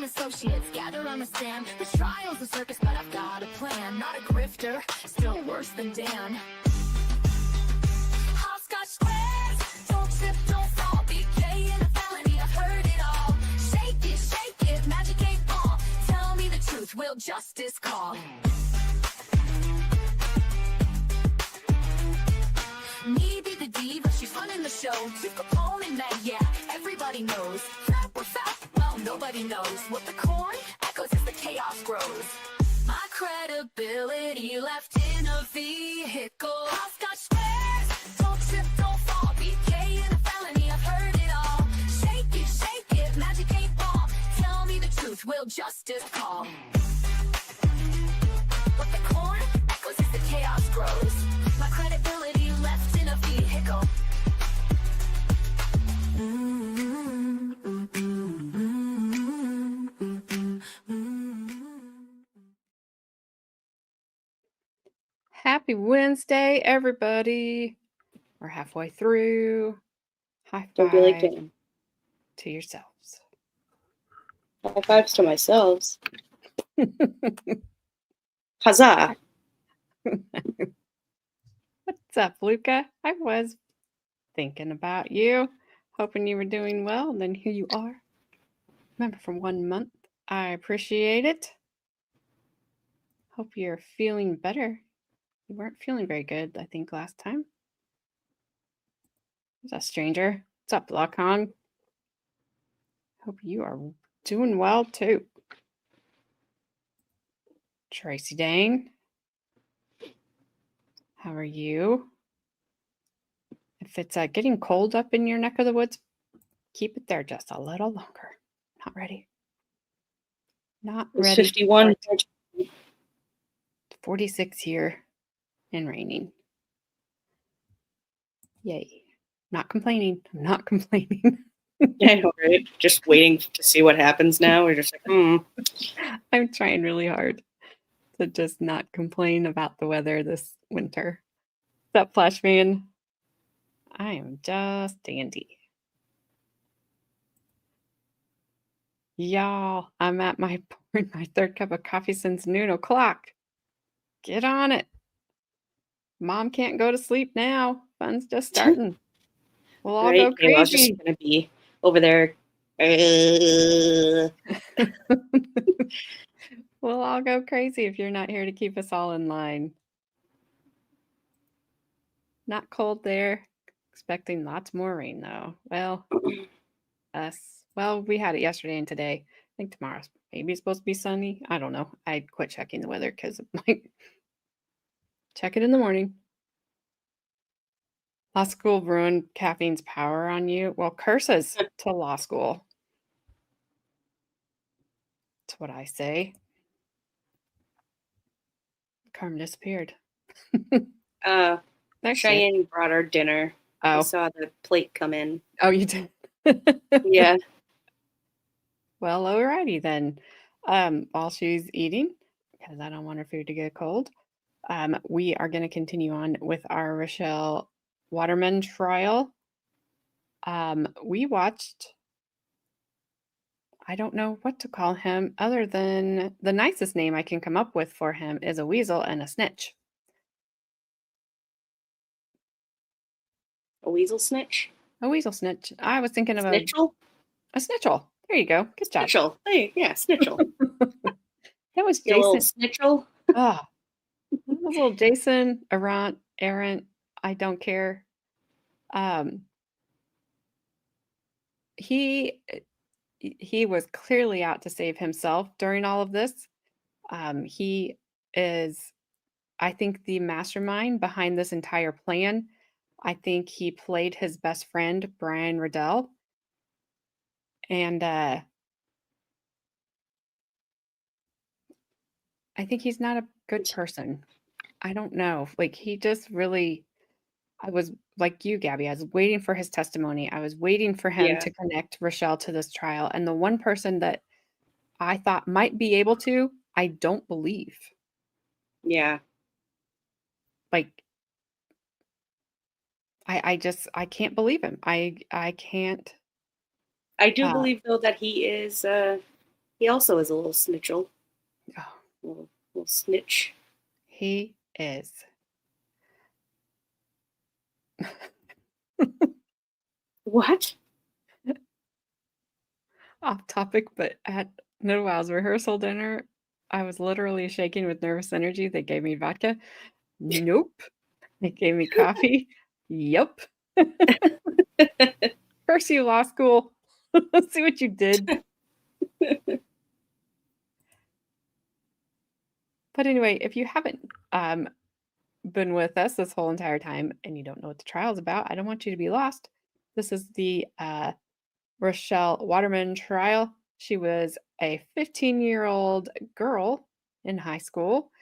associates gather on the stand. The trial's a circus, but I've got a plan. Not a grifter, still worse than Dan. Hopscotch squares, don't trip, don't fall. BK in a felony, I've heard it all. Shake it, magic 8 ball. Tell me the truth, will justice call? Me be the diva, she's running the show. Two Capone that, yeah, everybody knows. Trap or fact, well, nobody knows. What the corn echoes as the chaos grows. My credibility left in a vehicle. Hopscotch squares, don't trip, don't fall. BK in a felony, I've heard it all. Shake it, magic 8 ball. Tell me the truth, will justice call? What the corn echoes as the chaos grows. My credibility left in a vehicle. Happy Wednesday, everybody. We're halfway through. High Don't be like five him. to yourselves. High fives to myself. Huzzah. What's up, Luca? I was thinking about you, hoping you were doing well, and then here you are. Remember from 1 month. I appreciate it. Hope you're feeling better. You weren't feeling very good, I think, last time. There's a stranger. What's up, Lockon? Hope you are doing well, too. Tracy Dane. How are you? If it's getting cold up in your neck of the woods, keep it there just a little longer. Not ready. Not It's ready. 51. 46 here and raining. Yay. Not complaining. I'm not complaining. I know, right? Just waiting to see what happens now. We're just like, I'm trying really hard to just not complain about the weather this winter. What's up, Flashman? I am just dandy. Y'all, I'm at my third cup of coffee since noon o'clock. Get on it. Mom can't go to sleep now. Fun's just starting. We'll all go crazy. I was just going to be over there. We'll all go crazy if you're not here to keep us all in line. Not cold there. Expecting lots more rain, though. Well, we had it yesterday and today. I think tomorrow's maybe supposed to be sunny. I don't know. I quit checking the weather because check it in the morning. Law school ruined caffeine's power on you. Well, curses to law school. That's what I say. Carmen disappeared. Cheyenne brought our dinner. Oh. I saw the plate come in. Oh, you did? Yeah. Well, alrighty then. While she's eating, because I don't want her food to get cold, we are going to continue on with our Rachelle Waterman trial. We watched, I don't know what to call him other than the nicest name I can come up with for him is a weasel and a snitch. A weasel snitch? A weasel snitch. I was thinking of Snitchel? A snitchel. There you go. Good job. Snitchel. Hey, yeah, snitchel. That was Jason. Snitchel. Oh, that was little Jason Arrant. I don't care. He was clearly out to save himself during all of this. He is, I think, the mastermind behind this entire plan. I think he played his best friend, Brian Riddell. And I think he's not a good person. I don't know. Like, he just really, I was like you, Gabby. I was waiting for his testimony. I was waiting for him to connect Rachelle to this trial. And the one person that I thought might be able to, I don't believe. Yeah. Like, I can't believe him. I can't. I do believe, though, that he He also is a little snitchel. Oh, Little snitch. he is. What? Off topic, but at Noel's rehearsal dinner, I was literally shaking with nervous energy. They gave me vodka. Nope. They gave me coffee. Yep. First you law school. Let's see what you did. But anyway, if you haven't been with us this whole entire time and you don't know what the trial is about, I don't want you to be lost. This is the Rachelle Waterman trial. She was a 15-year-old girl in high school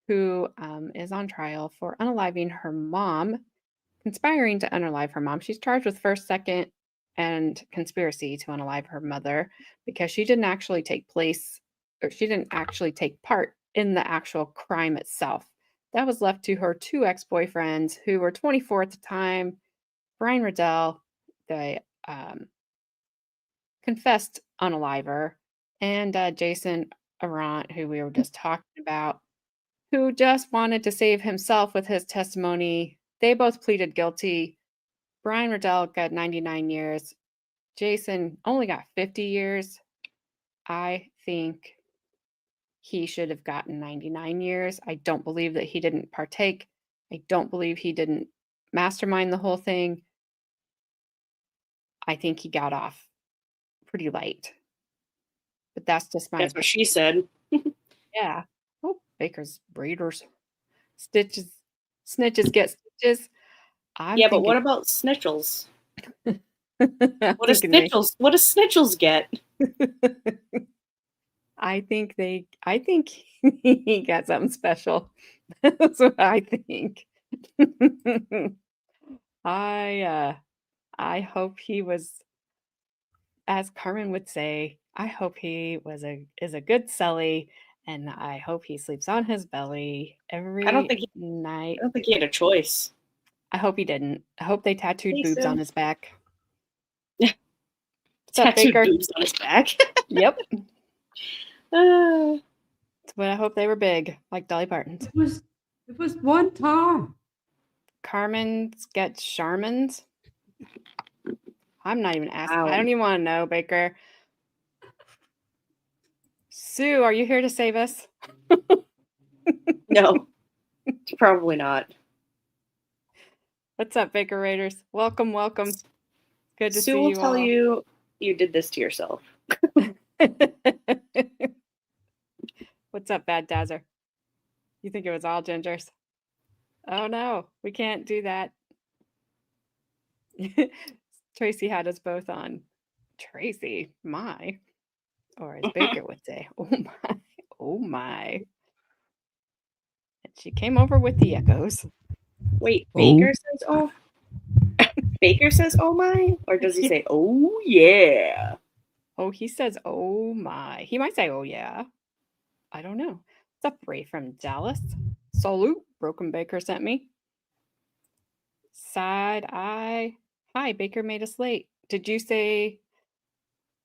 who is on trial for unaliving her mom, conspiring to unalive her mom. She's charged with first, second, and conspiracy to unalive her mother because she didn't actually take part in the actual crime itself. That was left to her two ex-boyfriends who were 24 at the time. Brian Riddell, the confessed unaliver, and Jason Arrant, who we were just talking about, who just wanted to save himself with his testimony. They both pleaded guilty. Brian Riddell got 99 years. Jason only got 50 years. I think he should have gotten 99 years. I don't believe that he didn't partake. I don't believe he didn't mastermind the whole thing. I think he got off pretty light. But that's just my That's what she said. Yeah. Oh, Baker's breeders. Snitches get stitches. Yeah, but what about snitchels? I'm What do thinking snitchels? What do snitchels get? I think he got something special. That's what I think. I hope he was, as Carmen would say, I hope he is a good celly, and I hope he sleeps on his belly every I don't think night. he had a choice. I hope he didn't. I hope they tattooed boobs Jason. on his back. What's up, Tattooed Baker? boobs on his back. Yep. Uh, But I hope they were big, like Dolly Parton's. It was one time. Carmen's get Charmin's. I'm not even asking. Wow. I don't even want to know, Baker. Sue, are you here to save us? no, probably not. What's up, Baker Raiders? Welcome, welcome. Good to Sue see will you tell all. you did this to yourself. What's up, Bad Dazzer? You think it was all gingers? Oh no, we can't do that. Tracy had us both on. Tracy, my. Or as Baker would say, oh my, oh my. And she came over with the echoes. Wait, Baker says oh. Baker says oh my, or does he say oh yeah? Oh, he says oh my. He might say oh yeah. I don't know. What's up, Ray from Dallas? Salute. Broken Baker sent me. Side eye. Hi, Baker made us late. Did you say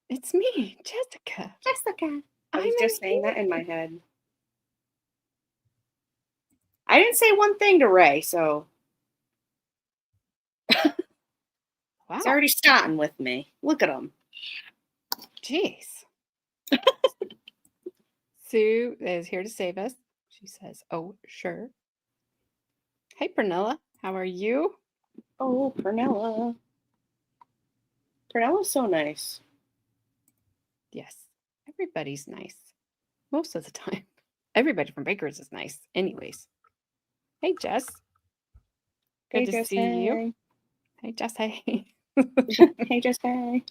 it's me, Jessica? Jessica. I I'm was just in saying here. that in my head. I didn't say one thing to Ray, so Wow. he's already starting with me. Look at him. Jeez. Sue is here to save us. She says, oh, sure. Hey, Pernilla. How are you? Oh, Pernilla. Pernella's so nice. Yes. Everybody's nice. Most of the time. Everybody from Baker's is nice. Anyways. Hey, Jess. Good Hey, to Jess, see hey. you. Hey, Jess. Hey. Hey, Jess, hey.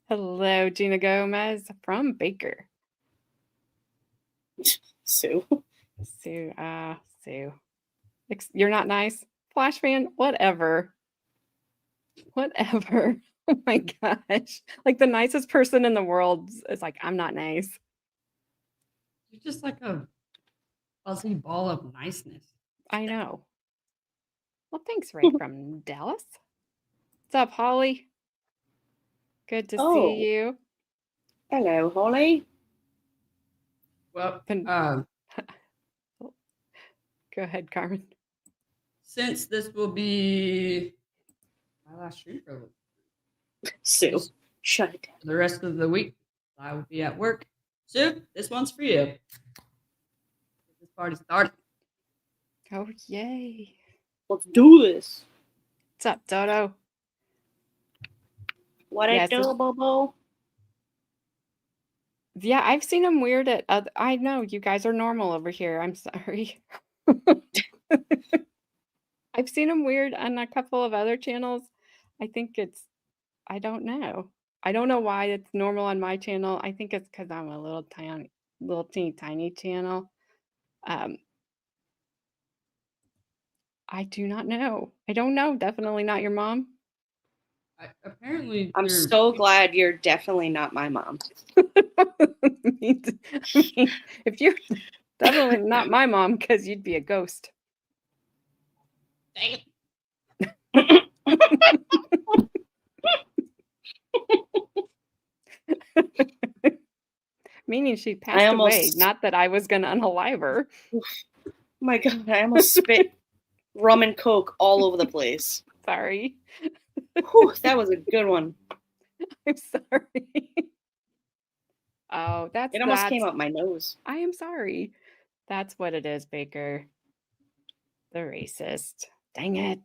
Hello, Gina Gomez from Baker. Sue. Sue. Sue. You're not nice? Flash fan? Whatever. Whatever. Oh my gosh. Like the nicest person in the world is like, I'm not nice. You're just like a fuzzy ball of niceness. I know. Well, thanks, Ray from Dallas. What's up, Holly? Good to see you. Hello, Holly. Well, Then- Go ahead, Carmen. since this will be my last stream for Sue, Just- shut it down. the rest of the week, I will be at work. Sue, this one's for you. Get this party started. Oh, yay. Let's do this. What's up, Dodo? What Yeah, I do, so- Bobo? Yeah, I've seen him weird at other. I know you guys are normal over here. I'm sorry. I've seen him weird on a couple of other channels. I think I don't know. I don't know why it's normal on my channel. I think it's because I'm a little teeny tiny channel. I do not know. I don't know. Definitely not your mom. Apparently, I'm you're- so glad you're definitely not my mom. If you're definitely not my mom, because you'd be a ghost. Dang it. Meaning she passed away. almost- Not that I was going to unalive her. Oh my God, I almost spit rum and Coke all over the place. Sorry. Whew, that was a good one. I'm sorry. Oh, It almost came out my nose. I am sorry. That's what it is, Baker. The racist. Dang it.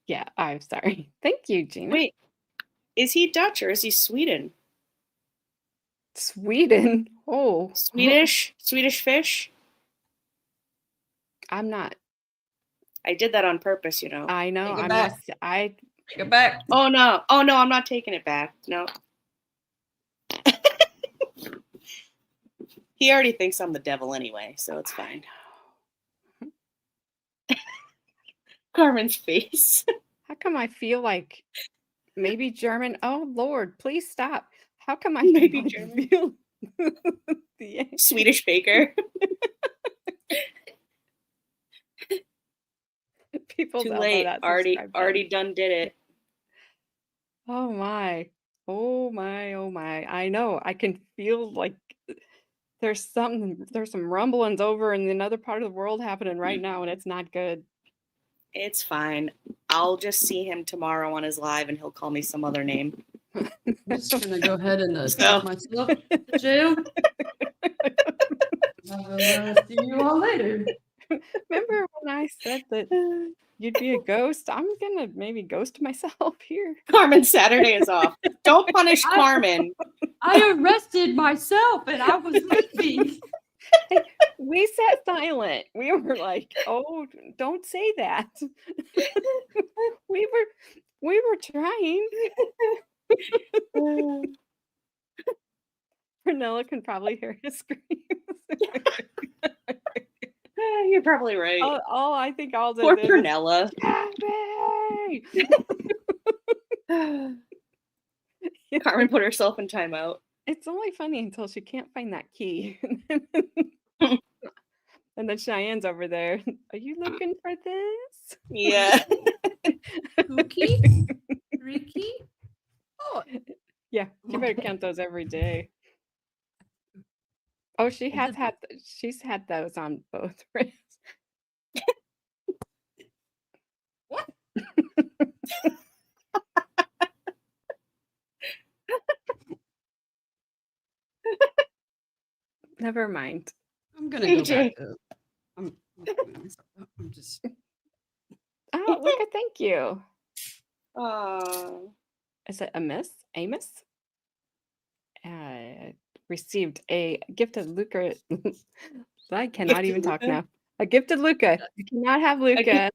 Yeah, I'm sorry. Thank you, Gina. Wait, is he Dutch or is he Sweden? Sweden. Oh, Swedish? Swedish fish? I'm not. I did that on purpose, you know. I know. Take it I'm back. not. I Take it back. Oh no, I'm not taking it back. No. He already thinks I'm the devil anyway, so it's fine. Carmen's face. How come I feel like maybe German? Oh Lord, please stop. How come I Maybe like German. feel the Swedish baker. people's Too elbow late. that Already subscribe button. already done did it. Oh my. Oh my. Oh my. I know. I can feel like there's some rumblings over in another part of the world happening right now, and it's not good. It's fine. I'll just see him tomorrow on his live and he'll call me some other name. I'm just gonna go ahead and So- take myself to jail. I will see you all later. Remember when I said that you'd be a ghost? I'm gonna maybe ghost myself here. Carmen, Saturday is off. Don't punish Carmen. I arrested myself and I was leaving. We sat silent. We were like, "Oh, don't say that." we were trying. Pernilla can probably hear his screams. You're probably right. all I think all Poor did is, Pernella. "Gabby!" Carmen put herself in timeout. It's only funny until she can't find that key. And then Cheyenne's over there. Are you looking for this? Yeah. Cookie? Ricky? Oh, Yeah, you better count those every day. Oh, she's had those on both wrists. what? Never mind. I'm gonna go AJ. back to. I'm just. Oh, look at thank you. Oh. Is it Amos? Received a gifted Luca. I cannot even talk Luca? now. A gifted Luca. You cannot have Luca.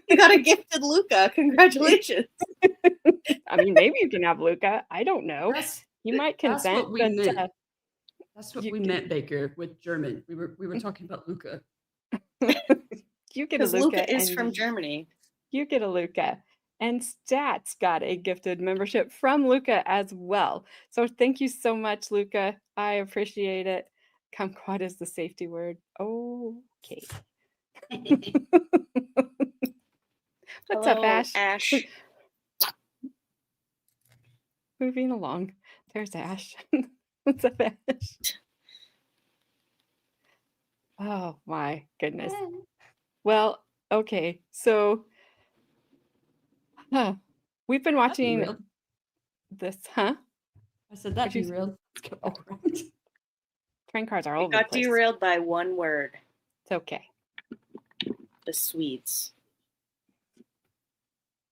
You got a gifted Luca. Congratulations. I mean, maybe you can have Luca. I don't know. You might That's consent. what we but, meant. That's what you we can- meant, Baker, with German. We were talking about Luca. you get a Because Luca. Luca is and from Germany. You get a Luca. And Stats got a gifted membership from Luca as well. So thank you so much, Luca. I appreciate it. Kumquat is the safety word. Okay. What's up, Hello, Ash? Ash. Moving along. There's Ash. What's up, Ash? Oh my goodness. Well, okay. So we've been That'd be watching real. this, I said that'd What'd be you real. Let's go back around. train cars are all We over the got place. derailed by one word. It's okay. The Swedes.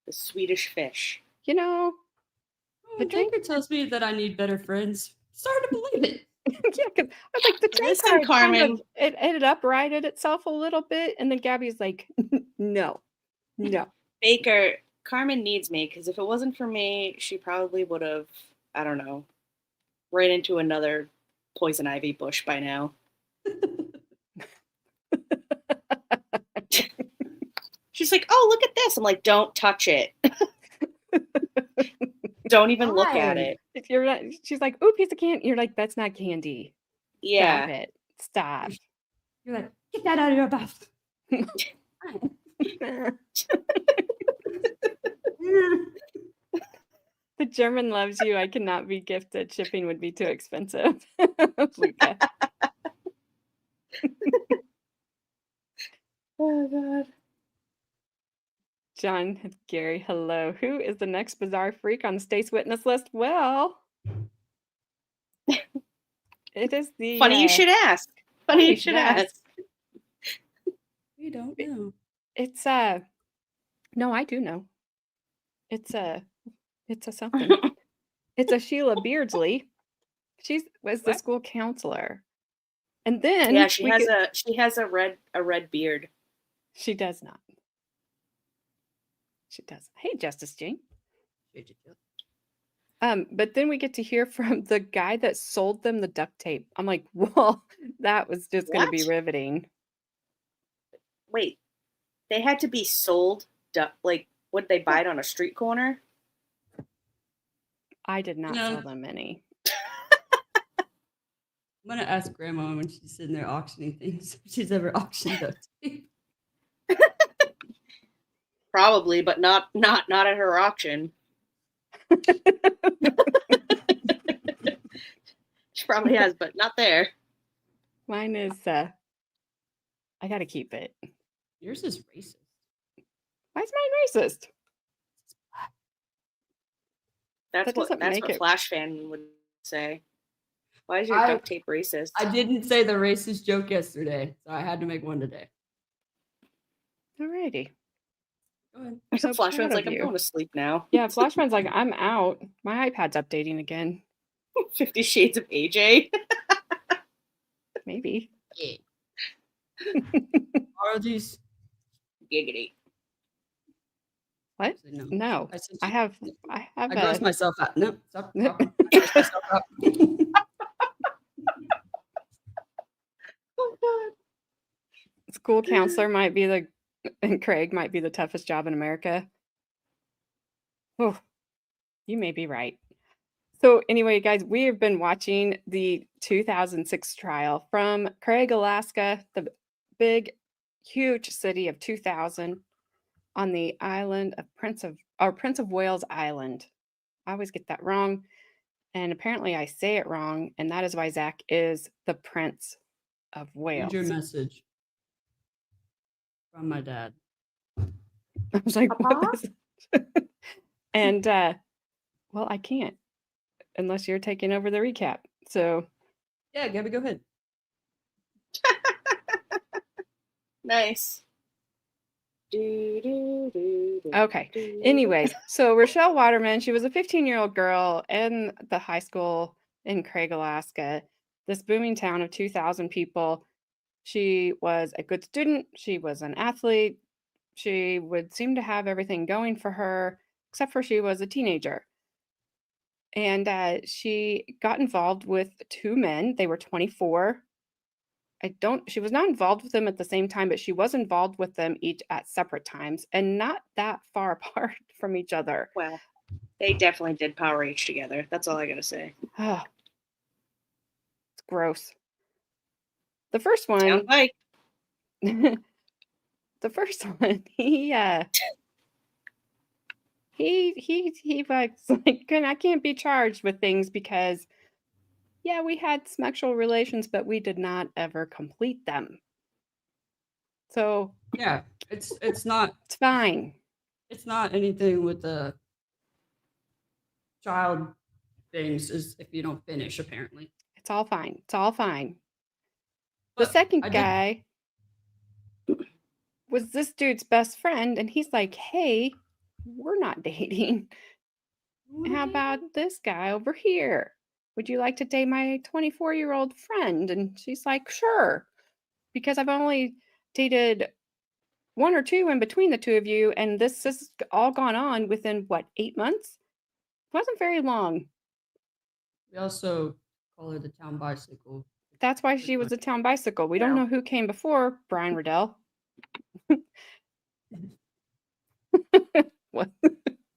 The Swedish fish. You know, The Baker tells me that I need better friends. Starting to believe it. yeah, 'cause I was like, the train Listen, car kind Carmen. of it ended up righted itself a little bit, and then Gabby's like, no. Baker, Carmen needs me because if it wasn't for me, she probably would have, I don't know, ran into another poison ivy bush by now. She's like, oh, look at this. I'm like, don't touch it. Don't even look at it. If you're not, she's like, ooh, piece of candy. You're like, that's not candy. Yeah. Stop it. Stop. You're like, get that out of your mouth. The German loves you. I cannot be gifted. Shipping would be too expensive. Luca. Oh, God. John, Gary, hello. Who is the next bizarre freak on the state's witness list? Well, it is the Funny you should ask. Funny you should ask. We don't know. It's no, I do know. It's a something. It's a Sheila Beardsley. She was the What? school counselor. And then Yeah, she has a red beard. She does not. She does. Hey, Justice Jane. But then we get to hear from the guy that sold them the duct tape. I'm like, well, that was just going to be What? riveting. Wait, they had to be sold. Like, would they buy it on a street corner? I did not No. sell them any. I'm gonna ask Grandma when she's sitting there auctioning things if she's ever auctioned duct tape. Probably, but not at her auction. She probably has, but not there. Mine is I gotta keep it. Yours is racist. Why is mine racist? That's That what doesn't make it. Flash fan would say. Why is your I- duct tape racist? I didn't say the racist joke yesterday, so I had to make one today. Alrighty. Go ahead. I'm so Flash proud fan's like, of I'm you. going to sleep now. Yeah, Flashman's like, I'm out. My iPad's updating again. 50 Shades of AJ. Maybe. Yeah. Apologies. Giggity. What? Actually, no. No. I said I have I a grossed myself out. No, stop talking. I grossed myself out. Oh, God. school counselor might be and Craig might be the toughest job in America. Oh, you may be right. So anyway, guys, we have been watching the 2006 trial from Craig, Alaska, the big, huge city of 2000 on the island of Prince of Wales Island. I always get that wrong. And apparently I say it wrong. And that is why Zach is the Prince of Wales. Read your message from my dad. I was like, what is it? And well, I can't unless you're taking over the recap. So Yeah, Gabby, go ahead. Nice. okay. Anyways, so Rachelle Waterman, she was a 15-year-old girl in the high school in Craig, Alaska, this booming town of 2,000 people. She was a good student. She was an athlete. She would seem to have everything going for her, except for she was a teenager. And she got involved with two men. They were 24. She was not involved with them at the same time, but she was involved with them each at separate times and not that far apart from each other. Well, they definitely did Power Age together. That's all I gotta say. Oh, it's gross. The first one, Sounds like the first one, he He was like, I can't be charged with things because, yeah, we had sexual relations, but we did not ever complete them. So Yeah, it's not it's fine. anything with the child things is if you don't finish apparently. It's all fine. It's all fine. The But second I did guy was this dude's best friend, and he's like, hey, we're not dating. How about this guy over here? Would you like to date my 24-year-old friend? And she's like, sure, because I've only dated one or two in between the two of you, and this has all gone on within what, 8 months? Wasn't very long. we also call her the town bicycle. That's why she was a town bicycle. We don't know who came before Brian Riddell. What?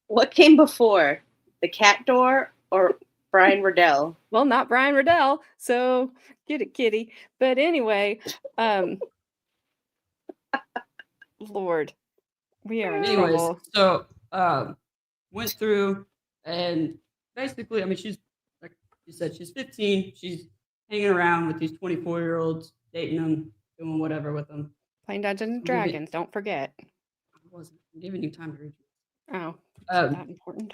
What came before? The cat door or Brian Riddell? Well, not Brian Riddell, so get it, kitty. But anyway, Lord, we are in Anyways, trouble. so went through and basically, I mean, she's like you said, she's 15. She's hanging around with these 24-year-olds, dating them, doing whatever with them. Playing Dungeons and Give it- Dragons, don't forget. I wasn't giving you time to read. Oh, is Um, that important?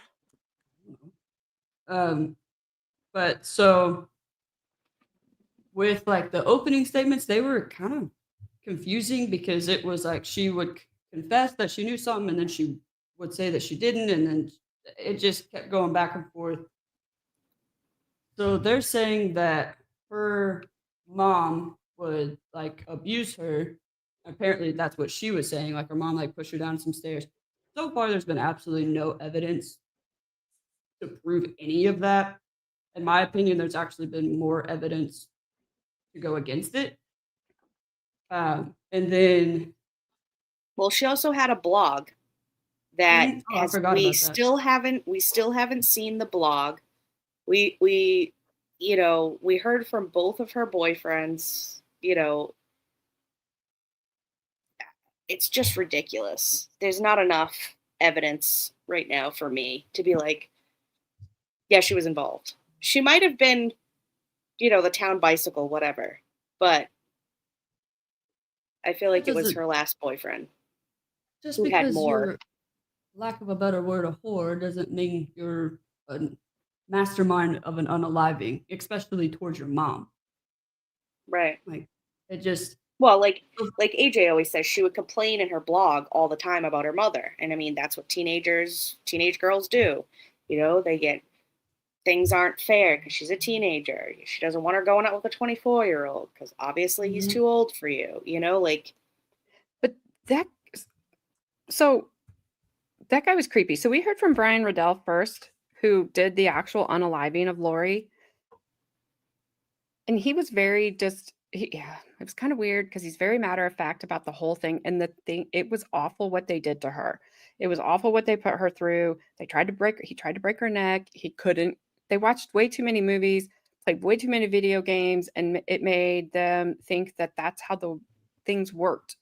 But so with like the opening statements, they were kind of confusing because it was like she would confess that she knew something and then she would say that she didn't, and then it just kept going back and forth. So they're saying that her mom would like abuse her. Apparently that's what she was saying, like her mom like pushed her down some stairs. So far there's been absolutely no evidence to prove any of that. In my opinion, there's actually been more evidence to go against it. And then Well, she also had a blog that I has forgot we about that. still haven't seen the blog. We you know, we heard from both of her boyfriends, you know, it's just ridiculous. There's not enough evidence right now for me to be like, yeah, she was involved. She might have been, you know, the town bicycle, whatever, but I feel like it was doesn't- her last boyfriend. Just who had because more. you're, lack of a better word, a whore, doesn't mean you're a mastermind of an unaliving, especially towards your mom. Right. Like it just Well, like AJ always says, she would complain in her blog all the time about her mother. And I mean, that's what teenage girls do. You know, they get things aren't fair because she's a teenager. She doesn't want her going out with a 24-year-old because obviously he's too old for you. You know, like. But that guy was creepy. So we heard from Brian Riddell first, who did the actual unaliving of Lauri. And he was very yeah, it was kind of weird because he's very matter of fact about the whole thing. And it was awful what they did to her. It was awful what they put her through. He tried to break her neck. He couldn't. They watched way too many movies, played way too many video games, and it made them think that that's how the things worked.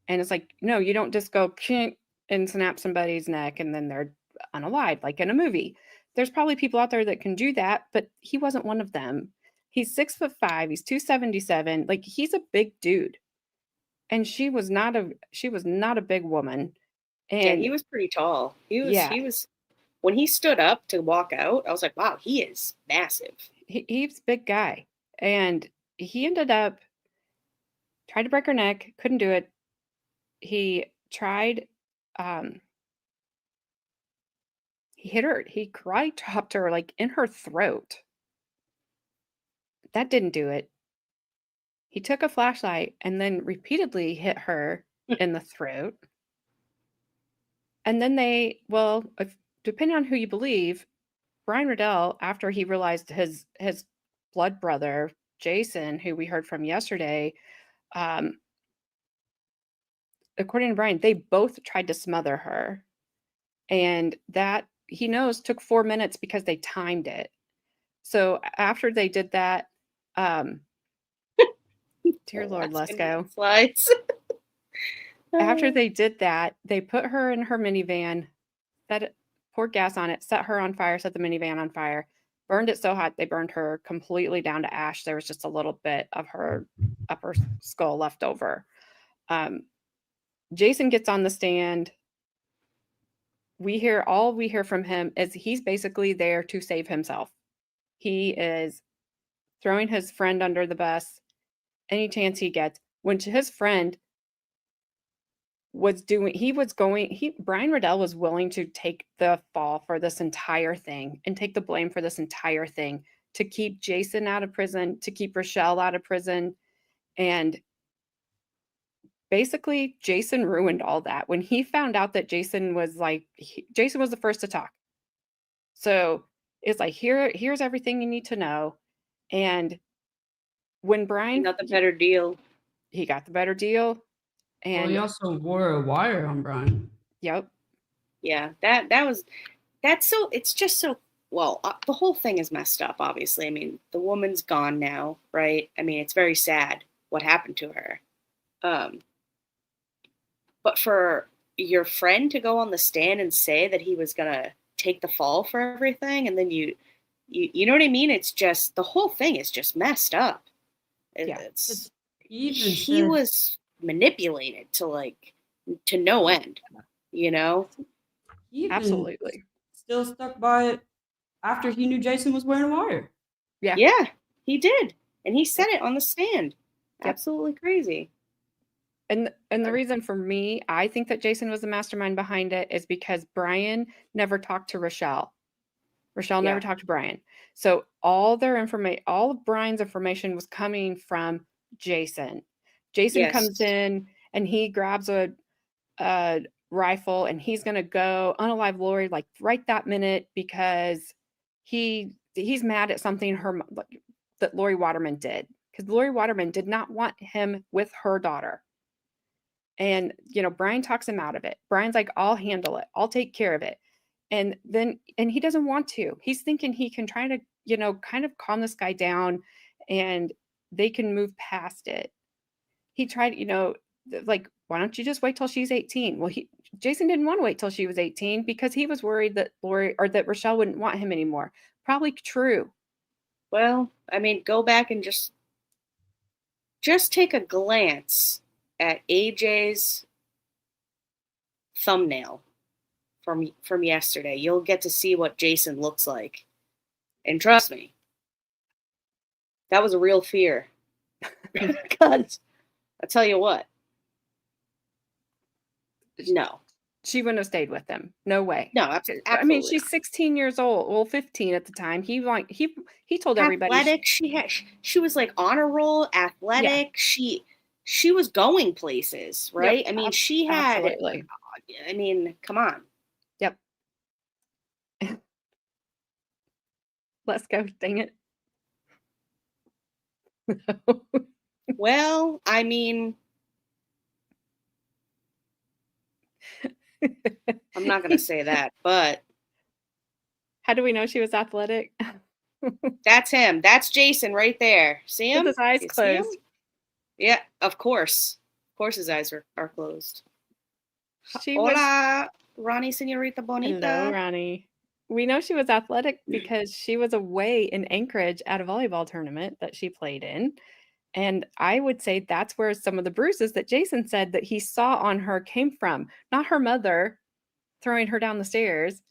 And it's like, no, you don't just go "Kink," and snap somebody's neck and then they're unalived, like in a movie. There's probably people out there that can do that, but he wasn't one of them. He's 6'5", he's 277. Like, he's a big dude. And she was not a big woman. And Yeah, he was pretty tall. He was when he stood up to walk out, I was like, wow, he is massive. he's a big guy. And he ended up tried to break her neck, couldn't do it. He tried he hit her, he karate chopped her like in her throat. That didn't do it. He took a flashlight and then repeatedly hit her in the throat. And then depending on who you believe, Brian Riddell, after he realized his blood brother, Jason, who we heard from yesterday, according to Brian, they both tried to smother her. And that, he knows, took 4 minutes because they timed it. So after they did that, dear Lord, Lesko. Slides. After they did that, they put her in her minivan, poured gas on it, set her on fire, set the minivan on fire, burned it so hot they burned her completely down to ash. There was just a little bit of her upper skull left over. Jason gets on the stand. All we hear from him is he's basically there to save himself. He is throwing his friend under the bus any chance he gets. When his friend Brian Riddell was willing to take the fall for this entire thing and take the blame for this entire thing to keep Jason out of prison, to keep Rachelle out of prison. And basically, Jason ruined all that. When he found out that Jason was Jason was the first to talk. So it's like, here's everything you need to know. And when Brian Got the better deal. he got the better deal. And he also wore a wire on Brian. Yep. Yeah, it's just so, well, the whole thing is messed up, obviously. I mean, the woman's gone now, right? I mean, it's very sad what happened to her. But for your friend to go on the stand and say that he was going to take the fall for everything, and then you know what I mean? It's just, the whole thing is just messed up. He was manipulated to no end, you know? Absolutely. Still stuck by it after he knew Jason was wearing a wire. Yeah, he did. And he said it on the stand. Absolutely crazy. And the reason for me, I think that Jason was the mastermind behind it is because Brian never talked to Rachelle. Rachelle never talked to Brian. So all of Brian's information was coming from Jason. Jason comes in and he grabs a rifle and he's going to go unalive Lauri right that minute because he's mad at something that Lauri Waterman did, because Lauri Waterman did not want him with her daughter. And, Brian talks him out of it. Brian's like, I'll handle it. I'll take care of it. And he doesn't want to. He's thinking he can try to, kind of calm this guy down and they can move past it. He tried, why don't you just wait till she's 18? Well, Jason didn't want to wait till she was 18 because he was worried that that Rachelle wouldn't want him anymore. Probably true. Well, I mean, go back and just take a glance at AJ's thumbnail from yesterday. You'll get to see what Jason looks like. And trust me, that was a real fear. Because I tell you what, no. She wouldn't have stayed with him. No way. No, absolutely. I mean, she's 16 years old. Well, 15 at the time. He told everybody. Athletic. She was like honor roll, athletic. Yeah. She was going places, right? Yep, I mean, she had. Absolutely. I mean, come on. Yep. Let's go. Dang it. Well, I mean, I'm not going to say that, but. How do we know she was athletic? That's him. That's Jason right there. See him? With his eyes closed. Yeah, of course. Of course his eyes are closed. Hola, Ronnie, señorita bonita. Hello, Ronnie. We know she was athletic because she was away in Anchorage at a volleyball tournament that she played in. And I would say that's where some of the bruises that Jason said that he saw on her came from. Not her mother throwing her down the stairs.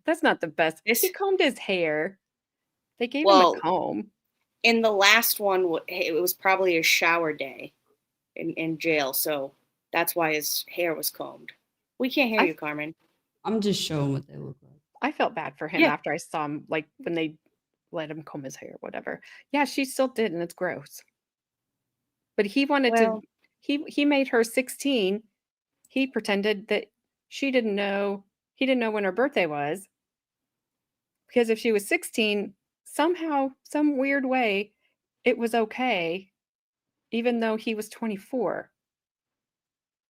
That's not the best. He combed his hair. They gave him a comb. In the last one, it was probably a shower day in jail. So that's why his hair was combed. We can't hear you, Carmen. I'm just showing what they look like. I felt bad for him after I saw him, when they let him comb his hair, whatever. Yeah, she still did, and it's gross. But he wanted to, he made her 16. He pretended that she didn't know, he didn't know when her birthday was. Because if she was 16, somehow, some weird way, it was okay, even though he was 24.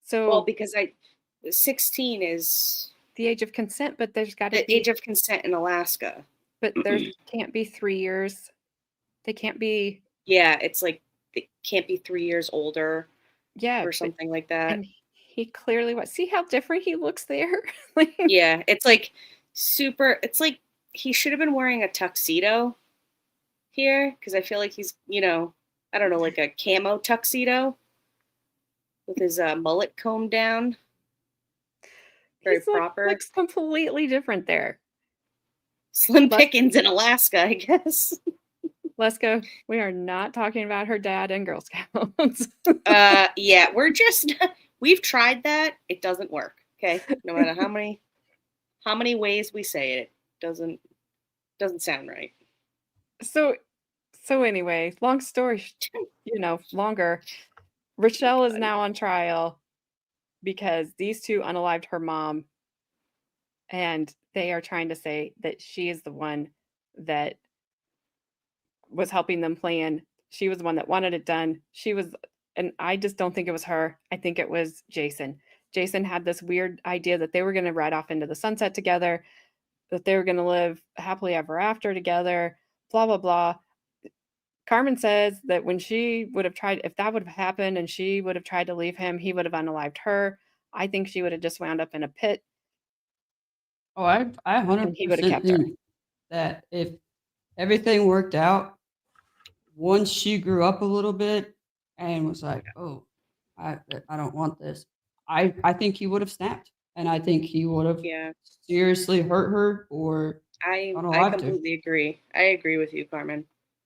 So, well, because 16 is the age of consent, but there's got to be the age of consent in Alaska. But there can't be 3 years. They can't be. Yeah, it's like they can't be 3 years older. Yeah, or something like that. And he clearly was. See how different he looks there? Like, Yeah, it's like super. It's like he should have been wearing a tuxedo here because I feel like he's, I don't know, like a camo tuxedo with his mullet combed down. Very proper. looks completely different there. Slim But- pickings in Alaska, I guess. Let's go. We are not talking about her dad and Girl Scouts. Yeah, we've tried that. It doesn't work. Okay, no matter how many ways we say it, doesn't sound right. So anyway, long story, longer. Rachelle is God. now on trial because these two unalived her mom, and they are trying to say that she is the one that was helping them plan. She was the one that wanted it done. And I just don't think it was her. I think it was Jason. Jason had this weird idea that they were going to ride off into the sunset together, that they were going to live happily ever after together, blah, blah, blah. Carmen says that when she would have tried, if that would have happened and she would have tried to leave him, he would have unalived her. I think she would have just wound up in a pit. Oh, I And he would have 100% kept her. think that if everything worked out, once she grew up a little bit and was like, "Oh, I don't want this," I think he would have snapped, and I think he would have Yeah, seriously hurt her or I unalived her. completely agree. I agree with you, Carmen.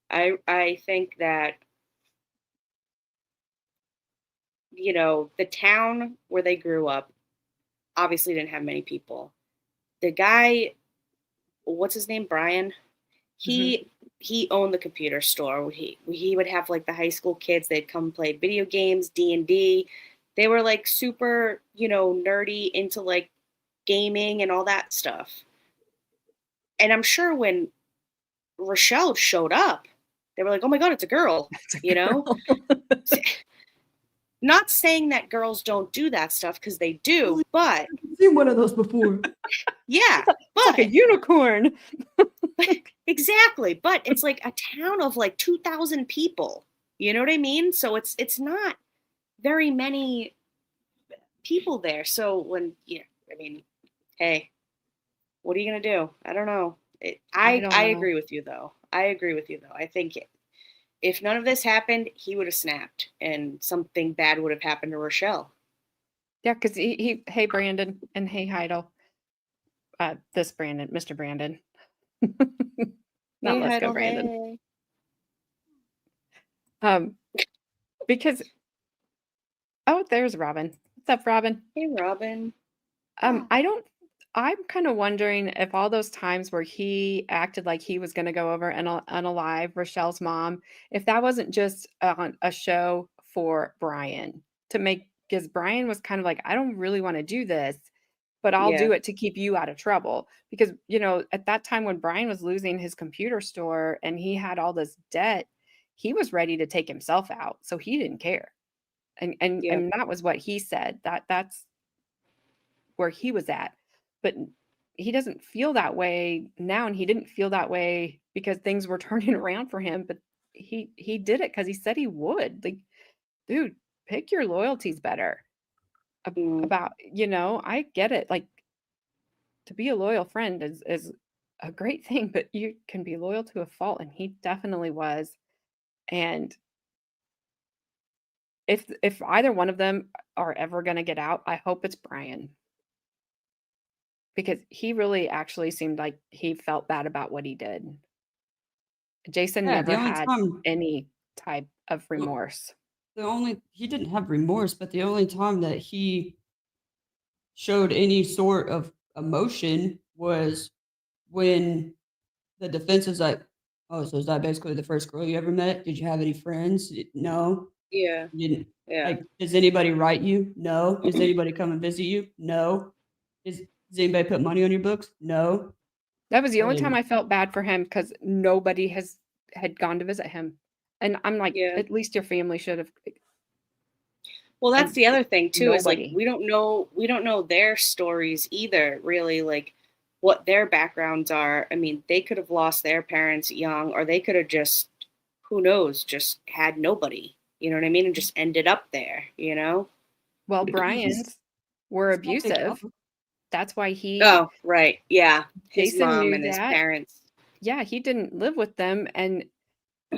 I think that the town where they grew up obviously didn't have many people. The guy, what's his name, Brian? He owned the computer store. He would have like the high school kids. They'd come play video games, D&D. They were like super, nerdy into like gaming and all that stuff. And I'm sure when Rachelle showed up, they were like, "Oh my God, it's a girl," Not saying that girls don't do that stuff because they do, but I've seen one of those before. yeah, It's like a unicorn. exactly. But it's like a town of like 2,000 people. You know what I mean? So it's not very many people there. So hey, what are you gonna do? I don't know. I don't know. agree with you though. I think if none of this happened, he would have snapped, and something bad would have happened to Rachelle. Yeah, because hey, Brandon, and hey, Heidel. This Brandon, Mr. Brandon. Not Hey, Let's Go Heidel, Brandon. hey. Because there's Robin. What's up, Robin? Hey, Robin. I'm kind of wondering if all those times where he acted like he was going to go over and unalive Rochelle's mom, if that wasn't just on a show for Brian because Brian was kind of like, I don't really want to do this, but I'll do it to keep you out of trouble. Because, at that time when Brian was losing his computer store and he had all this debt, he was ready to take himself out. So he didn't care. And that was what he said. That's where he was at. But he doesn't feel that way now, and he didn't feel that way because things were turning around for him. But he did it because he said he would. Like, dude, pick your loyalties better. About I get it. Like, to be a loyal friend is a great thing, but you can be loyal to a fault, and he definitely was. And if either one of them are ever going to get out, I hope it's Brian. Because he really actually seemed like he felt bad about what he did. Jason Yeah, never the only had time any type of remorse. he didn't have remorse, but the only time that he showed any sort of emotion was when the defense was like, "Oh, so is that basically the first girl you ever met? Did you have any friends? No. Yeah. You didn't. Yeah. Like, does anybody write you? No. Does anybody come and visit you? No. Does anybody put money on your books? No." That was the only time I felt bad for him because nobody had gone to visit him. And I'm like, at least your family should have. Well, that's And the other thing too, is like nobody. we don't know their stories either, really, like what their backgrounds are. I mean, they could have lost their parents young, or they could have just, who knows, just had nobody. You know what I mean? And just ended up there, Well, Brian's were It's not a big abusive. deal. That's why he, Oh, right. Yeah. His Jason mom knew and his that. parents. Yeah, he didn't live with them. And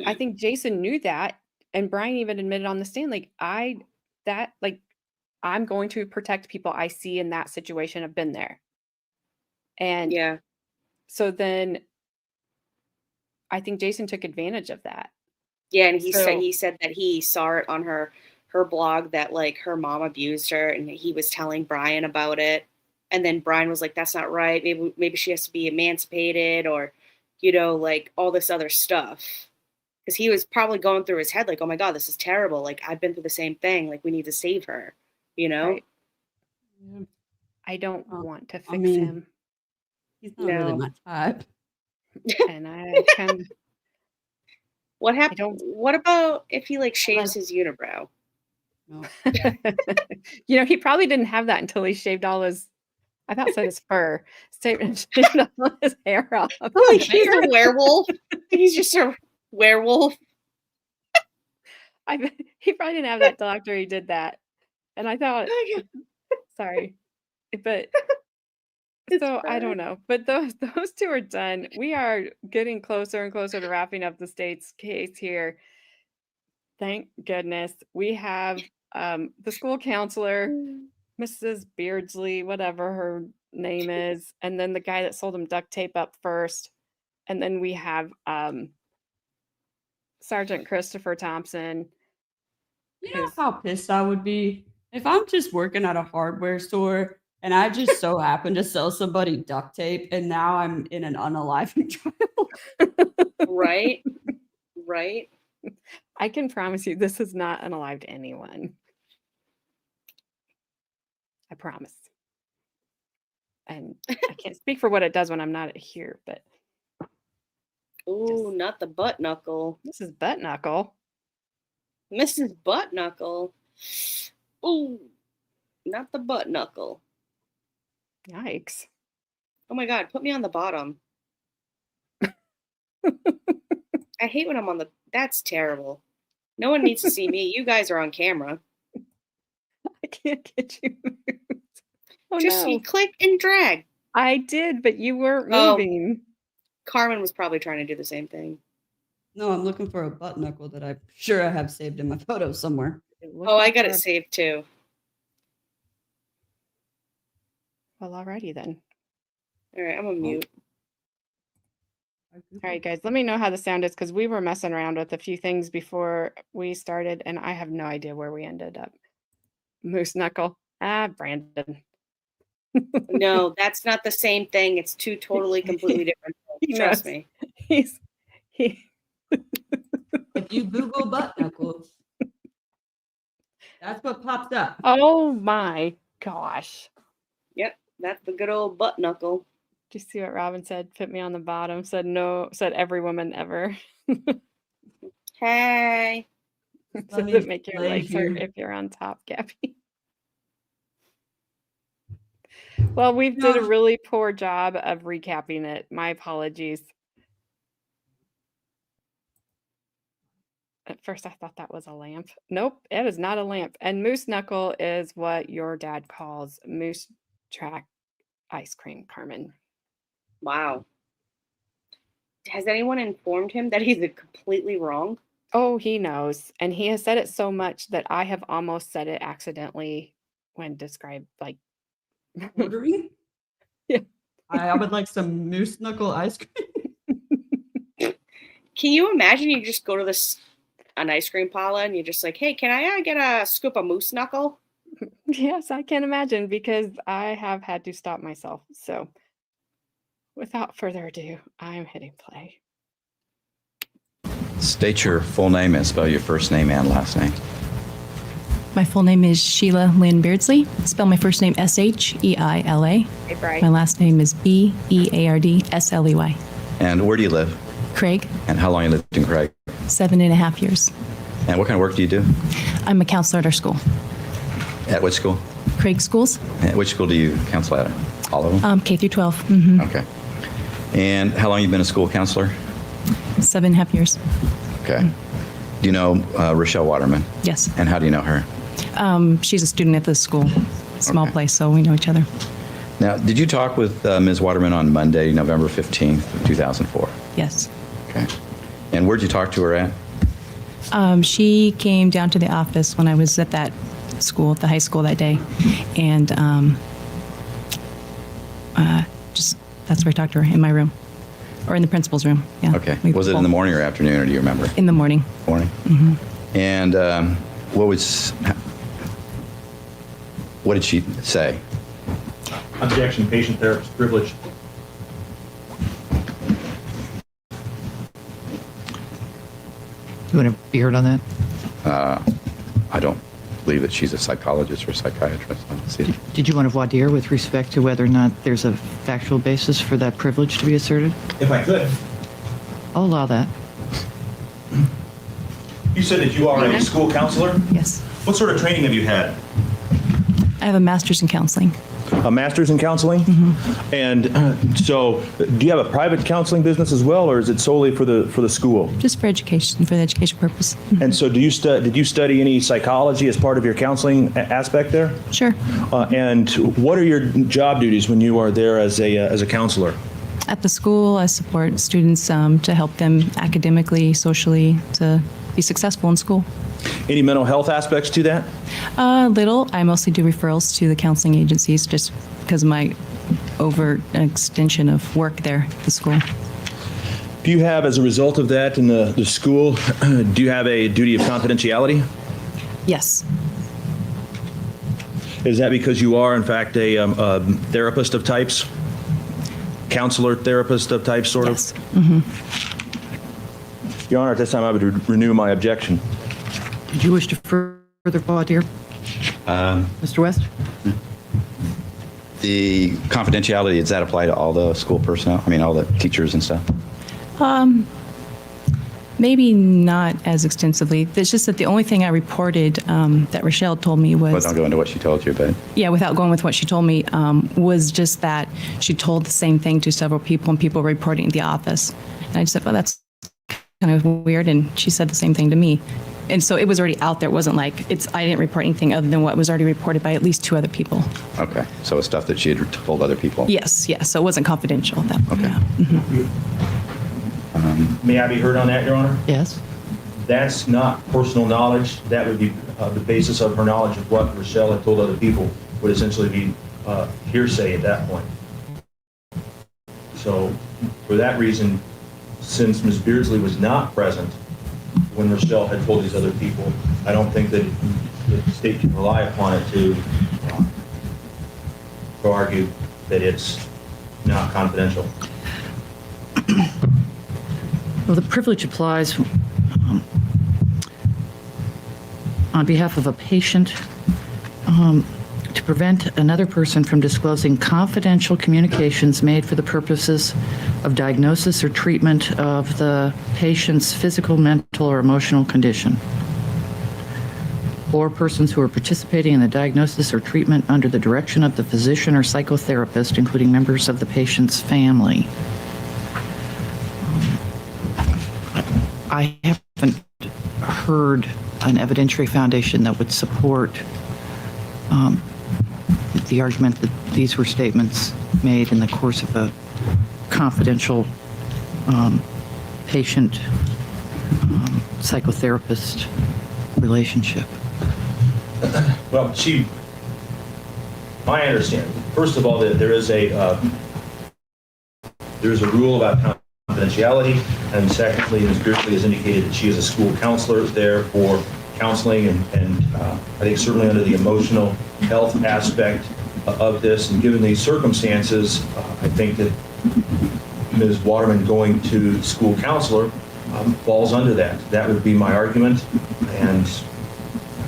I think Jason knew that. And Brian even admitted on the stand, like, I'm going to protect people I see in that situation. I've been there. And Yeah. so then I think Jason took advantage of that. Yeah, and he So said that he saw it on her blog that like her mom abused her, and he was telling Brian about it. And then Brian was like, "That's not right. Maybe she has to be emancipated, or like all this other stuff." Because he was probably going through his head like, "Oh my God, this is terrible. Like I've been through the same thing. Like we need to save her." right. Yeah. I don't Well, want to I fix mean, him. he's not really No. my type. And I kind of What I happened? don't What about if he like I shaves like his unibrow? no. he probably didn't have that until he shaved all his I about said his fur. Shaved all his hair off. Like he's a werewolf. He's just a werewolf. He probably didn't have that till after he did that. And I thought, sorry. But so I don't know. But those two are done. We are getting closer and closer to wrapping up the state's case here. Thank goodness. We have the school counselor, Mrs. Beardsley, whatever her name is, and then the guy that sold him duct tape up first. And then we have Sergeant Christopher Thompson. You know how pissed I would be if I'm just working at a hardware store and I just so happen to sell somebody duct tape and now I'm in an unaliving trial. Right. Right. I can promise you this is not unalived anyone. I promise. And I can't speak for what it does when I'm not here, but Ooh, not the butt knuckle. this is butt knuckle. Mrs. Butt Knuckle. Ooh, not the butt knuckle. Yikes. Oh my God, put me on the bottom. I hate when I'm on the. That's terrible. No one needs to see me. You guys are on camera. I can't get you moved. Oh Just no. you click and drag. I did, but you weren't Oh. moving. Carmen was probably trying to do the same thing. No, I'm looking for a butt knuckle that I'm sure I have saved in my photo somewhere. Oh, I got it saved too. Well, alrighty then. All right, I'm a mute. All right, guys, let me know how the sound is because we were messing around with a few things before we started, and I have no idea where we ended up. Moose knuckle. Brandon. No, that's not the same thing. It's two totally, completely different things. Trust me. If you Google butt knuckle, that's what pops up. Oh my gosh. Yep, that's the good old butt knuckle. Do you see what Robin said? Put me on the bottom. Said no. Said every woman ever. Hey. Does it make your legs hurt if you're on top, Gabby? Well, we did a really poor job of recapping it. My apologies. At first, I thought that was a lamp. Nope, it is not a lamp. And moose knuckle is what your dad calls moose track ice cream, Carmen. Wow. Has anyone informed him that he's completely wrong? Oh, he knows. And he has said it so much that I have almost said it accidentally when described like ordering. Yeah. I would like some moose knuckle ice cream. Can you imagine you just go to an ice cream parlor and you're just like, hey, can I get a scoop of moose knuckle? Yes, I can imagine because I have had to stop myself. So without further ado, I'm hitting play. State your full name and spell your first name and last name. My full name is Sheila Lynn Beardsley. Spell my first name S-H-E-I-L-A. Hey, Bri. My last name is B-E-A-R-D-S-L-E-Y. And where do you live? Craig, And how long you lived in Craig? 7.5 years. And what kind of work do you do? I'm a counselor at our school. At which school? Craig Schools, At which school do you counsel at? All of them? K through 12. Mm-hmm. Okay. And how long you been a school counselor? 7.5 years. Okay. Do you know Rachelle Waterman? Yes. And how do you know her? She's a student at this school. small Okay. place, so we know each other. Now, did you talk with Ms. Waterman on Monday, November 15th, 2004? Yes. Okay. And where'd you talk to her at? She came down to the office when I was at that school, the high school that day, and just that's where I talked to her, in my room, or in the principal's room. Yeah. Okay. We Was it in both- the morning or afternoon, or do you remember? In the morning. Morning? And what did she say? Objection, patient therapist privilege. You want to be heard on that? I don't believe that she's a psychologist or psychiatrist. I don't see it. Did you want to voir dire with respect to whether or not there's a factual basis for that privilege to be asserted? If I could, I'll allow that. you said that you are a school counselor. Yes. What sort of training have you had? I have a master's in counseling. A master's in counseling? And so, do you have a private counseling business as well, or is it solely for the school? Just for education, for the education purpose. And so, did you study any psychology as part of your counseling aspect there? Sure. And what are your job duties when you are there as a counselor? At the school, I support students to help them academically, socially, to be successful in school. Any mental health aspects to that? Little. I mostly do referrals to the counseling agencies just because of my overextension of work there at the school. Do you have, as a result of that in the school, do you have a duty of confidentiality? Yes. Is that because you are, in fact, a therapist of types? Counselor, therapist of types, sort of? Yes. Your Honor, at this time, I would renew my objection. Did you wish to further voir dire? Mr. West? The confidentiality, does that apply to all the school personnel? I mean, all the teachers and stuff? Maybe not as extensively. It's just that the only thing I reported that Rachelle told me Well, was, don't go into what she told you, but yeah, without going with what she told me, was just that she told the same thing to several people and people were reporting at the office. And I just said, well, that's kind of weird. And she said the same thing to me. And so it was already out there. It wasn't like I didn't report anything other than what was already reported by at least 2 other people. okay. So it's stuff that she had told other people? Yes, yes. So it wasn't confidential at that point. Okay. Yeah. May I be heard on that, Your Honor? Yes. That's not personal knowledge. That would be the basis of her knowledge of what Rachelle had told other people would essentially be hearsay at that point. So for that reason, since Ms. Beardsley was not present when Rachelle had told these other people, I don't think that the state can rely upon it to argue that it's not confidential. Well, the privilege applies on behalf of a patient to prevent another person from disclosing confidential communications made for the purposes of diagnosis or treatment of the patient's physical, mental, or emotional condition, or persons who are participating in the diagnosis or treatment under the direction of the physician or psychotherapist, including members of the patient's family. I haven't heard an evidentiary foundation that would support the argument that these were statements made in the course of a confidential patient psychotherapist relationship. Well, my understanding, first of all, that there is a rule about confidentiality, and secondly, Ms. Beardsley has indicated that she is a school counselor there for counseling, and I think certainly under the emotional health aspect of this, and given these circumstances, I think that Ms. Waterman going to school counselor falls under that. That would be my argument, and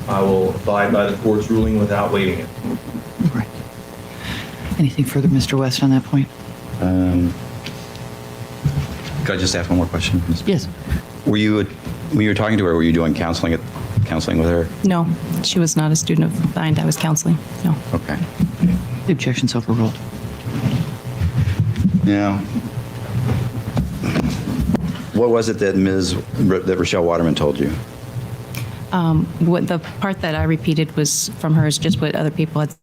I will abide by the court's ruling without waiving it. Right. Anything further, Mr. West, on that point? Could I just ask one more question? Yes. When you were talking to her, were you doing counseling with her? No, she was not a student of mine. I was counseling. No. Okay. The objection's overruled. Now, what was it that that Rachelle Waterman told you? What the part that I repeated was from her is just what other people had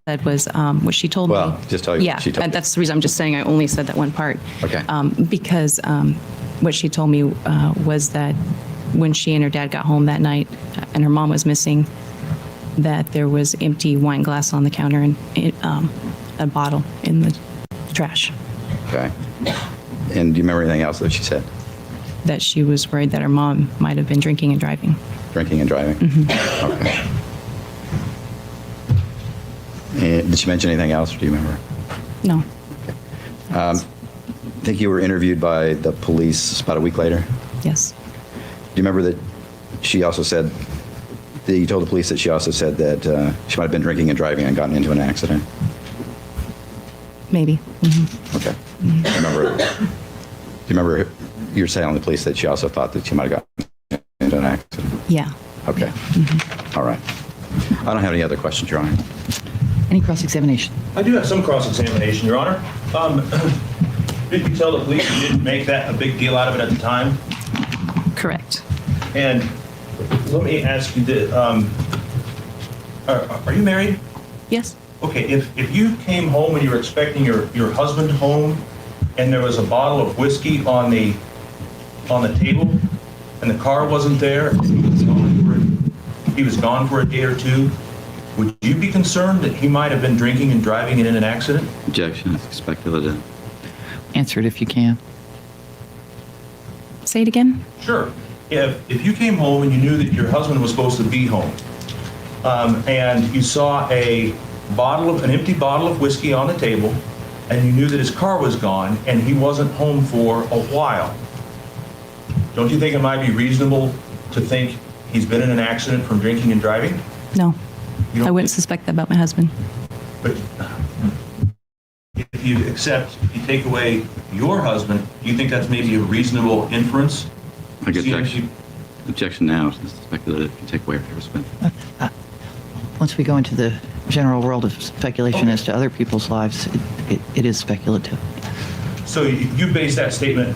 said was what she told me. Well, just tell you Yeah, what she told you. that's the reason I'm just saying I only said that one part. Okay. Because what she told me was that when she and her dad got home that night and her mom was missing, that there was empty wine glass on the counter and a bottle in the trash. Okay. And do you remember anything else that she said? That she was worried that her mom might have been drinking and driving. Drinking and driving? Okay. And did she mention anything else, or do you remember? No. I think you were interviewed by the police about a week later. Yes. Do you remember that she also said, that you told the police that she also said that she might have been drinking and driving and gotten into an accident? Maybe. Okay. Do you remember you were telling the police that she also thought that she might have gotten into an accident? Yeah. Okay. All right. I don't have any other questions, Your Honor. Any cross-examination? I do have some cross-examination, Your Honor. Did you tell the police you didn't make that a big deal out of it at the time? Correct. And let me ask you this, are you married? Yes. Okay, if you came home and you were expecting your husband home and there was a bottle of whiskey on the table and the car wasn't there, and he was gone for a day or two, would you be concerned that he might have been drinking and driving and in an accident? Objection. It's speculative. Answer it if you can. Say it again. Sure. If you came home and you knew that your husband was supposed to be home, and you saw an empty bottle of whiskey on the table, and you knew that his car was gone and he wasn't home for a while, don't you think it might be reasonable to think he's been in an accident from drinking and driving? No. You don't I wouldn't suspect that about my husband. But if you take away your husband, do you think that's maybe a reasonable inference? Objection now. It's speculative. You take away her husband. Once we go into the general world of speculation Okay. as to other people's lives, it is speculative. So you base that statement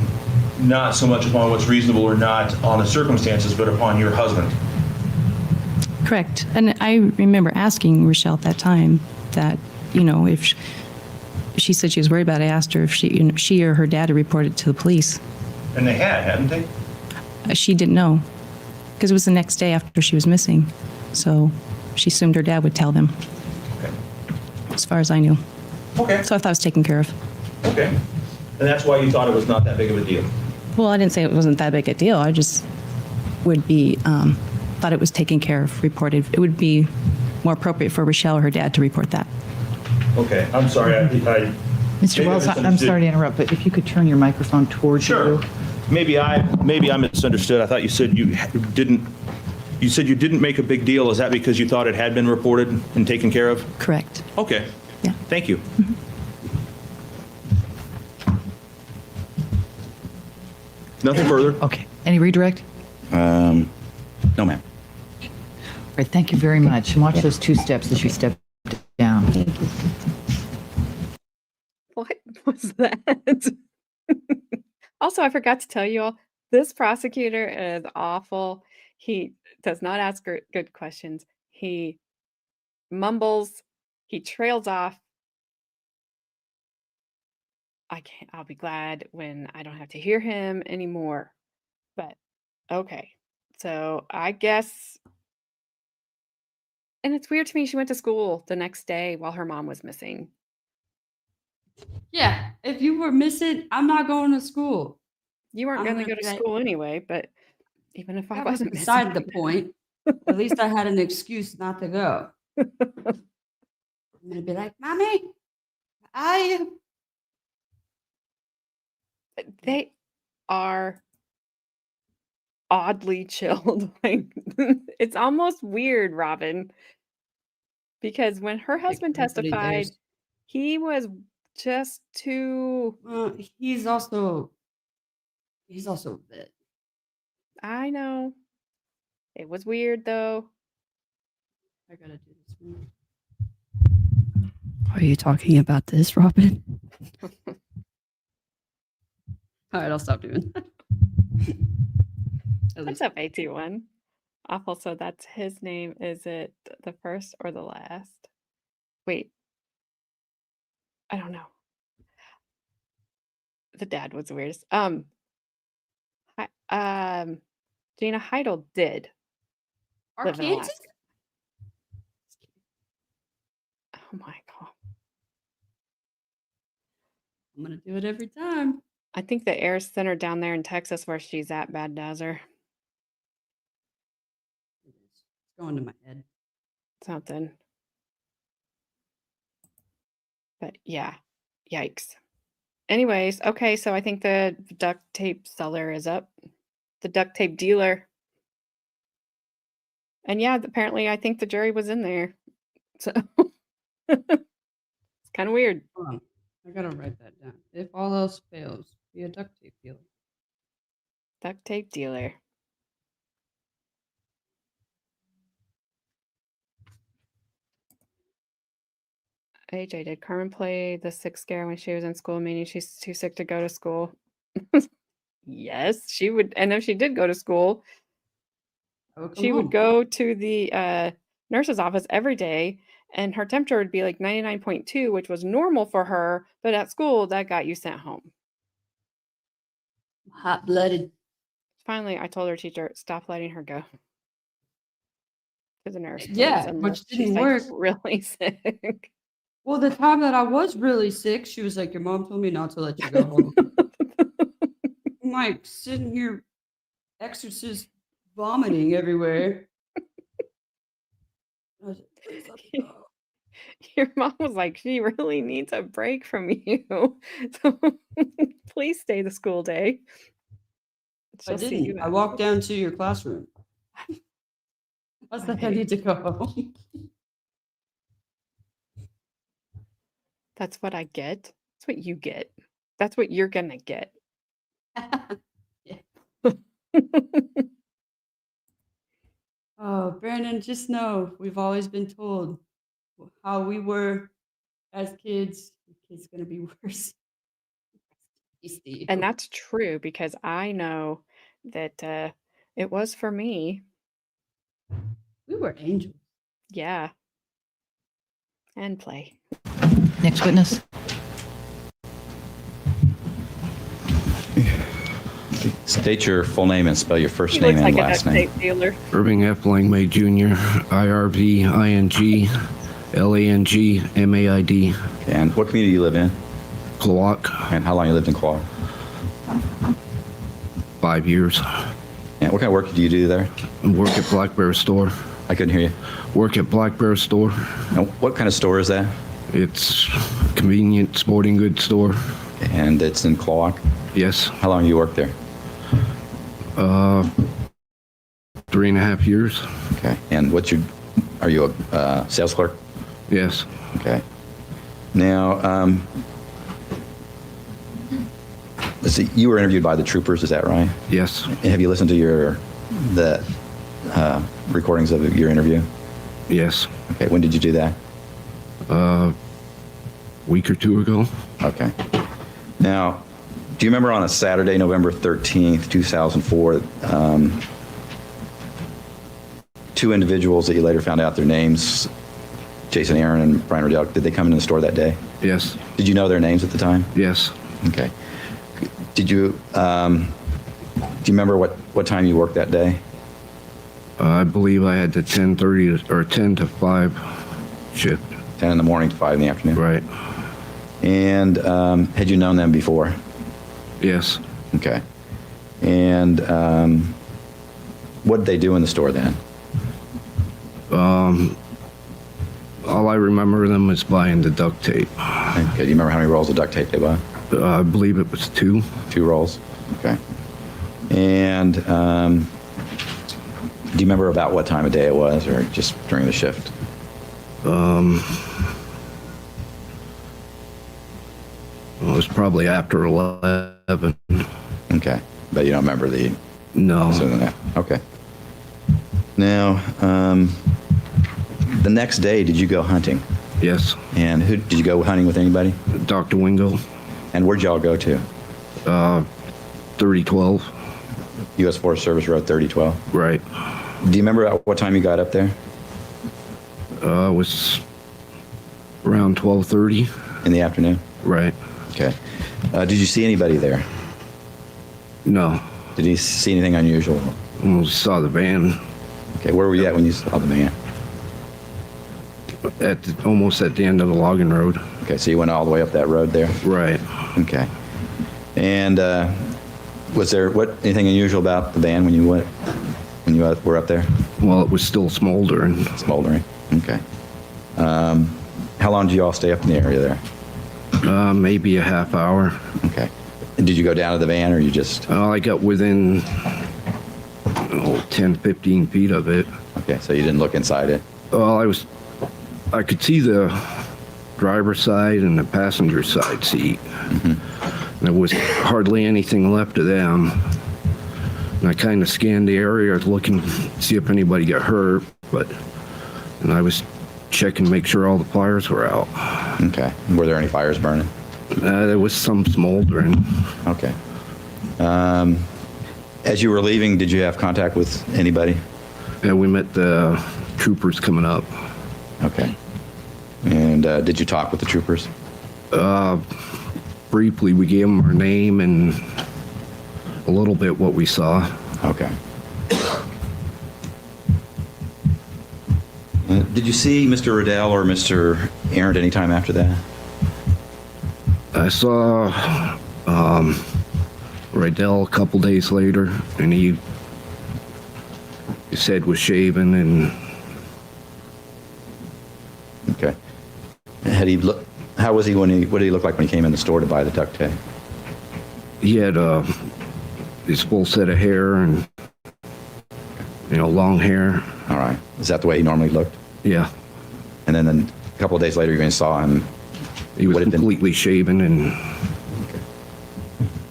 not so much upon what's reasonable or not on the circumstances, but upon your husband. Correct. And I remember asking Rachelle at that time that, if she said she was worried about it, I asked her if she or her dad had reported to the police. And they hadn't they? She didn't know because it was the next day after she was missing. So she assumed her dad would tell them, Okay. as far as I knew. Okay. So I thought it was taken care of. Okay. And that's why you thought it was not that big of a deal. Well, I didn't say it wasn't that big a deal. I just would be, thought it was taken care of, reported. It would be more appropriate for Rachelle or her dad to report that. Okay. I'm sorry. Mr. Maybe I Wells, I'm misunderstood. sorry to interrupt, but if you could turn your microphone towards Sure. you. Maybe I misunderstood. I thought you said you didn't make a big deal. Is that because you thought it had been reported and taken care of? Correct. Okay. Yeah. Thank you. Nothing further. Okay. Any redirect? No, ma'am. All right, thank you very much. And watch those two steps as you step down. What was that? Also, I forgot to tell you all, this prosecutor is awful. He does not ask good questions. He mumbles. He trails off. I'll be glad when I don't have to hear him anymore. But okay. So I guess, and it's weird to me, she went to school the next day while her mom was missing. Yeah, if you were missing, I'm not going to school. You weren't I'm going to gonna go to be like- school anyway, but even if I That was wasn't beside the missing. point. At least I had an excuse not to go. I'm gonna be like, Mommy, They are oddly chilled. Like it's almost weird, Robin, because when her husband everybody testified, there's- he was just too. Well, he's also a bit. I know. It was weird though. I gotta do this one. Are you talking about this, Robin? All right, I'll stop doing that. At What's least up, AT1? Awful. So that's his name. Is it the first or the last? Wait, I don't know. The dad was the weirdest. Gina Heidel did live in Arkansas? Alaska. Oh my god. I'm gonna do it every time. I think the air center down there in Texas where she's at bad does her It's going to my head. something. But yeah, yikes. Anyways, okay, so I think the duct tape seller is up. The duct tape dealer. And yeah, apparently I think the jury was in there. So it's kind of weird. Hold on. I gotta write that down. If all else fails, be a duct tape dealer. Duct tape dealer. AJ, did Carmen play the sick scare when she was in school, meaning she's too sick to go to school? Yes, she would. And if she did go to school, I would come she would home. go to the nurse's office every day, and her temperature would be like 99.2, which was normal for her. But at school, that got you sent home. Hot blooded. Finally, I told her teacher, stop letting her go to the nurse. Please, Yeah, unless which didn't she's work. like really sick. Well, the time that I was really sick, she was like, "Your mom told me not to let you go home." I'm like sitting here, exorcist vomiting everywhere. I was like, "Please let me go." Your mom was like, she really needs a break from you. So please stay the school day. I She'll see you didn't. I at walked down to your classroom. I was like, I Okay. need to go home. That's what I get. That's what you get. That's what you're gonna get. Oh, Brandon, just know we've always been told how we were as kids. The kid's gonna be worse. Steve. And that's true because I know that it was for me. We were angels. Yeah. And play. Next witness. State your full name and spell your first He name looks and like a last duct name. tape dealer. Irving F. Langmaid Jr., IRVING, And what community you live in? Klawock, And how long you lived in Claw? 5 years. And what kind of work do you do there? Work at Black Bear Store. I couldn't hear you. Work at Black Bear Store. And what kind of store is that? It's convenient sporting goods store. And it's in Clawalk. Yes. How long you worked there? 3.5 years. Okay. And are you a sales clerk? Yes. Okay. Now, let's see, you were interviewed by the troopers, is that right? Yes. Have you listened to the recordings of your interview? Yes. Okay. When did you do that? Week or two ago. Okay. Now, do you remember on a Saturday, November 13th, 2004, two individuals that you later found out their names, Jason Arrant and Brian Riddell, did they come into the store that day? Yes. Did you know their names at the time? Yes. Okay. Did you, do you remember what time you worked that day? I believe I had the 10:30 or 10 to 5 shift. 10 in the morning to 5 in the afternoon? Right. And had you known them before? Yes. Okay. And what did they do in the store then? All I remember them is buying the duct tape. Okay. Do you remember how many rolls of duct tape they bought? I believe it was 2. 2 rolls? Okay. And do you remember about what time of day it was or just during the shift? It was probably after 11. Okay. But you don't remember the... No. sooner than that. Okay. Now, the next day, did you go hunting? Yes. And did you go hunting with anybody? Dr. Wingo, And where'd y'all go to? 3012. U.S. Forest Service Road 3012. Right. Do you remember at what time you got up there? It was around 12:30. in the afternoon? Right. Okay. Did you see anybody there? No. Did you see anything unusual? Almost saw the van Okay, where were you at when you saw the man? almost at the end of the logging road. Okay, so you went all the way up that road there? Right. Okay. And was there anything unusual about the van when you were up there? Well, it was still smoldering. Smoldering. Okay. How long did you all stay up in the area there? Maybe a half hour. Okay. And did you go down to the van or you just? I got within 10, 15 feet of it. Okay, so you didn't look inside it? Well, I could see the driver's side and the passenger side seat. Mm-hmm. There was hardly anything left of them. And I kind of scanned the area looking to see if anybody got hurt, and I was checking to make sure all the fires were out. Okay. Were there any fires burning? There was some smoldering. Okay. As you were leaving, did you have contact with anybody? Yeah, we met the troopers coming up. Okay. And did you talk with the troopers? Briefly, we gave them our name and a little bit what we saw. Okay. Did you see Mr. Riddell or Mr. Arrant anytime after that? I saw Rydell a couple days later, and his head was shaven, and okay. How was he what did he look like when he came in the store to buy the duct tape? he had his full set of hair and long hair. All right. Is that the way he normally looked? Yeah, And then a couple of days later, you saw him. he was Would have been- completely shaven and.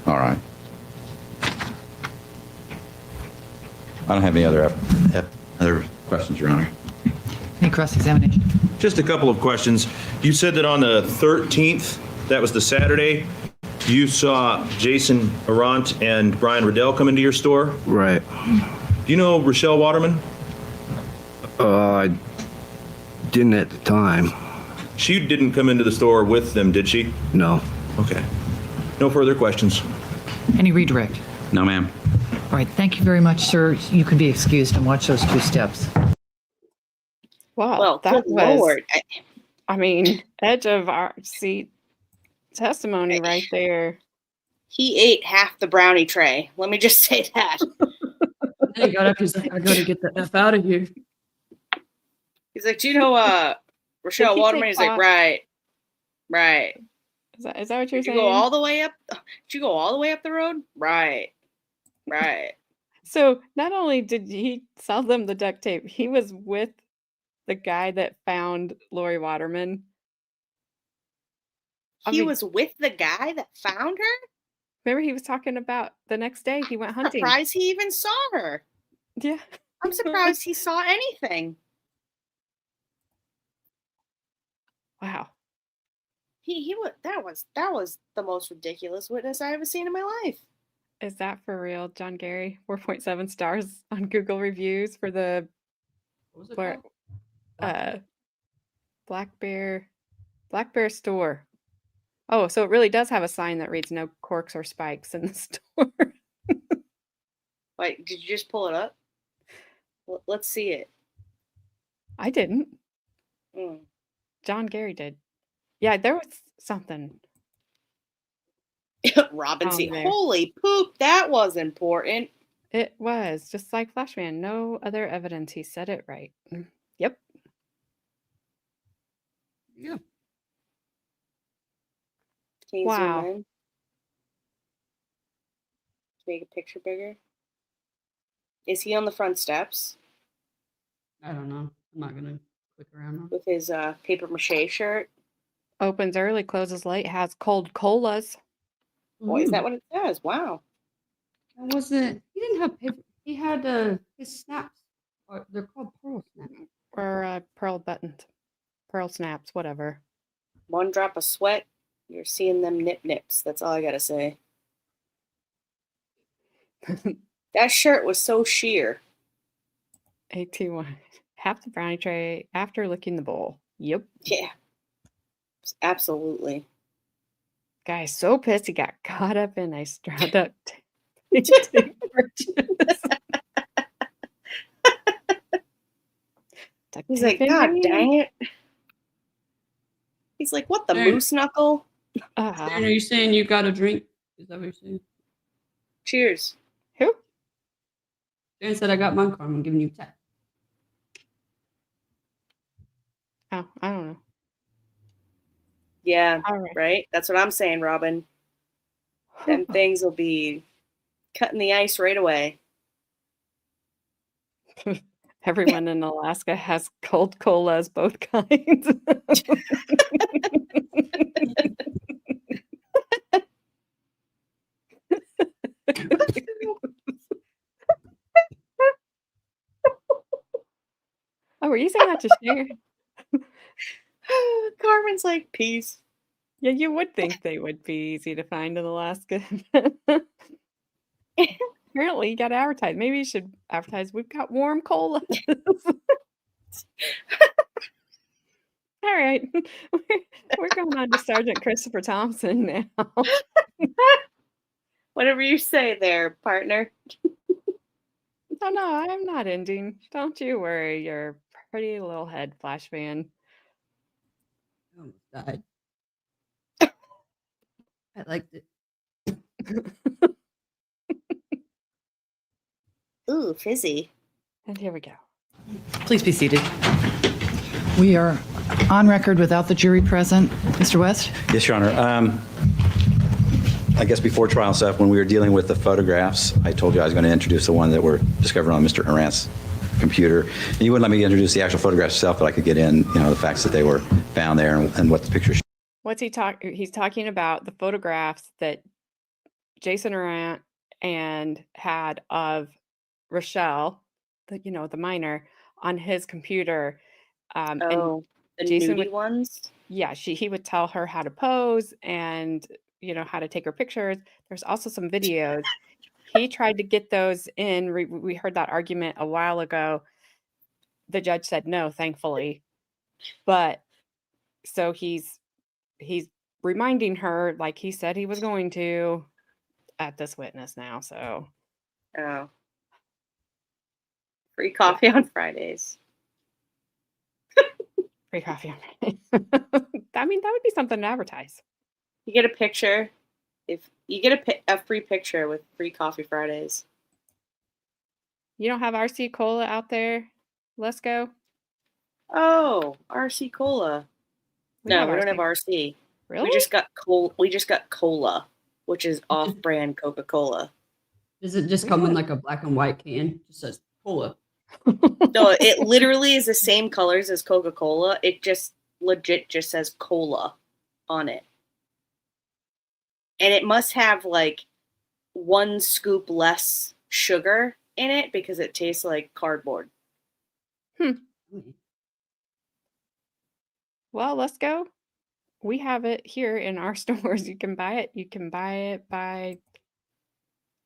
All right. I don't have any other questions, Your Honor. Any cross-examination? Just a couple of questions. You said that on the 13th, that was the Saturday, you saw Jason Arrant and Brian Riddell come into your store. Right. Do you know Rachelle Waterman? I didn't at the time. She didn't come into the store with them, did she? No. Okay. No further questions. Any redirect? No, ma'am. All right, thank you very much, sir. You can be excused and watch those 2 steps. Wow, Well, that good was, Lord. I mean, edge of our seat testimony right there. He ate half the brownie tray. Let me just say that. Then he got up. He's like, I gotta get the F out of here. He's like, do you know Rachelle he Waterman? take He's like, off? right. Is that what you're Did you saying? go all the way up? Did you go all the way up the road? Right. So not only did he sell them the duct tape, he was with the guy that found Lauri Waterman. I He mean- was with the guy that found her? Remember he was talking about the next day he went I'm hunting. surprised he even saw her. Yeah. I'm surprised he saw anything. Wow. He that was the most ridiculous witness I ever seen in my life. Is that for real, John Gary? 4.7 stars on Google reviews for the What was it where, called? Black Bear store. Oh, so it really does have a sign that reads no corks or spikes in the store. Wait, did you just pull it up? Let's see it. I didn't. Mm. John Gary did. Yeah, there was something. Robin C. there. Holy poop, that was important. It was just like Flashman. No other evidence. He said it right. Yep. Yeah. Can you Wow. zoom in? Make a picture bigger. Is he on the front steps I don't know. I'm not gonna click around now. with his paper mache shirt? Opens early, closes late, has cold colas. Boy, is that what it says? Wow. That wasn't. He didn't have paper. He had his snaps. Or they're called pearl snaps. Or pearl buttons. Pearl snaps, whatever. One drop of sweat, you're seeing them nips. That's all I gotta say. That shirt was so sheer. AT1. Half the brownie tray after licking the bowl. Yep. Yeah. Absolutely. Guy's so pissed he got caught up in a straw duct tape purchase. Duct He's tape like, in God me. dang it. He's like, what, the Aaron. moose knuckle? Aaron, are you saying you got a drink? Is that what you're saying? Cheers. Who? Aaron said I got my car. I'm giving you 10. Oh, I don't know. Yeah, All right. right? That's what I'm saying, Robin. Them things will be cutting the ice right away. Everyone in Alaska has cold colas, both kinds. Oh, were you saying that to share? Carmen's like, peace. Yeah, you would think they would be easy to find in Alaska. Apparently, you got to advertise. Maybe you should advertise. We've got warm colas. All right, we're going on to Sergeant Christopher Thompson now. Whatever you say there, partner. Oh no, I'm not ending. Don't you worry, your pretty little head, Flash Man. I almost died. I liked it. Ooh, fizzy. And here we go. Please be seated. We are on record without the jury present. Mr. West? Yes, Your Honor. I guess before trial stuff, when we were dealing with the photographs, I told you I was going to introduce the one that were discovered on Mr. Arrant's computer. And you wouldn't let me introduce the actual photographs itself, but I could get in, the facts that they were found there and what the pictures. What's he talking? He's talking about the photographs that Jason Arrant and had of Rachelle, the minor, on his computer. And The Jason nudie ones? yeah, he would tell her how to pose and how to take her pictures. There's also some videos. He tried to get those in. We heard that argument a while ago. The judge said no, thankfully. But so he's reminding her, like he said he was going to, at this witness now. So Oh. Free coffee on Fridays. free coffee. I mean, that would be something to advertise. You get a picture. If you get a free picture with free coffee Fridays. You don't have RC Cola out there? Let's go. Oh, RC Cola. No, we don't have RC. Really? We just got cola, which is off-brand Coca-Cola. Does it just come in like a black and white can? It just says cola. No, it literally is the same colors as Coca-Cola. It just legit just says cola on it. And it must have like 1 scoop less sugar in it because it tastes like cardboard. Well, let's go. We have it here in our stores. You can buy it. You can buy it by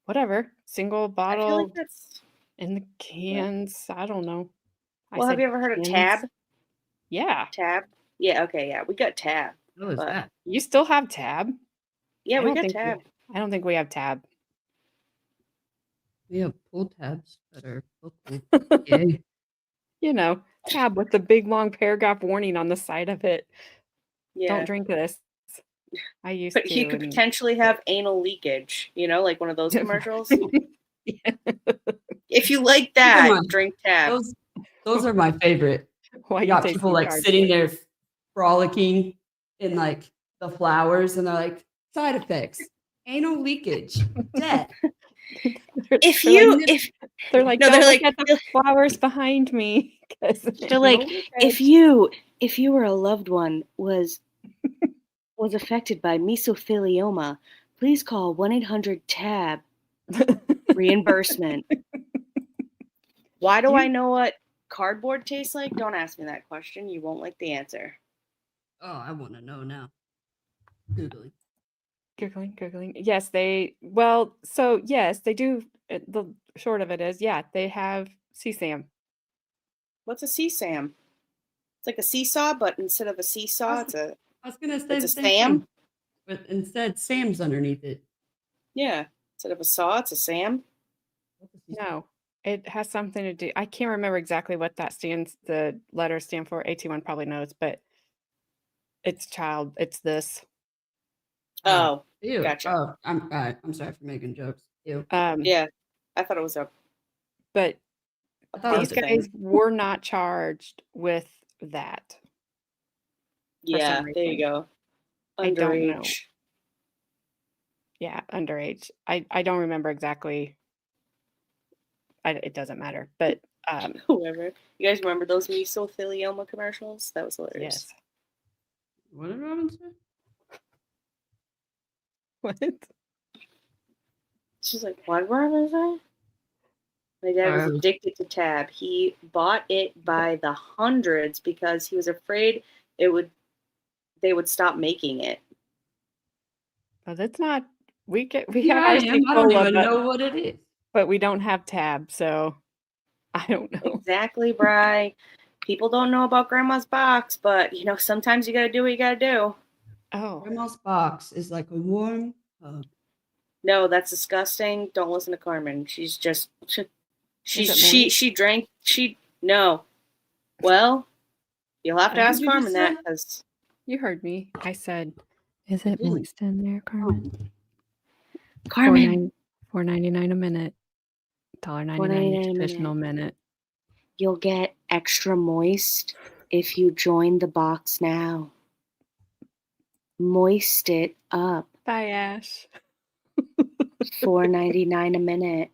whatever, single I feel bottle like that's... in the cans. I don't know. Well, have you ever heard of Tab? Yeah. Tab? Yeah, okay, yeah. We got Tab. What is But- that? You still have Tab? Yeah, I we don't got think Tab. I don't think we have Tab. We have pull tabs that are local. Yay. Tab with the big long paragraph warning on the side of it. Yeah. Don't drink this. I used But to. he could and- potentially have anal leakage, like one of those commercials. Yeah. If you like that, Come on. drink Tab. Those are my favorite. Why You you got take people these like cards? sitting there frolicking in like the flowers, and they're like, side effects, anal leakage, death. They're like, No, don't they're look like- at the flowers behind me. 'cause They're like, anal if you or a loved one was affected by mesothelioma, please call 1-800-TAB reimbursement. Why do I know what cardboard tastes like? Don't ask me that question. You won't like the answer. Oh, I want to know now. Googling. Googling. Yes, yes, they do. The short of it is, yeah, they have CSAM. What's a CSAM? It's like a seesaw, but instead of a seesaw, it's a I was gonna say It's the a same Sam? thing, but instead Sam's underneath it. Yeah. Instead of a saw, it's a Sam. No, it has something to do. I can't remember exactly what that stands. The letters stand for. AT1 probably knows, but it's child. It's this. Oh, Ew. gotcha. Oh, I'm sorry for making jokes. Ew. Yeah. I thought it was a But I thought it these was a guys were not charged with that. Yeah, some there you reason. go. I don't know. Underage. Yeah, underage. I don't remember exactly. It doesn't matter. But Whoever. You guys remember those mesothelioma commercials? That was hilarious. yes. What did Robin say? What? She's like, what was I? My dad was addicted to Tab. He bought it by the hundreds because he was afraid they would stop making it. Well, that's not. We have Yeah, I our am. I don't Cola, even know what it is. but we don't have Tab, so I don't know. Exactly, Bri. People don't know about Grandma's box, but sometimes you gotta do what you gotta do. Oh, Grandma's box is like a warm hug. No, that's disgusting. Don't listen to Carmen. She's just she drank no. Well, you'll have to What ask did you Carmen say? that because you heard me. I said, "Is it moist in there, Carmen?" Carmen, $4.99 a minute. $1.99 $4.99 a additional minute. you'll get extra moist if you join the box now. Moist it up. Bye, Ash. $4.99 a minute.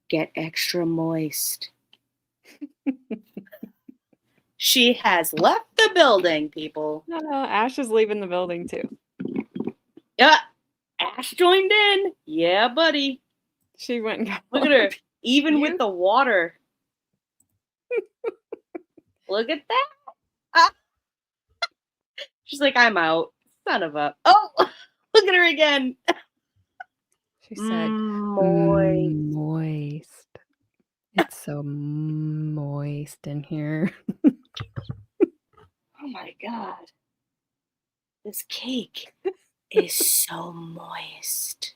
Get extra moist. She has left the building, people. No, Ash is leaving the building too. Yeah, Ash joined in. Yeah, buddy. She went and got Look at her. more. Even You- with the water. Look at that. Ah. She's like, I'm out. Son of a. Oh, look at her again. She said, Moist. moist. It's so moist in here. Oh my God. This cake is so moist.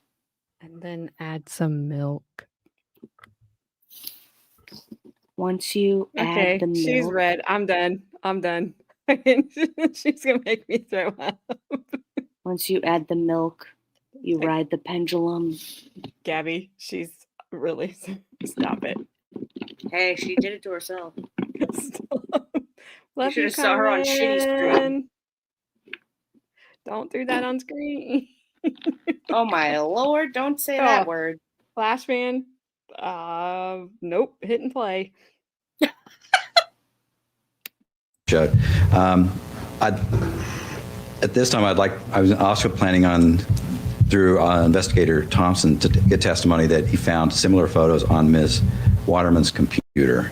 And then add some milk. Once you Okay, add the milk. she's red. I'm done. She's going to make me throw up. Once you add the milk, you ride the pendulum. Gabby, she's really, stop it. Hey, she did it to herself. Stop. Love should have saw her on Shitty Street. Carmen. Don't do that on screen. Oh my Lord, don't say Oh. that word. Flash man. Nope. Hit and play. Showed. At this time, I was also planning on, through investigator Thompson, to get testimony that he found similar photos on Ms. Waterman's computer.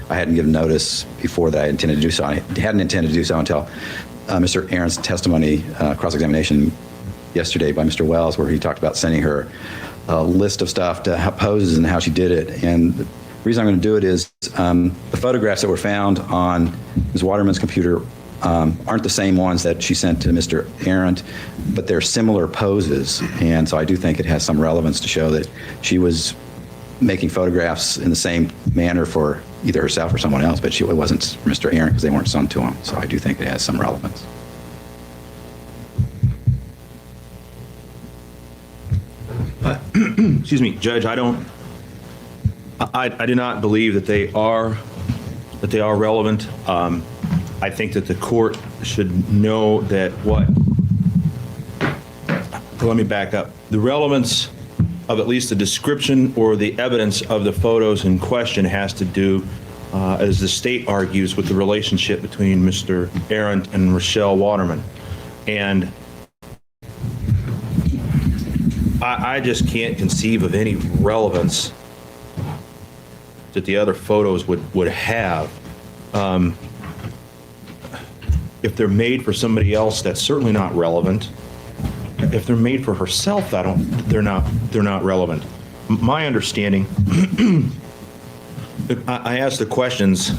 I hadn't given notice before that I intended to do so. I hadn't intended to do so until Mr. Arrant's testimony, cross-examination yesterday by Mr. Wells, where he talked about sending her a list of stuff to poses and how she did it. And the reason I'm going to do it is the photographs that were found on Ms. Waterman's computer aren't the same ones that she sent to Mr. Arrant, but they're similar poses. And so I do think it has some relevance to show that she was making photographs in the same manner for either herself or someone else, but it wasn't Mr. Arrant because they weren't sent to him. So I do think it has some relevance. Excuse me, Judge, I do not believe that they are relevant. I think that the court should know that let me back up. The relevance of at least the description or the evidence of the photos in question has to do, as the state argues, with the relationship between Mr. Arrant and Rachelle Waterman. And I just can't conceive of any relevance that the other photos would have. If they're made for somebody else, that's certainly not relevant. If they're made for herself, they're not relevant. My understanding, I asked the questions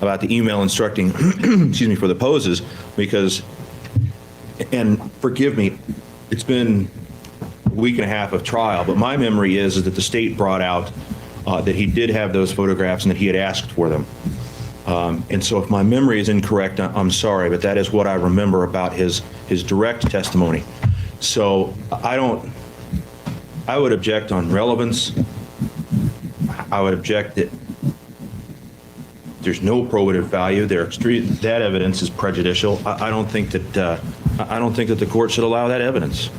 about the email instructing, excuse me, for the poses, because and forgive me, it's been a week and a half of trial, but my memory is that the state brought out that he did have those photographs and that he had asked for them. And so if my memory is incorrect, I'm sorry, but that is what I remember about his direct testimony. So I would object on relevance. I would object that there's no probative value. That evidence is prejudicial. I don't think that the court should allow that evidence.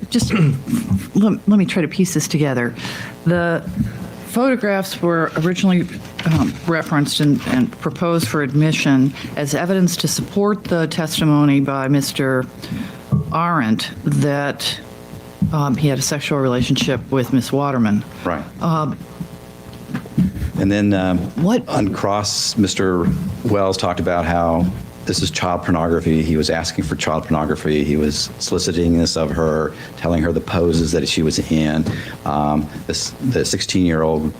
Just let me try to piece this together. The photographs were originally referenced and proposed for admission as evidence to support the testimony by Mr. Arrant that he had a sexual relationship with Ms. Waterman. Right. And then What- on cross, Mr. Wells talked about how this is child pornography. He was asking for child pornography. He was soliciting this of her, telling her the poses that she was in. The 16-year-old,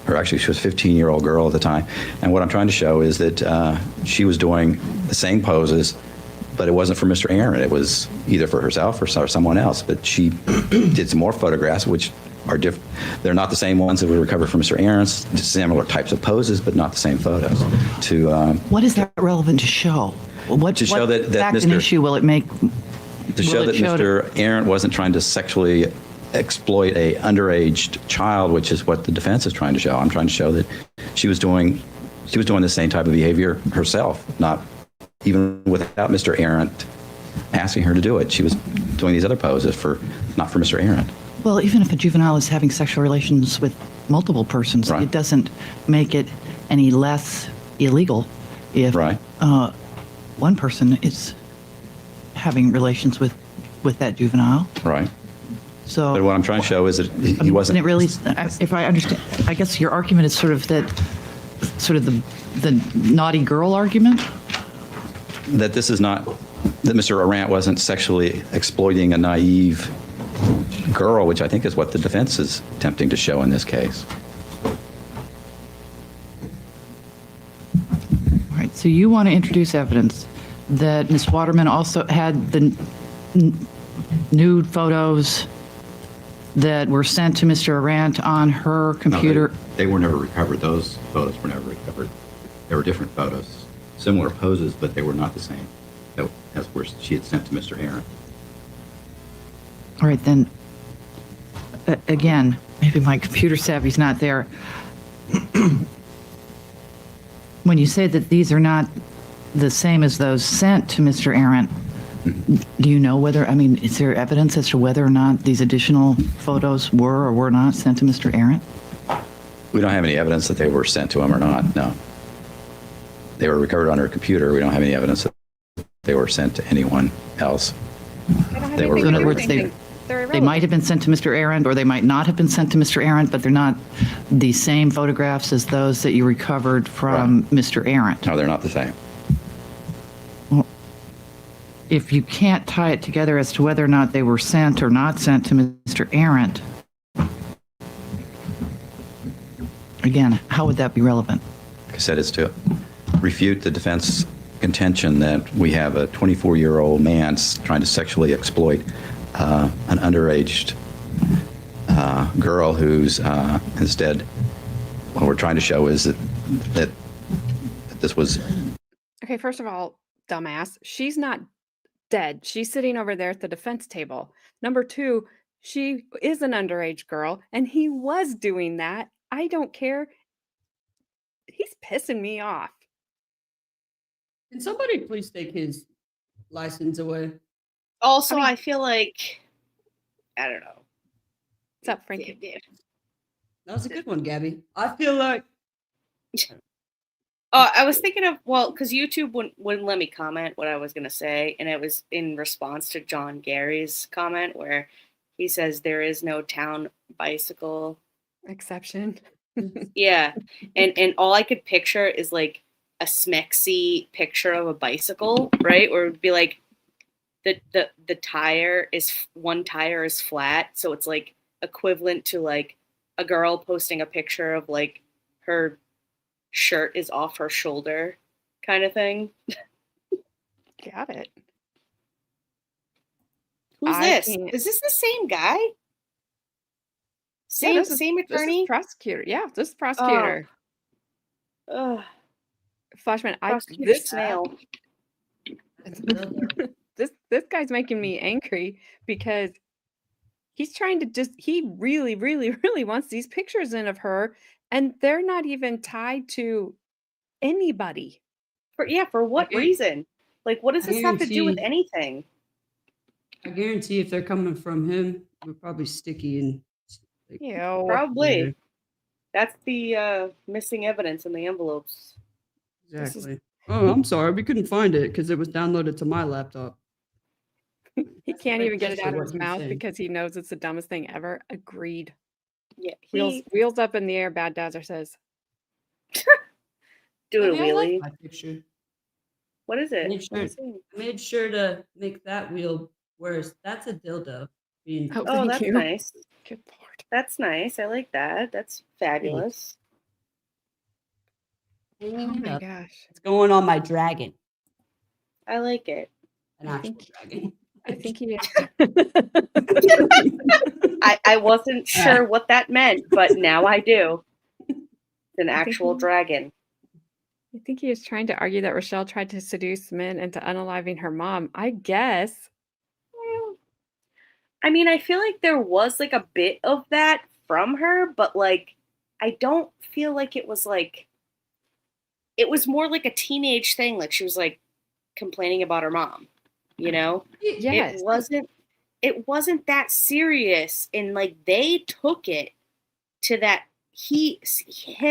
or actually she was a 15-year-old girl at the time. And what I'm trying to show is that she was doing the same poses, but it wasn't for Mr. Arrant. It was either for herself or someone else. But she did some more photographs, which are different. They're not the same ones that we recovered from Mr. Arrant's, similar types of poses, but not the same photos. What is that relevant to show? What, To show what that fact and Mr. issue will it make? To show that Mr. Arrant wasn't trying to sexually exploit a underage child, which is what the defense is trying to show. I'm trying to show that she was doing the same type of behavior herself, not even without Mr. Arrant asking her to do it. She was doing these other poses not for Mr. Arrant. Well, even if a juvenile is having sexual relations with multiple persons, Right. it doesn't make it any less illegal if Right. one person is having relations with that juvenile. Right. So, But what I'm trying to show is that he wasn't. And it really, if I understand, I guess your argument is sort of the naughty girl argument. That this is not, that Mr. Arrant wasn't sexually exploiting a naive girl, which I think is what the defense is attempting to show in this case. All right, so you want to introduce evidence that Ms. Waterman also had the nude photos that were sent to Mr. Arrant on her computer. No, they were never recovered. Those photos were never recovered. They were different photos, similar poses, but they were not the same as were she had sent to Mr. Arrant. All right, then, again, maybe my computer savvy's not there. When you say that these are not the same as those sent to Mr. Arrant, do you know whether, is there evidence as to whether or not these additional photos were or were not sent to Mr. Arrant? We don't have any evidence that they were sent to him or not, no. They were recovered on her computer. We don't have any evidence that they were sent to anyone else. I don't have They were anything In other to do words, with they anything. They're they irrelevant. might have been sent to Mr. Arrant, or they might not have been sent to Mr. Arrant, but they're not the same photographs as those that you recovered from Mr. Arrant. No, they're not the same. If you can't tie it together as to whether or not they were sent or not sent to Mr. Arrant, again, how would that be relevant? Like I said, it's to refute the defense contention that we have a 24-year-old man trying to sexually exploit an underage girl who's instead, what we're trying to show is that this was. Okay, first of all, dumbass, she's not dead. She's sitting over there at the defense table. Number two, she is an underage girl, and he was doing that. I don't care. He's pissing me off. Can somebody please take his license away? Also, I mean- I feel like, I don't know. What's up, Frankie? That was a good one, Gabby. I feel like I was thinking of, because YouTube wouldn't let me comment what I was going to say, and it was in response to John Gary's comment where he says there is no town bicycle. Exception. Yeah, and all I could picture is like a smexy picture of a bicycle, right? Where it would be like the tire is, one tire is flat, so it's like equivalent to like a girl posting a picture of like her shirt is off her shoulder kind of thing. Got it. Who's I this? can't- Is this the same guy? Yeah, Same this is- same This attorney? is prosecutor. Yeah, this is prosecutor. Ugh, Flashman, prosecutor this snail. this guy's making me angry because he's trying to he really, really, really wants these pictures in of her, and they're not even tied to anybody. For what Okay. reason? Like, what does I this have to do with guarantee- anything? I guarantee if they're coming from him, we're probably sticky and like, Ew. Probably. That's the missing evidence in the envelopes. This is- exactly. Oh, I'm sorry, we couldn't find it because it was downloaded to my laptop. He That's can't even get it basically out of what his he's mouth saying. because he knows it's the dumbest thing ever. Agreed. Yeah, Wheels up in the air, Bad Dazzer says. do I a mean, I like wheelie. my picture. What is it? Made Let me sure, see. I made sure to make that wheel worse. That's a dildo being Oh, Oh, thank that's you. nice. Good Lord. That's nice. I like that. That's fabulous. Oh my gosh. It's going on my dragon, I like it. an I actual think- dragon. I think he I wasn't sure what that meant, but now I do. It's an I think actual he- dragon. I think he was trying to argue that Rachelle tried to seduce men into unaliving her mom. I guess. Well, I mean, I feel like there was like a bit of that from her, but like, I don't feel like it was like, it was more like a teenage thing. Like she was like complaining about her mom, you know? Yes. It wasn't that serious. And like, they took it to that, him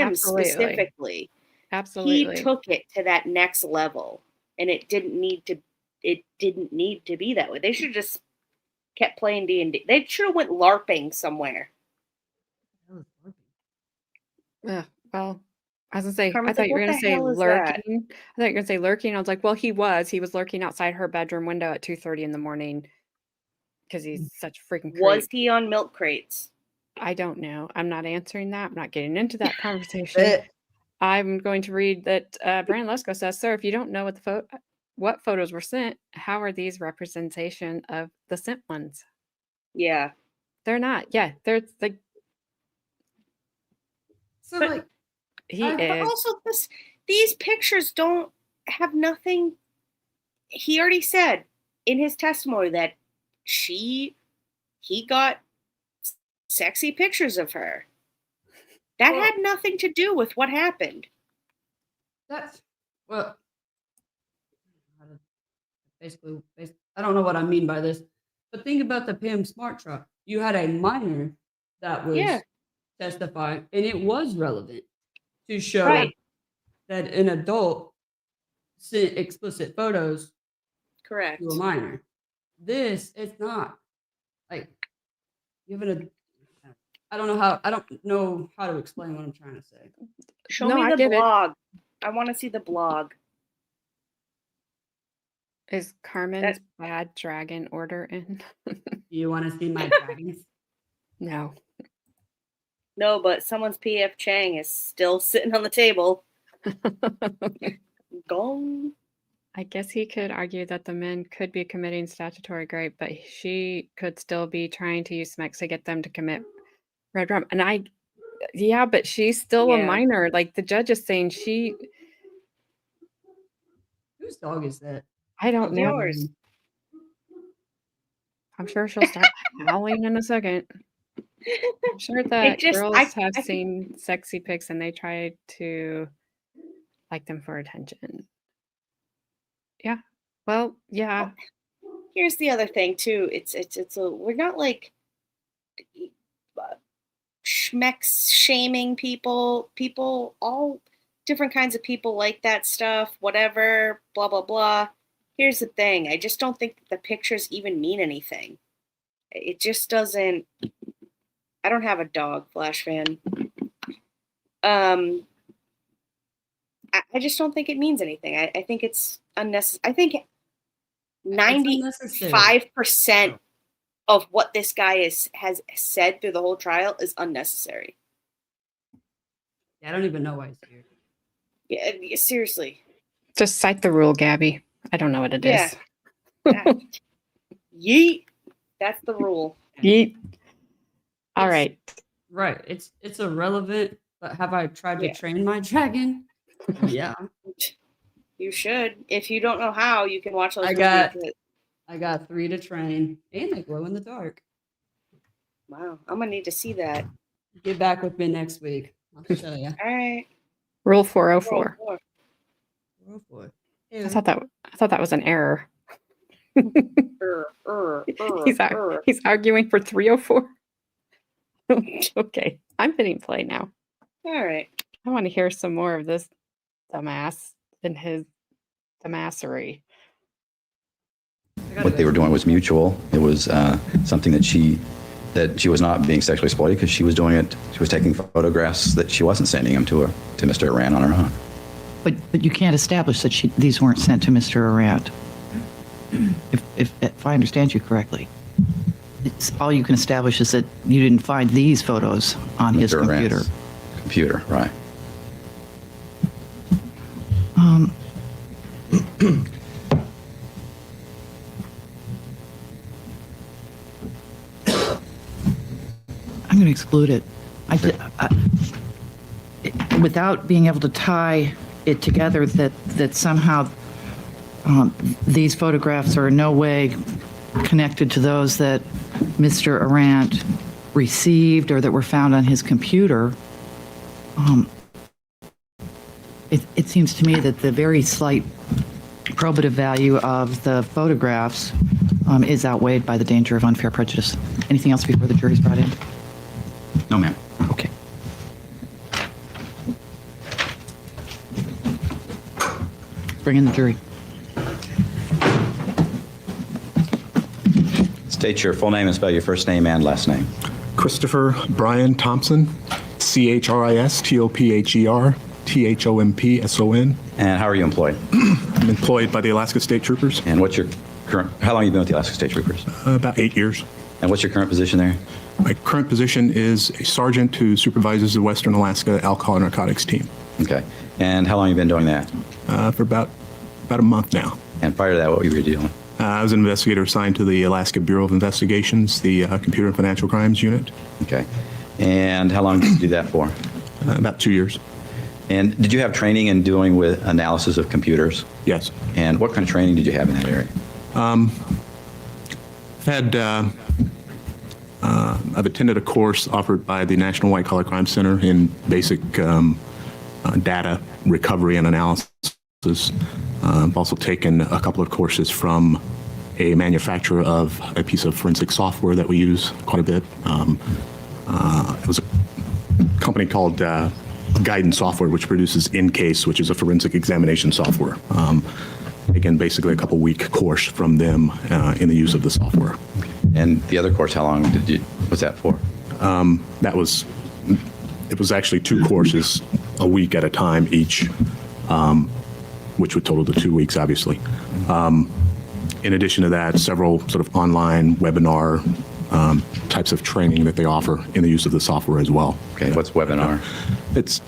Absolutely. specifically. Absolutely. He took it to that next level, and it didn't need to be that way. They should have just kept playing D&D. They should have went LARPing somewhere. Ugh, well, I was gonna say, I Carmen's thought like, you were "What gonna the say hell is that?" lurking. I thought you were gonna say lurking. I was like, well, he was lurking outside her bedroom window at 2:30 in the morning because he's such a freaking Was creep. he on milk crates? I don't know. I'm not answering that. I'm not getting into that conversation. I'm going to read that Brandon Lesko says, sir, if you don't know what photos were sent, how are these representation of the sent ones? Yeah. They're not. Yeah, they're like So But- like, he But But is. also, these pictures don't have nothing. He already said in his testimony that he got sexy pictures of her. That Well- had nothing to do with what happened. that's well. Basically, I don't know what I mean by this, but think about the Pam Smart trial. You had a minor that was Yeah. testifying, and it was relevant to show Right. that an adult sent explicit photos Correct. to a minor. This, it's not. Like, given I don't know how to explain what I'm trying to say. Show No, me I the get it. blog. I want to see the blog. Is Carmen's bad dragon order in? You want to see my dragons? No. No, but someone's PF Chang is still sitting on the table. Gone. I guess he could argue that the men could be committing statutory rape, but she could still be trying to use Smex to get them to commit red rum. And yeah, but she's still a Yeah. minor. Like the judge is saying Whose dog is that? I don't It's know. yours. I'm sure she'll start howling in a second. I'm sure that just- girls I- have I think- seen sexy pics and they try to like them for attention. Yeah. Well, yeah. Here's the other thing too. We're not like schmex shaming people. People, all different kinds of people like that stuff. Whatever. Blah blah blah. Here's the thing. I just don't think the pictures even mean anything. It just doesn't. I don't have a dog, Flash fan. I just don't think it means anything. I think it's unnecessary. I think 95% of what this guy has said through the whole trial is unnecessary. Yeah, I don't even know why he's here. Yeah, seriously. Just cite the rule, Gabby. I don't know what it Yeah. is. Yeet. That's the rule. Yeet. All It's- right. Right. It's irrelevant, but have I tried to Yeah. train my dragon? Yeah. You should. If you don't know how, you can watch those I got- videos. I got 3 to train, and they glow in the dark. Wow, I'm gonna need to see that. Get back with me next week. I'll show you. All right. Rule 404. Oh boy. I thought that was an error. He's arguing for 304. Okay, I'm hitting play now. All right. I want to hear some more of this dumbass and his dumbassery. What they were doing was mutual. It was something that she was not being sexually exploited because she was doing it. She was taking photographs that she wasn't sending them to Mr. Arrant on her own. But you can't establish that these weren't sent to Mr. Arrant. If I understand you correctly, all you can establish is that you didn't find these photos on his Mr. computer. Arrant's computer, right? I'm going to exclude it. Without being able to tie it together that somehow these photographs are in no way connected to those that Mr. Arrant received or that were found on his computer, it seems to me that the very slight probative value of the photographs is outweighed by the danger of unfair prejudice. Anything else before the jury's brought in? No, ma'am. Okay. Bring in the jury. State your full name and spell your first name and last name. Christopher Brian Thompson, CHRISTOPHER, And how are you employed? I'm employed by the Alaska State Troopers, And what's your how long have you been with the Alaska State Troopers? about 8 years. And what's your current position there? My current position is a sergeant who supervises the Western Alaska Alcohol and Narcotics team Okay. And how long have you been doing that? for about a month now. And prior to that, what were you doing? I was an investigator assigned to the Alaska Bureau of Investigations, the Computer and Financial Crimes Unit, Okay. And how long did you do that for? about 2 years. And did you have training in doing with analysis of computers? Yes. And what kind of training did you have in that area? I've attended a course offered by the National White Collar Crime Center in basic data recovery and analysis. I've also taken a couple of courses from a manufacturer of a piece of forensic software that we use quite a bit. It was a company called Guidance Software, which produces InCase, which is a forensic examination software. Again, basically a couple-week course from them in the use of the software. And the other course, how long was that for? It was actually 2 courses a week at a time each, which would total to 2 weeks, obviously. In addition to that, several sort of online webinar types of training that they offer in the use of the software as well. Okay, what's webinar? It's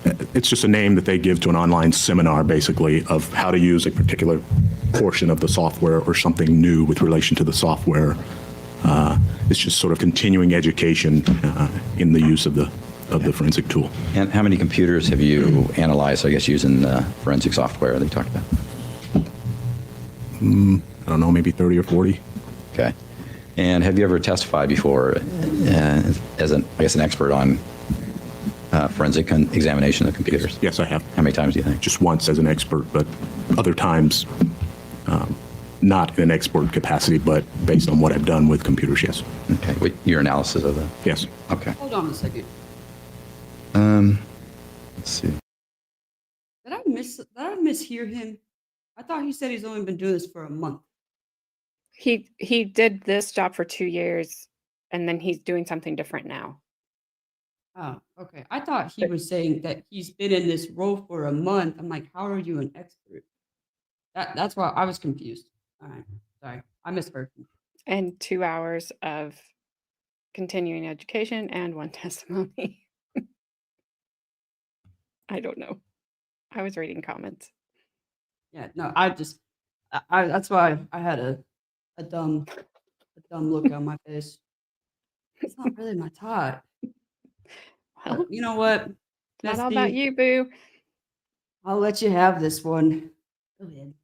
just a name that they give to an online seminar, basically, of how to use a particular portion of the software or something new with relation to the software. It's just sort of continuing education in the use of the forensic tool. And how many computers have you analyzed, I guess, using the forensic software they talked about? I don't know, maybe 30 or 40. Okay. And have you ever testified before as an expert on forensic examination of computers? Yes, I have. How many times do you think? Just once as an expert, but other times not in an expert capacity, but based on what I've done with computers, yes. Okay. With your analysis of that? Yes. Okay. Hold on a second. Let's see. Did I mishear him? I thought he said he's only been doing this for a month. He did this job for 2 years, and then he's doing something different now. Oh, okay. I thought he was saying that he's been in this role for a month. I'm like, how are you an expert? That's why I was confused. All right. Sorry. I misheard him. And 2 hours of continuing education and 1 testimony. I don't know. I was reading comments. Yeah, no, I that's why I had a dumb look on my face. It's not really my type. Well, But you know what? not all about Bestie, you, boo. I'll let you have this one. Go ahead.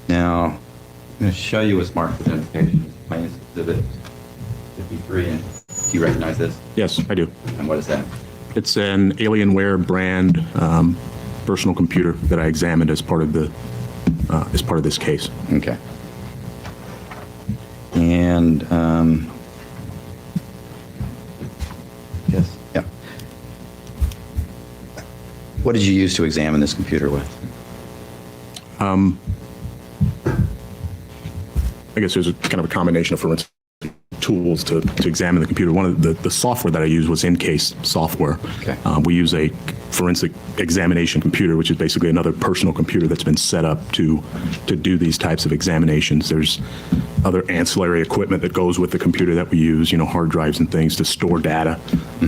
Now, I'm going to show you what's marked for identification. Plaintiff's Exhibit 53, and do you recognize this? Yes, I do. And what is that? It's an Alienware brand personal computer that I examined as part of this case. Okay. And, yes, yeah. What did you use to examine this computer with? I guess there's a kind of a combination of forensic tools to examine the computer. One of the software that I used was in-case software. Okay. We use a forensic examination computer, which is basically another personal computer that's been set up to do these types of examinations. There's other ancillary equipment that goes with the computer that we use, hard drives and things to store data.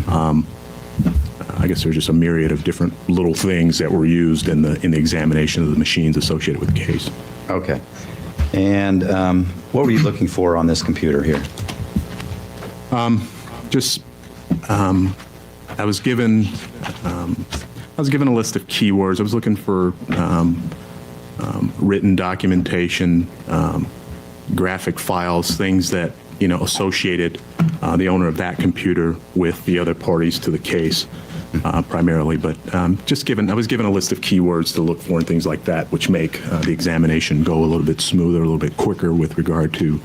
I guess there's just a myriad of different little things that were used in the examination of the machines associated with the case. Okay. And what were you looking for on this computer here? I was given a list of keywords. I was looking for written documentation, graphic files, things that associated the owner of that computer with the other parties to the case, primarily. But I was given a list of keywords to look for and things like that, which make the examination go a little bit smoother, a little bit quicker with regard to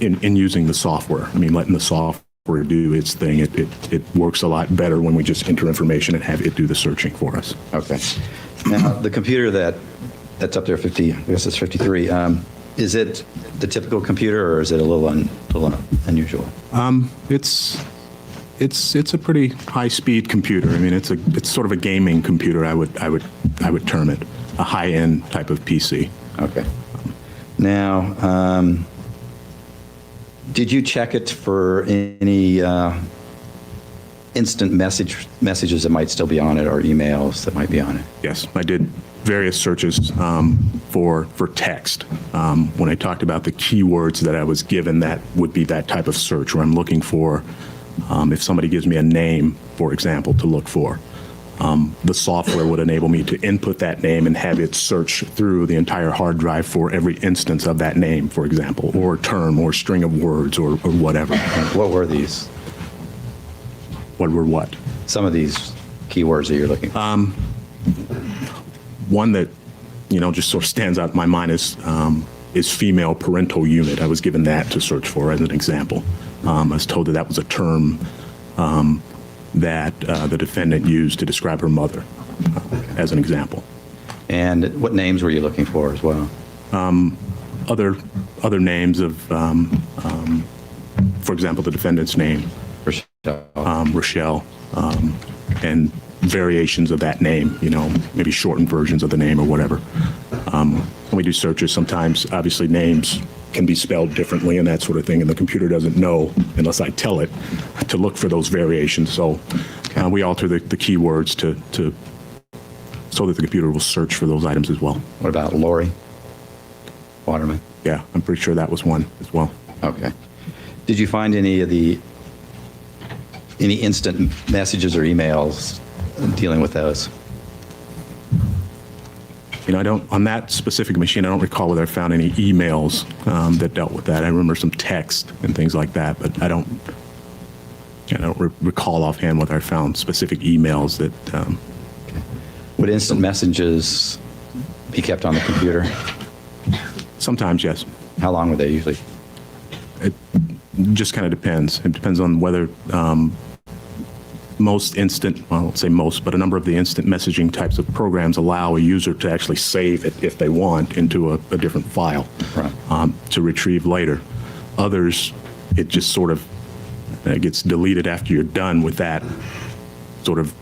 in using the software. I mean, letting the software do its thing. It works a lot better when we just enter information and have it do the searching for us. Okay. Now, the computer that's up there, 50, I guess it's 53, is it the typical computer, or is it a little unusual? It's a pretty high-speed computer. I mean, it's sort of a gaming computer. I would term it a high-end type of PC. Okay. Now, did you check it for any instant messages that might still be on it, or emails that might be on it? Yes, I did various searches for text. When I talked about the keywords that I was given, that would be that type of search where I'm looking for, if somebody gives me a name, for example, to look for. The software would enable me to input that name and have it search through the entire hard drive for every instance of that name, for example, or term or string of words or whatever. What were these? What were what? Some of these keywords that you're looking for. One that, just sort of stands out in my mind is female parental unit. I was given that to search for as an example. I was told that was a term that the defendant used to describe her mother, as an example. And what names were you looking for as well? Other names of, for example, the defendant's name, Rachelle, and variations of that name, maybe shortened versions of the name or whatever. When we do searches, sometimes obviously names can be spelled differently and that sort of thing, and the computer doesn't know unless I tell it to look for those variations. So we alter the keywords so that the computer will search for those items as well. What about Lauri Waterman? Yeah, I'm pretty sure that was one as well. Okay. Did you find any instant messages or emails dealing with those? On that specific machine, I don't recall whether I found any emails that dealt with that. I remember some text and things like that, but I don't recall offhand whether I found specific emails that. Would instant messages be kept on the computer? Sometimes, yes. How long would they usually? It just kind of depends. It depends on whether most instant, well, I won't say most, but a number of the instant messaging types of programs allow a user to actually save it, if they want, into a different file, Right. To retrieve later. Others, it just sort of gets deleted after you're done with that sort of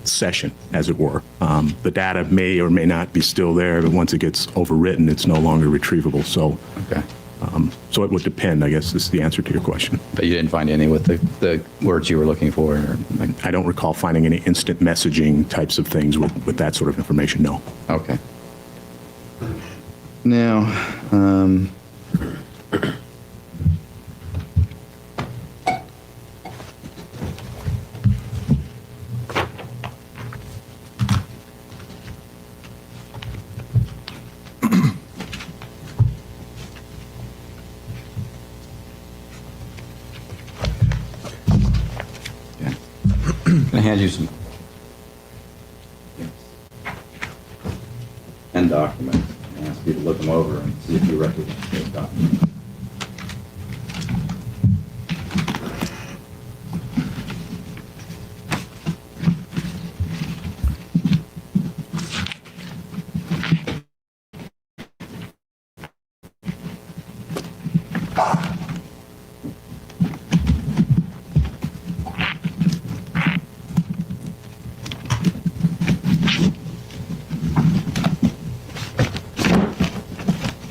session, as it were. The data may or may not be still there, but once it gets overwritten, it's no longer retrievable. So Okay. So it would depend, I guess, is the answer to your question. But you didn't find any with the words you were looking for? Or, I don't recall finding any instant messaging types of things with that sort of information, no. okay. Now, I'm going to hand you some and documents and ask you to look them over and see if you recognize those documents.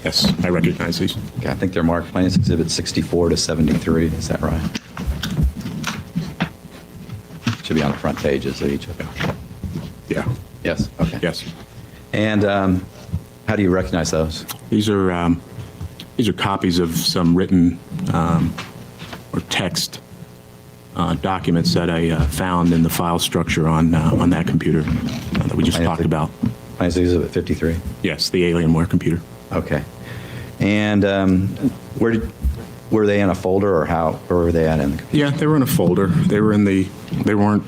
Yes, I recognize these. Okay, I think they're marked Plaintiff's Exhibit 64 to 73. Is that right? Should be on the front pages of each of them. Yeah, Yes, okay. yes. And how do you recognize those? These are copies of some written or text documents that I found in the file structure on that computer that we just talked about. Plaintiff's Exhibit 53. Yes, the Alienware computer. Okay. And were they in a folder, or where were they at in the computer? Yeah, they were in a folder. They weren't,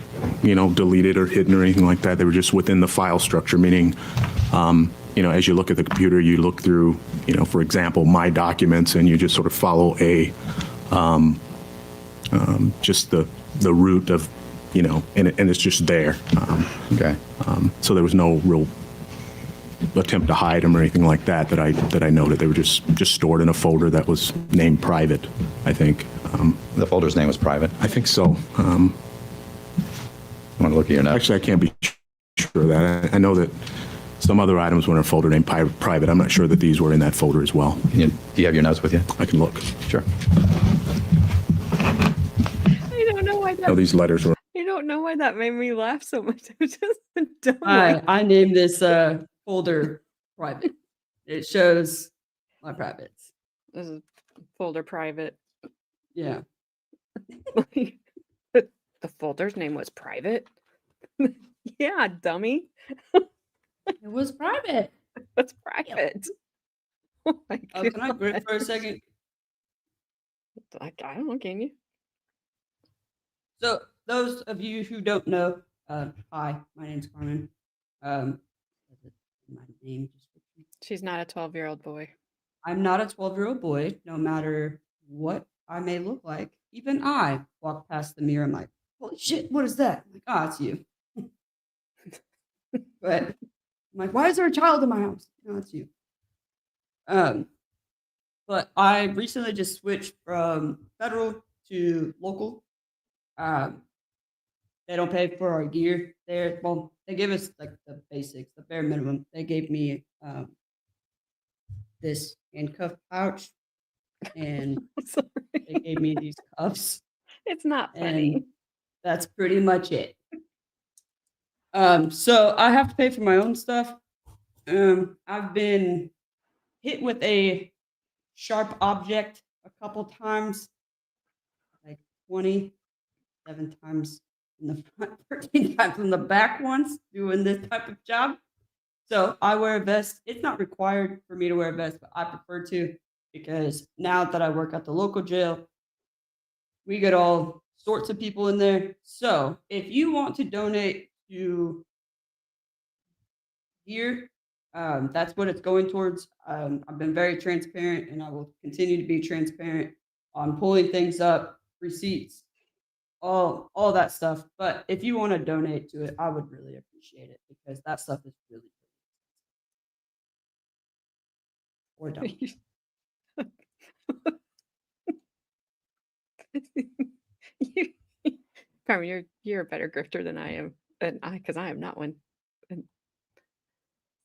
deleted or hidden or anything like that. They were just within the file structure, meaning, as you look at the computer, you look through, for example, my documents, and you just sort of follow just the route of, and it's just there. Okay. So there was no real attempt to hide them or anything like that I noted. They were just stored in a folder that was named private, I think. The folder's name was private. I think so. I want to look at your notes. Actually, I can't be sure of that. I know that some other items were in a folder named private. I'm not sure that these were in that folder as well. Do you have your notes with you? I can look. Sure. I don't know why that. No, these letters were. I don't know why that made me laugh so much. It was just dumb. I named this folder private. It shows my privates. This is folder private. Yeah. The folder's name was private. Yeah, dummy. It was private. That's private. Oh my Oh, can I grip God. for a second? I don't know, can you? So, those of you who don't know, hi, my name's Carmen. My name description. She's not a 12-year-old boy. I'm not a 12-year-old boy, no matter what I may look like. Even I walk past the mirror. I'm like, holy shit, what is that? I'm like, oh, it's you. But I'm like, why is there a child in my house? No, it's you. But I recently just switched from federal to local. They don't pay for our gear there. Well, they give us like the basics, the bare minimum. They gave me this handcuff pouch, and Sorry. they gave me these cuffs, It's not and funny. that's pretty much it. So I have to pay for my own stuff. I've been hit with a sharp object a couple times, like 27 times in the front, 13 times in the back once doing this type of job. So I wear a vest. It's not required for me to wear a vest, but I prefer to, because now that I work at the local jail, we get all sorts of people in there. So if you want to donate to gear, that's what it's going towards. I've been very transparent, and I will continue to be transparent on pulling things up, receipts, all that stuff. But if you want to donate to it, I would really appreciate it, because that stuff is really or don't. Carmen, you're a better grifter than I am, and because I am not one. And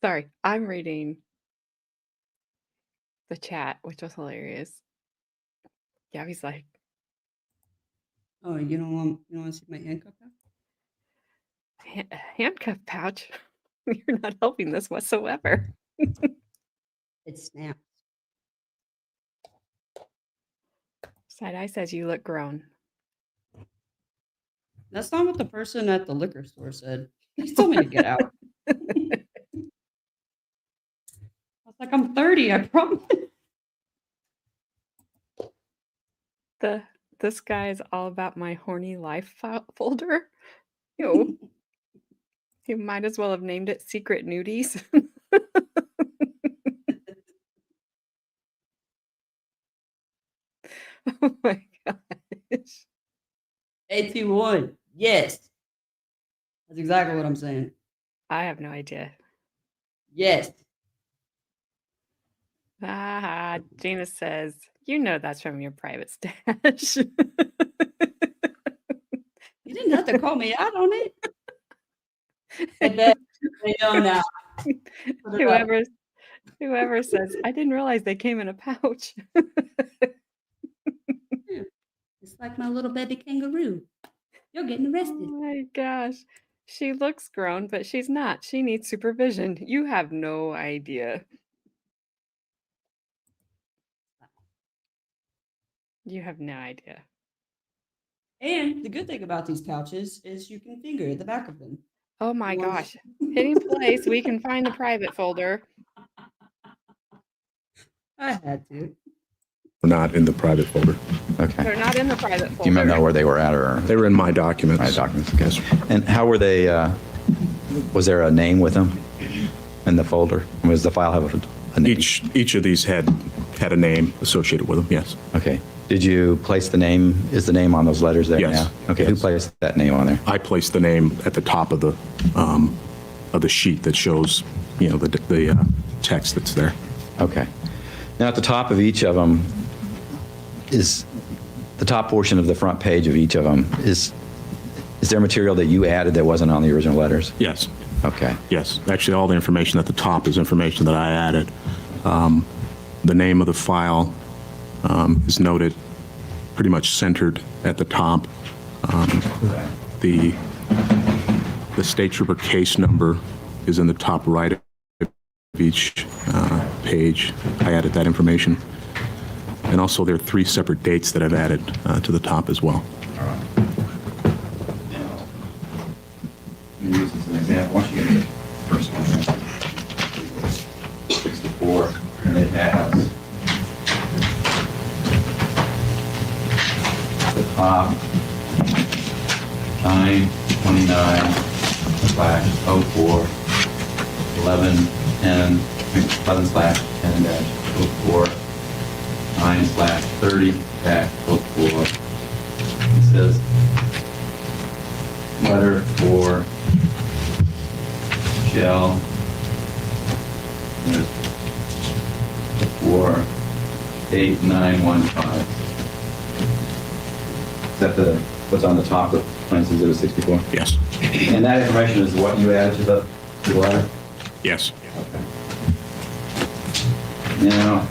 sorry, I'm reading the chat, which was hilarious. Yeah, he's like, Oh, you don't want to see my handcuff now? handcuff pouch. You're not helping this whatsoever. It snaps. Side eye says you look grown. That's not what the person at the liquor store said. He told me to get out. I was like, I'm 30, I promise. This guy is all about my horny life folder. Ew. You might as well have named it Secret Nudies. Oh my gosh. AT1, yes. That's exactly what I'm saying. I have no idea. Yes. Ah, Gina says, you know that's from your private stash. You didn't have to call me out on it. I bet they know now. Whoever says, I didn't realize they came in a pouch. It's like my little baby kangaroo. You're getting arrested. Oh my gosh. She looks grown, but she's not. She needs supervision. You have no idea. You have no idea. And the good thing about these pouches is you can finger the back of them. Oh my Once- gosh. Hitting place, we can find the private folder. I had to. We're not in the private folder. Okay. They're not in the private folder. Do you remember where they were at, or? They were in my documents. My documents, okay. And how were they, was there a name with them in the folder? Was the file have a name? Each of these had a name associated with them, yes. Okay. Did you place the name, is the name on those letters there Yes. now? Okay, who Yes. placed that name on there? I placed the name at the top of the sheet that shows, the text that's there. Okay. Now, at the top of each of them is, the top portion of the front page of each of them, is there material that you added that wasn't on the original letters? Yes, Okay. yes. Actually, all the information at the top is information that I added. The name of the file is noted pretty much centered at the top. The state trooper case number is in the top right of each page. I added that information. And also there are 3 separate dates that I've added to the top as well. Let me use this as an example. Once you get to the first one, 64, and it has the top 929/04 11/10-04 9/30/04. It says letter for Shell for 8915. Is that what's on the top of 96064? Yes, And that information is what you added to the letter? yes. Now,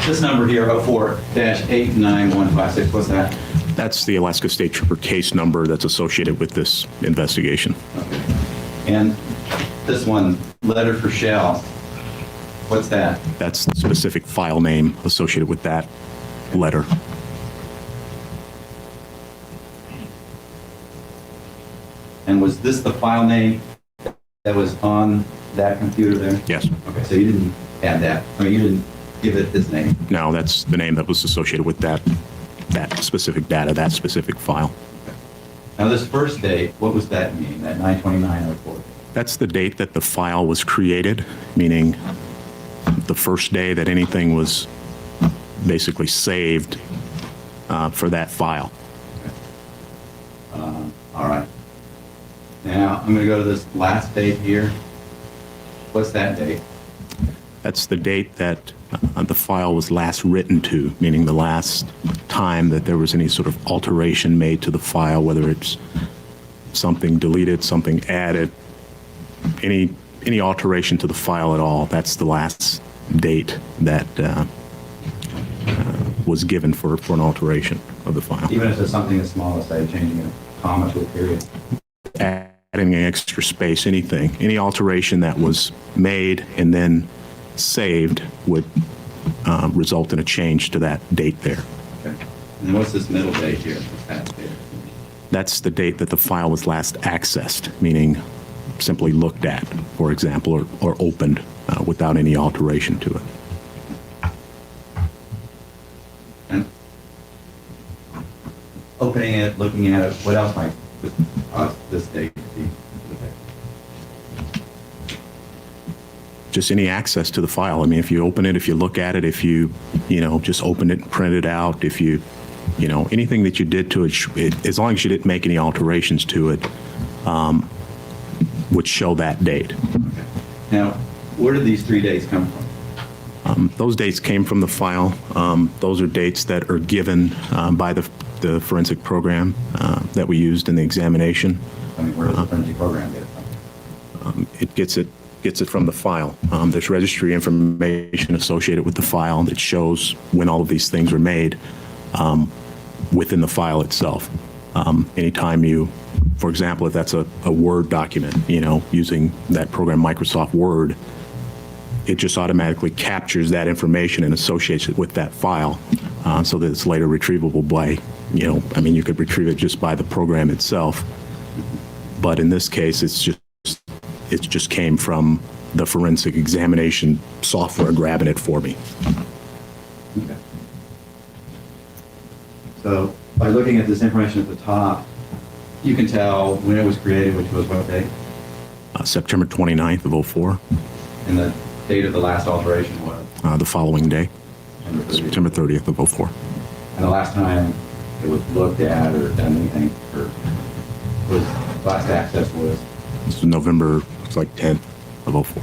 this number here, 04-89156, what's that? That's the Alaska State Trooper case number that's associated with this investigation. Okay. And this one, letter for Shell, what's that? That's the specific file name associated with that letter. And was this the file name that was on that computer there? Yes. Okay, so you didn't add that. I mean, you didn't give it this name. No, that's the name that was associated with that specific data, that specific file. Now, this first date, what was that mean, that 9/29/04? That's the date that the file was created, meaning the first day that anything was basically saved for that file. All right. Now, I'm going to go to this last date here. What's that date? That's the date that the file was last written to, meaning the last time that there was any sort of alteration made to the file, whether it's something deleted, something added, any alteration to the file at all. That's the last date that was given for an alteration of the file. Even if it's something as small as, say, changing a comma to a period. Adding an extra space, anything, any alteration that was made and then saved would result in a change to that date there. Okay. And what's this middle date here? This past date? That's the date that the file was last accessed, meaning simply looked at, for example, or opened without any alteration to it. And opening it, looking at it, what else might this date be? Just any access to the file. I mean, if you open it, if you look at it, if you just open it and print it out, if you anything that you did to it, as long as you didn't make any alterations to it, would show that date. Okay. Now, where did these 3 dates come from? Those dates came from the file. Those are dates that are given by the forensic program that we used in the examination. I mean, where does the forensic program get it from? It gets it from the file. There's registry information associated with the file that shows when all of these things were made within the file itself. Anytime you, for example, if that's a Word document, using that program Microsoft Word, it just automatically captures that information and associates it with that file so that it's later retrievable by, you could retrieve it just by the program itself. But in this case, it just came from the forensic examination software grabbing it for me. Okay. So by looking at this information at the top, you can tell when it was created, which was what date? September 29th of 04. And the date of the last alteration was? The following day, September 30th of 04. And the last time it was looked at or done anything, or was last access was? This is November, it's like 10th of 04.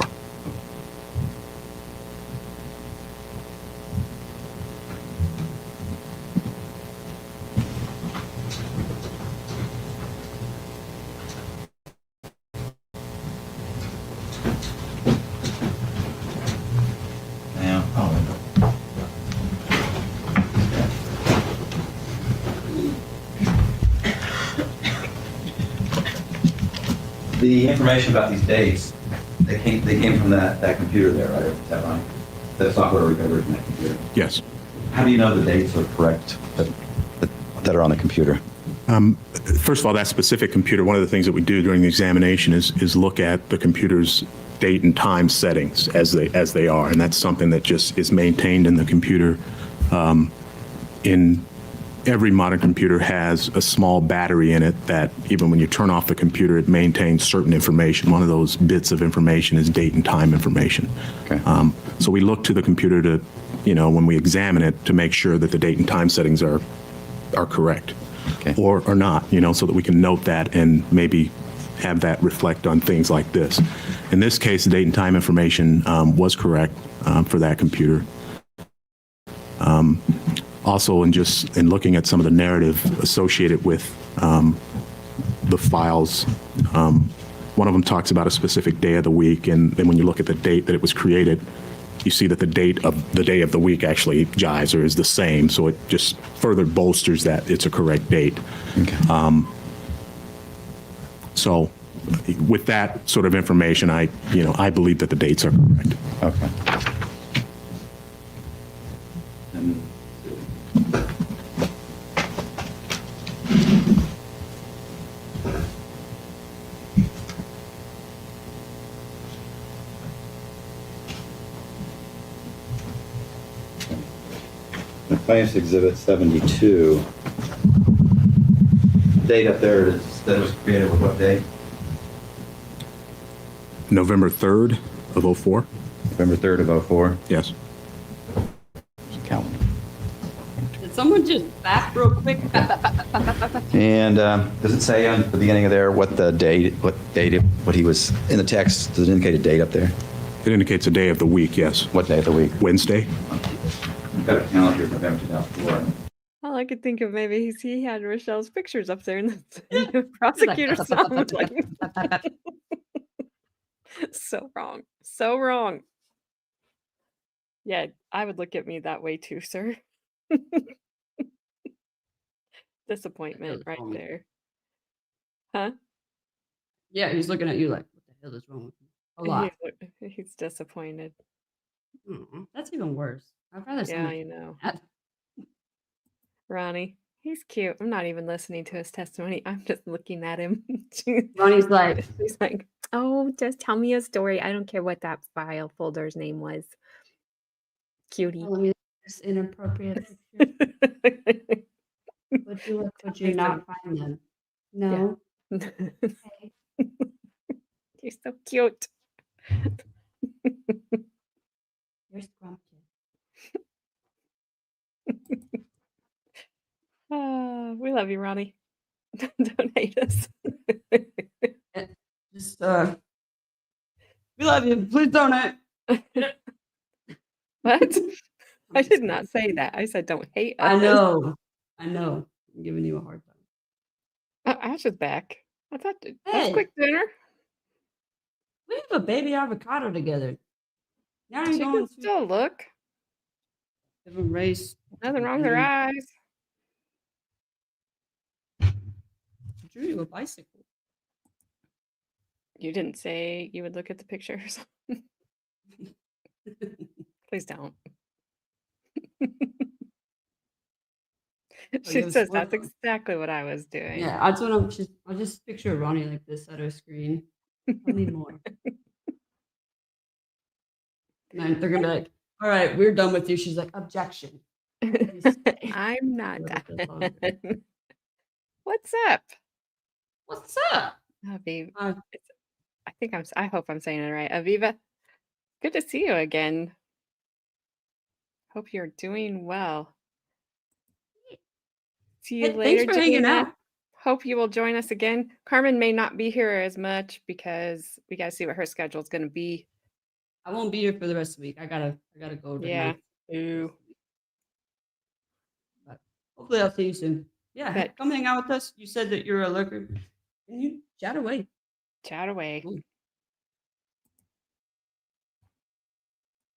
Now, the information about these dates, they came from that computer there, right? Is that right? The software recovery from that computer. Yes. How do you know the dates are correct that are on the computer? First of all, that specific computer, one of the things that we do during the examination is look at the computer's date and time settings as they are, and that's something that just is maintained in the computer. In every modern computer has a small battery in it that even when you turn off the computer, it maintains certain information. One of those bits of information is date and time information. Okay. So we look to the computer to, when we examine it, to make sure that the date and time settings are correct. Okay. Or not, so that we can note that and maybe have that reflect on things like this. In this case, the date and time information was correct for that computer. Also, in looking at some of the narrative associated with the files, one of them talks about a specific day of the week, and then when you look at the date that it was created, you see that the date of the day of the week actually jives or is the same, so it just further bolsters that it's a correct date. Okay. So with that sort of information, I believe that the dates are correct. Okay. And the Plaintiff's Exhibit 72, date up there is that it was created with what date? November 3rd of 04? November 3rd of 04. Yes. Calendar. Did someone just back real quick? And does it say on the beginning of there what he was in the text? Does it indicate a date up there? It indicates a day of the week, yes. What day of the week? Wednesday? We've got a calendar of November 2004. All I could think of maybe is he had Rochelle's pictures up there in the prosecutor's song. So wrong. So wrong. Yeah, I would look at me that way too, sir. Disappointment right wrong with there. Huh? Yeah, he's looking at you like, what the hell is wrong with you? A lot. He's disappointed. That's even worse. I'd rather Yeah, someone you know. that. Ronnie, he's cute. I'm not even listening to his testimony. I'm just looking at him. She's Ronnie's like, like, oh, just tell me a story. I don't care what that file folder's name was. Cutie. telling me this inappropriate picture. Would you or could you He's not find them? No. Okay. You're so cute. You're scrumptious. We love you, Ronnie. Don't hate us. Just we love you. Please donate. What? I did not say that. I said don't hate us. I know. I'm giving you a hard time. Oh, Ash is back. I thought that's Hey. quick dinner. We have a baby avocado together. Now She you're going can to still look. different race. Nothing wrong with her eyes. Drew you a bicycle. You didn't say you would look at the pictures. Please don't. She yes, says what- that's exactly what I was doing. Yeah, that's what I'll just picture Ronnie like this at her screen. Tell me more. And then they're gonna be like, all right, we're done with you. She's like, objection. I'm not Whatever that's all. done. What's up, What's up? Aviva? Uh, I hope I'm saying it right. Aviva, good to see you again. Hope you're doing well. See you Hey, later, thanks for hanging Gina. out. Hope you will join us again. Carmen may not be here as much because we got to see what her schedule is going to be. I won't be here for the rest of the week. I gotta go tonight. Yeah. Ooh. But hopefully I'll see you soon. Yeah, Bet. come hang out with us. You said that you're a lurker. Can you chat away? Chat away. Cool.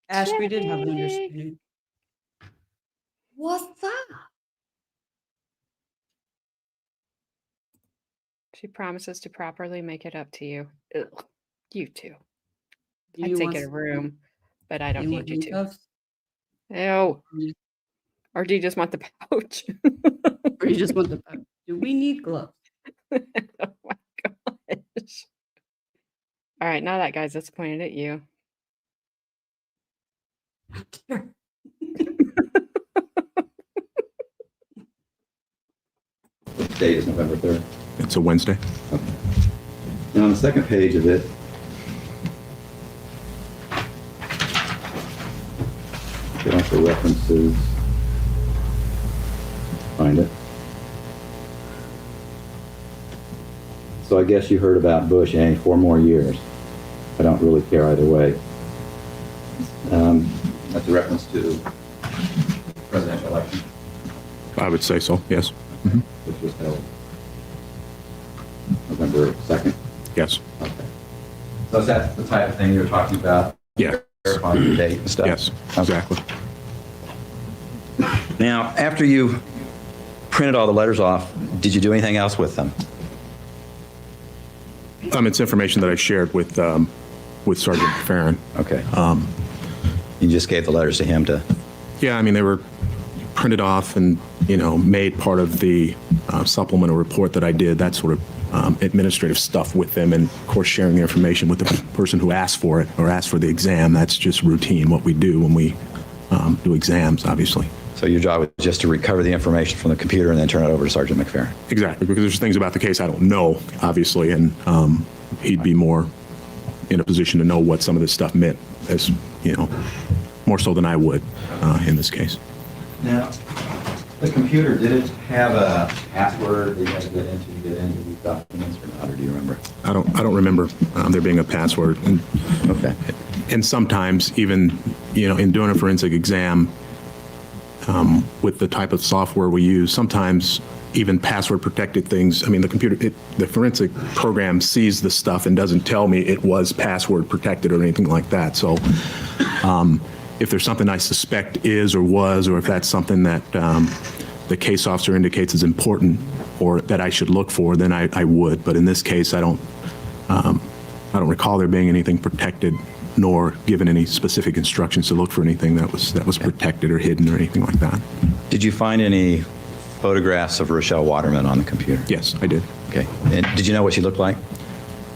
Ash, we did have an Yay. understanding. What's up? She promises to properly make it up to you. Ugh. You too. Do I'd you say want get a room, but I don't want need you to. handcuffs? Ew. Mm. Or do you just want the pouch? Or you just want the do we need gloves? Oh my gosh. All right, now that guy's disappointed at you. What date is November 3rd? It's a Wednesday. And on the second page of it, it also references, find it. So I guess you heard about Bush, 4 more years. I don't really care either way. That's a reference to presidential election, I would say so, yes. which was held November 2nd. Yes. Okay. So is that the type of thing you're talking about? Yeah. Verifying the date and stuff? Yes, exactly. Now, after you printed all the letters off, did you do anything else with them? It's information that I shared with Sergeant Farron. Okay. You just gave the letters to him to, Yeah, I mean, they were printed off and, made part of the supplemental report that I did, that sort of administrative stuff with them, and of course, sharing the information with the person who asked for it or asked for the exam. That's just routine, what we do when we do exams, obviously. so your job was just to recover the information from the computer and then turn it over to Sergeant McFerrin? Exactly, because there's things about the case I don't know, obviously, and he'd be more in a position to know what some of this stuff meant, as, more so than I would in this case. Now, the computer, did it have a password that you had to get into these documents or not, or do you remember? I don't remember there being a password. Okay. And sometimes even, in doing a forensic exam, with the type of software we use, sometimes even password protected things, I mean, the forensic program sees the stuff and doesn't tell me it was password protected or anything like that. So if there's something I suspect is or was, or if that's something that the case officer indicates is important or that I should look for, then I would. But in this case, I don't recall there being anything protected, nor given any specific instructions to look for anything that was protected or hidden or anything like that. Did you find any photographs of Rachelle Waterman on the computer? Yes, I did. Okay. And did you know what she looked like?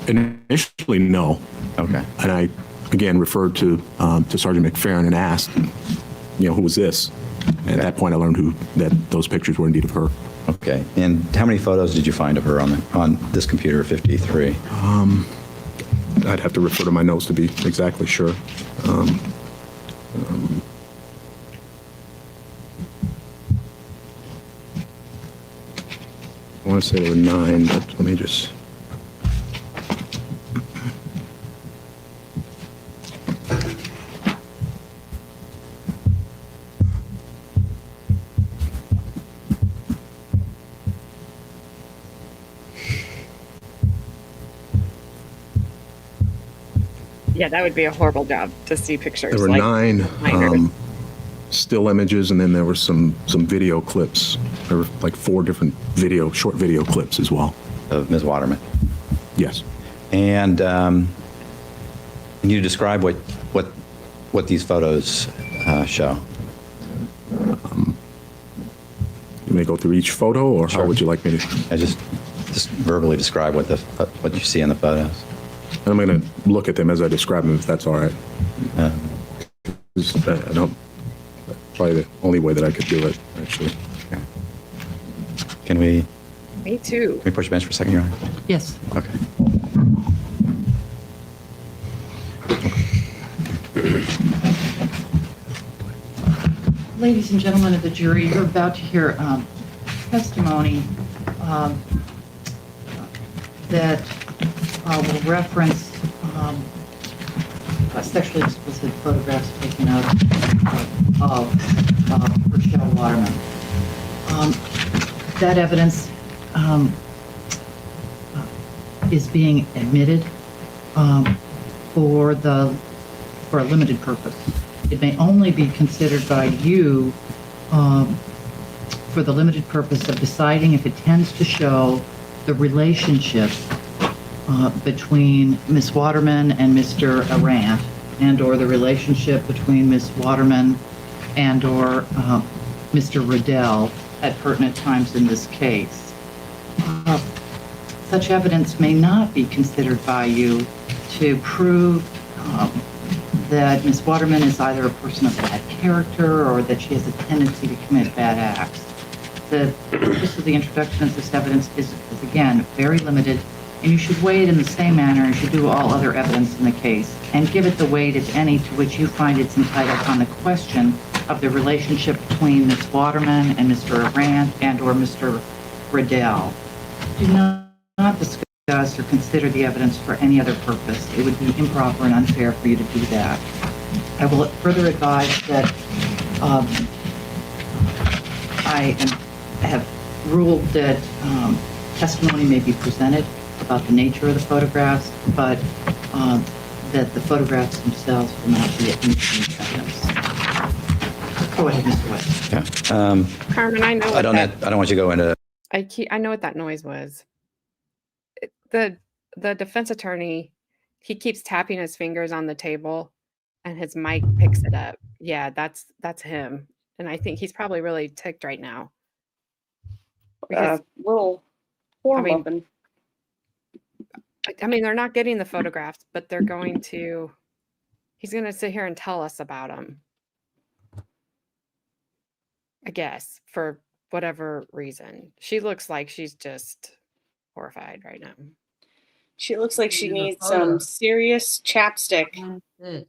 Initially, no. Okay. And I, again, referred to Sergeant McFerrin and asked, who was this? And at that point, I learned that those pictures were indeed of her. Okay. And how many photos did you find of her on this computer 53? I'd have to refer to my notes to be exactly sure. I want to say there were 9, but let me just... Yeah, that would be a horrible job to see pictures. There were like 9 minors. still images, and then there were some video clips. There were like 4 different short video clips as well. Of Ms. Waterman. Yes. And can you describe what these photos show? You may go through each photo, or Sure. how would you like me to? I just verbally describe what you see in the photos. I'm going to look at them as I describe them, if that's all right. I don't. Probably the only way that I could do it, actually. Okay. Can we Me too. push the bench for a second, Your Honor? Yes. Okay. Ladies and gentlemen of the jury, you're about to hear testimony that will reference sexually explicit photographs taken of Rachelle Waterman. That evidence is being admitted for a limited purpose. It may only be considered by you for the limited purpose of deciding if it tends to show the relationship between Ms. Waterman and Mr. Arrant, and or the relationship between Ms. Waterman and or Mr. Riddell at pertinent times in this case. Such evidence may not be considered by you to prove that Ms. Waterman is either a person of bad character or that she has a tendency to commit bad acts. The purpose of the introduction of this evidence is again, very limited, and you should weigh it in the same manner as you do all other evidence in the case, and give it the weight, if any, to which you find it's entitled on the question of the relationship between Ms. Waterman and Mr. Arrant and or Mr. Riddell. Do not discuss or consider the evidence for any other purpose. It would be improper and unfair for you to do that. I will further advise that I have ruled that testimony may be presented about the nature of the photographs, but that the photographs themselves will not be admitted evidence. Go ahead, Mr. West. Yeah. Carmen, I know. I don't want you to go into. I know what that noise was. The defense attorney, he keeps tapping his fingers on the table, and his mic picks it up. Yeah, that's him, and I think he's probably really ticked right now. Because, Little form I mean- open. I mean, they're not getting the photographs, but they're going to. He's going to sit here and tell us about them. I guess for whatever reason, she looks like she's just horrified right now. She looks like she In the needs photo. some serious chapstick. That's it.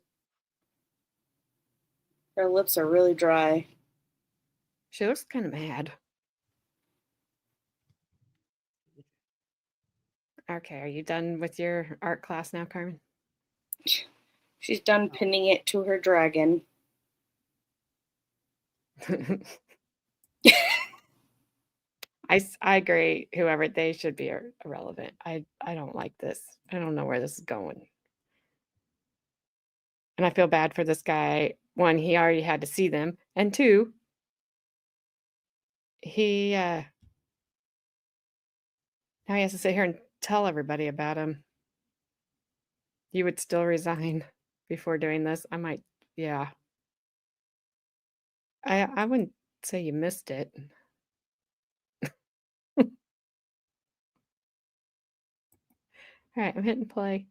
Her lips are really dry. She looks kind of mad. Okay, are you done with your art class now, Carmen? She's done pinning it to her dragon. I agree. Whoever, they should be irrelevant. I don't like this. I don't know where this is going. And I feel bad for this guy one, he already had to see them, and two, he now he has to sit here and tell everybody about him. You would still resign before doing this? I might, yeah. I wouldn't say you missed it. All right, I'm hitting play.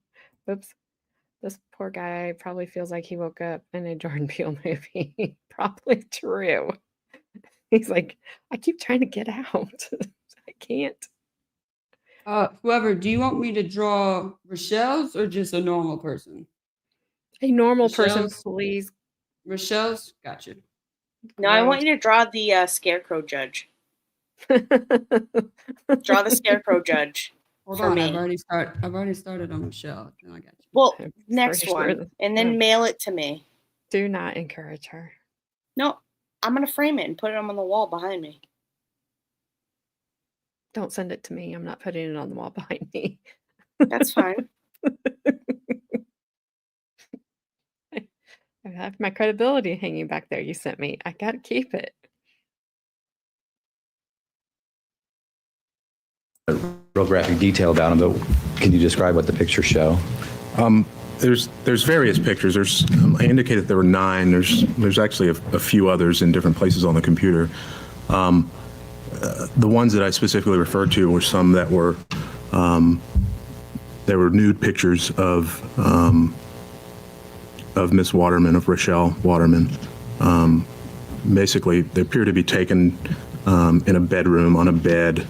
Oops. This poor guy probably feels like he woke up in a Jordan Peele movie. Probably true. He's like, I keep trying to get out. I can't. Whoever, do you want me to draw Rochelle's or just a normal person? A normal person, Rochelle's? please. Rochelle's? Gotcha. No, I want you to draw the scarecrow judge. Draw the scarecrow judge. Hold for on, me. I've already started on Rochelle. I got you. Well, I'm next pretty sure one, that- and then oh. mail it to me. Do not encourage her. No, I'm gonna frame it and put it on the wall behind me. Don't send it to me. I'm not putting it on the wall behind me. That's fine. I have my credibility hanging back there you sent me. I got to keep it. Real graphic detail about him, but can you describe what the pictures show? There's various pictures. I indicated there were 9. There's actually a few others in different places on the computer. The ones that I specifically referred to were some that were there were nude pictures of Miss Waterman, of Rachelle Waterman. Basically, they appear to be taken in a bedroom on a bed.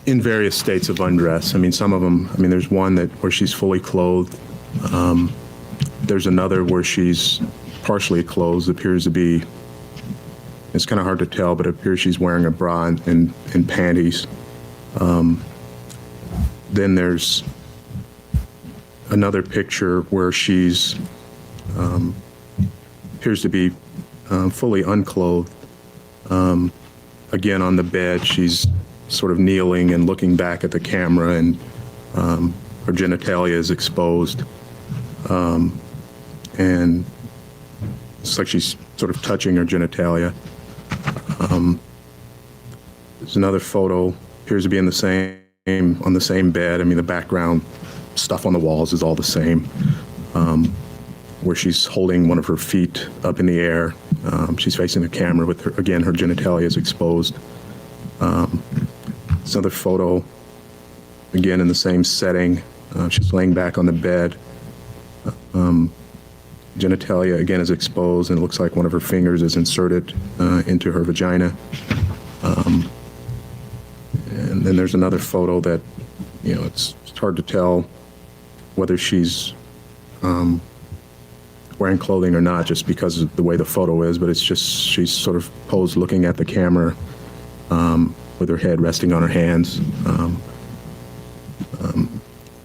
In various states of undress. I mean, some of them, there's one where she's fully clothed. There's another where she's partially clothed, appears to be, it's kind of hard to tell, but it appears she's wearing a bra and panties. Then there's another picture where she's, appears to be fully unclothed. Again, on the bed, she's sort of kneeling and looking back at the camera, and her genitalia is exposed. And it's like she's sort of touching her genitalia. There's another photo, appears to be on the same bed. I mean, the background stuff on the walls is all the same, where she's holding one of her feet up in the air. She's facing the camera with, her genitalia is exposed. This other photo, again in the same setting. She's laying back on the bed. Genitalia, again, is exposed, and it looks like one of her fingers is inserted into her vagina. And then there's another photo that, it's hard to tell whether she's wearing clothing or not, just because of the way the photo is, but it's just she's sort of posed looking at the camera with her head resting on her hands.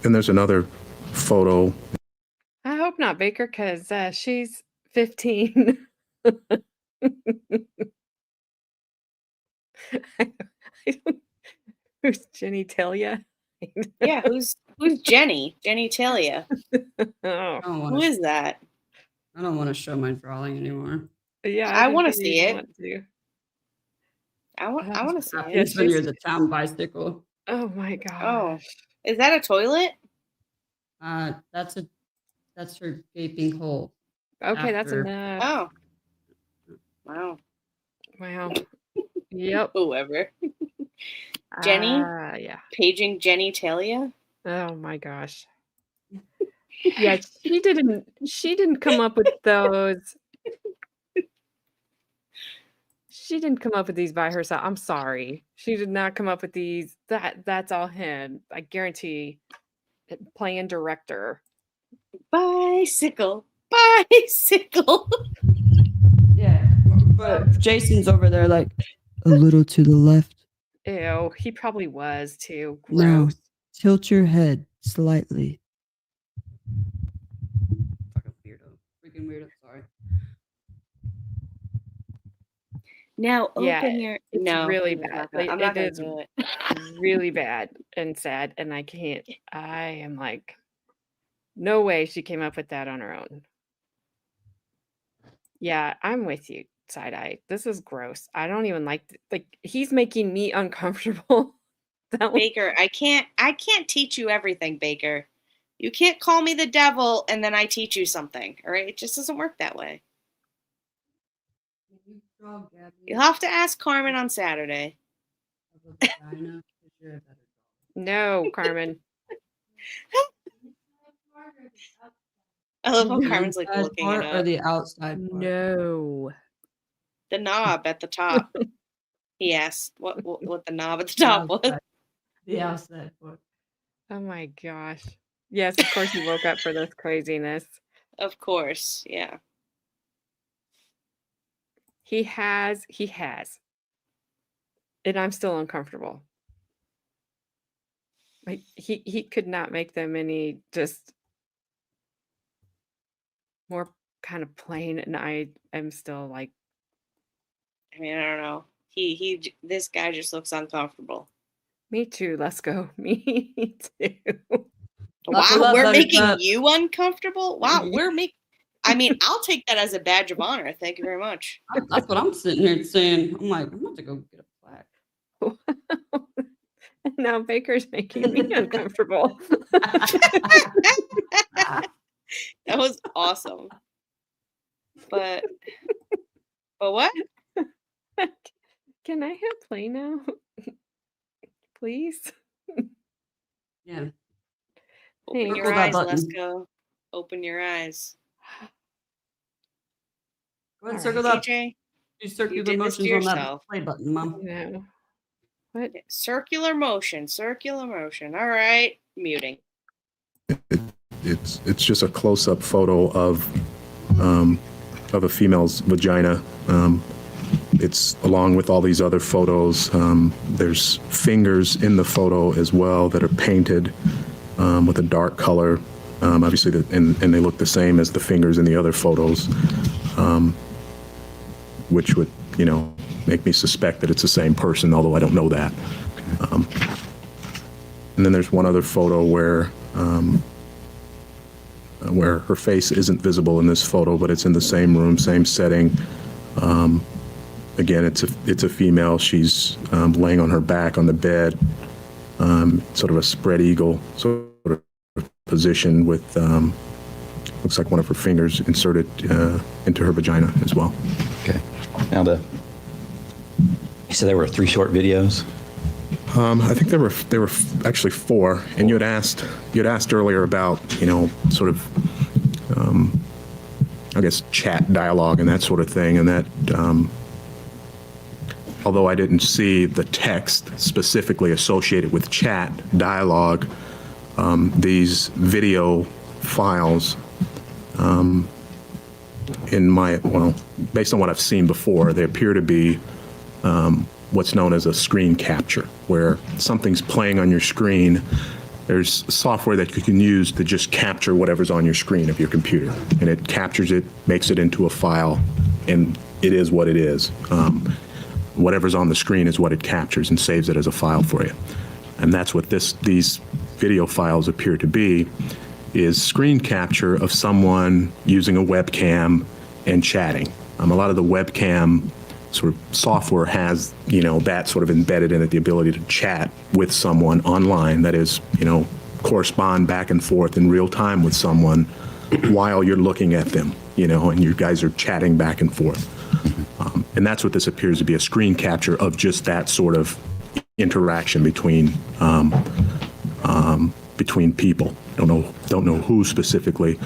And there's another photo. I hope not, Baker, because she's 15. Who's Jenny Talia? Yeah, who's Jenny? Jenny Talia. Oh, Who is that? I don't want to show my drawing anymore. yeah. I didn't wanna think see you'd it. want to. I want to see Happens it. when you're the town bicycle. Oh my gosh. Is that a toilet? That's her gaping hole. Okay, that's after- enough. Oh. Wow. Wow. Yep. Whoever. Jenny? Yeah. Paging Jenny Talia? Oh my gosh. Yeah, she didn't come up with those. She didn't come up with these by herself. I'm sorry. She did not come up with these. That's all him. I guarantee. Playing director. Bicycle. Bicycle. Yeah, but Jason's over there like a little to the left. Ew, he probably was too. No. Gross. Tilt your head slightly. Fucking weirdo. Freaking weirdo. Sorry. Now Yeah, open your. it's No, really I'm bad. not gonna- I'm It not going is to do it. really bad and sad, and I am like, No way she came up with that on her own. Yeah, I'm with you, side eye. This is gross. I don't even like he's making me uncomfortable. Baker, I can't teach you everything, Baker. You can't call me the devil and then I teach you something. All right? It just doesn't work that way. You'll have to ask Carmen on Saturday. No, Carmen. I love how The Carmen's like inside looking part it or up. the outside part? No. The knob at the top. He asked what the knob at the top was. Outside. The outside part. Oh my gosh. Yes, of course he woke up for this craziness. Of course, yeah. He has. And I'm still uncomfortable. Like he could not make them any just more kind of plain, and I am still like, I mean, I don't know. This guy just looks uncomfortable. me too, let's go. Me too. Lots of Wow, love, we're making Buttercup. you uncomfortable? Wow, I mean, I'll take that as a badge of honor. Thank you very much. That's what I'm sitting here saying. I'm like, I'm about to go get a plaque. And now Baker's making me uncomfortable. That was awesome. But what? Can I hit play now? Please? Yeah. Open Thanks. your Circle that eyes, button. Lesko. Open your eyes. Go ahead and All circle right, that. CJ, Do circular did this to motions on that yourself. play button, Mom. No. What? Circular motion. All right. Muting. It's just a close-up photo of a female's vagina. It's along with all these other photos. There's fingers in the photo as well that are painted with a dark color. Obviously, and they look the same as the fingers in the other photos, which would, make me suspect that it's the same person, although I don't know that. And then there's one other photo where her face isn't visible in this photo, but it's in the same room, same setting. Again, it's a female. She's laying on her back on the bed, sort of a spread eagle sort of position with, looks like one of her fingers inserted into her vagina as well. Okay. Now you said there were 3 short videos? I think there were actually 4, and you had asked earlier about, sort of, I guess, chat dialogue and that sort of thing, and that, although I didn't see the text specifically associated with chat dialogue, these video files, based on what I've seen before, they appear to be what's known as a screen capture, where something's playing on your screen. There's software that you can use to just capture whatever's on your screen of your computer, and it captures it, makes it into a file, and it is what it is. Whatever's on the screen is what it captures and saves it as a file for you. And that's what these video files appear to be, is screen capture of someone using a webcam and chatting. A lot of the webcam sort of software has, that sort of embedded in it, the ability to chat with someone online, that is, correspond back and forth in real time with someone while you're looking at them, and you guys are chatting back and forth. And that's what this appears to be, a screen capture of just that sort of interaction between people. Don't know who specifically.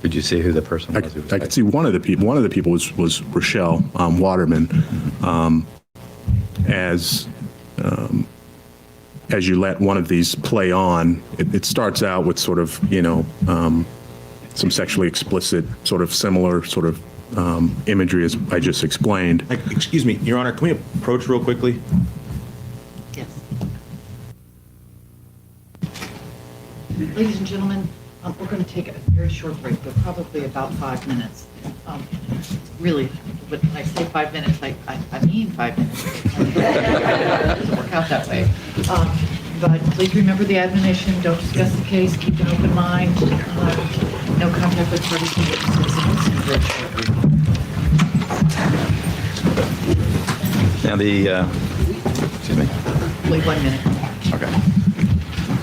Did you see who the person was? I could see one of the people. One of the people was Rachelle Waterman. As you let one of these play on, it starts out with sort of some sexually explicit, sort of similar sort of imagery as I just explained. Excuse me, Your Honor, can we approach real quickly? Yes. Ladies and gentlemen, we're going to take a very short break, but probably about 5 minutes. Really, when I say 5 minutes, I mean 5 minutes. It doesn't work out that way. But please remember the admonition, don't discuss the case, keep an open mind, no contact with parties and witnesses. Now excuse me. Wait 1 minute. Okay.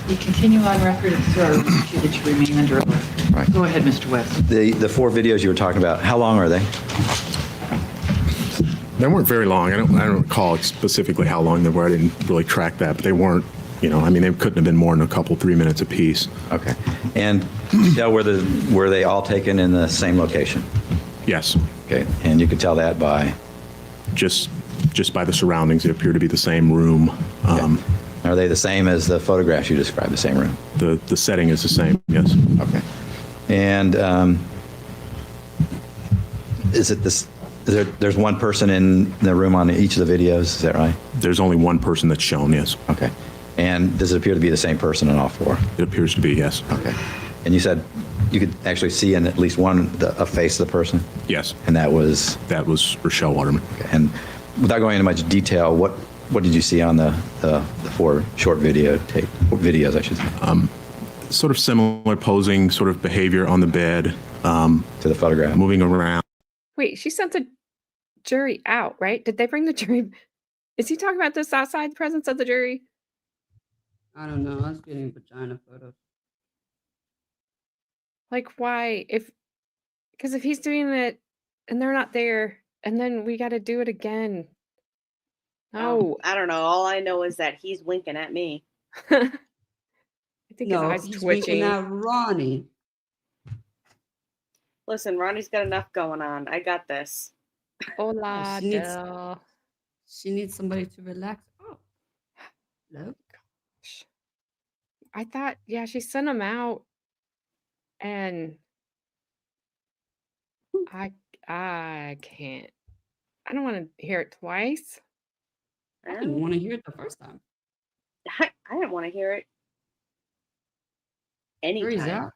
We continue on record and swear that you remain under oath. Right. Go ahead, Mr. West. The 4 videos you were talking about, how long are they? They weren't very long. I don't recall specifically how long they were. I didn't really track that, but they weren't, they couldn't have been more than a couple, 3 minutes apiece. Okay. And were they all taken in the same location? Yes, Okay. And you could tell that by? just by the surroundings, they appear to be the same room. Are they the same as the photographs you described, the same room? The setting is the same, yes. Okay. And is it this? There's one person in the room on each of the videos, is that right? There's only one person that's shown, yes. Okay. And does it appear to be the same person in all 4? It appears to be, yes. Okay. And you said you could actually see in at least one a face of the person? Yes. And that was? That was Rachelle Waterman. Okay. And without going into much detail, what did you see on the 4 short videos, I should say? Sort of similar posing, sort of behavior on the bed. To the photograph? Moving around. Wait, she sent the jury out, right? Did they bring the jury? Is he talking about this outside the presence of the jury? I don't know. I was getting vagina photos. Like, why? Because if he's doing it and they're not there, and then we got to do it again. No. I don't know. All I know is that he's winking at me. I think No, his eyes he's twitching. winking at Ronnie. Listen, Ronnie's got enough going on. I got this. Hola, she needs- Del. She needs somebody to relax. Oh, hello. I thought, yeah, she sent him out, and I can't. I don't want to hear it twice. I didn't want to hear it the first time. I didn't want to hear it Where is anytime. that?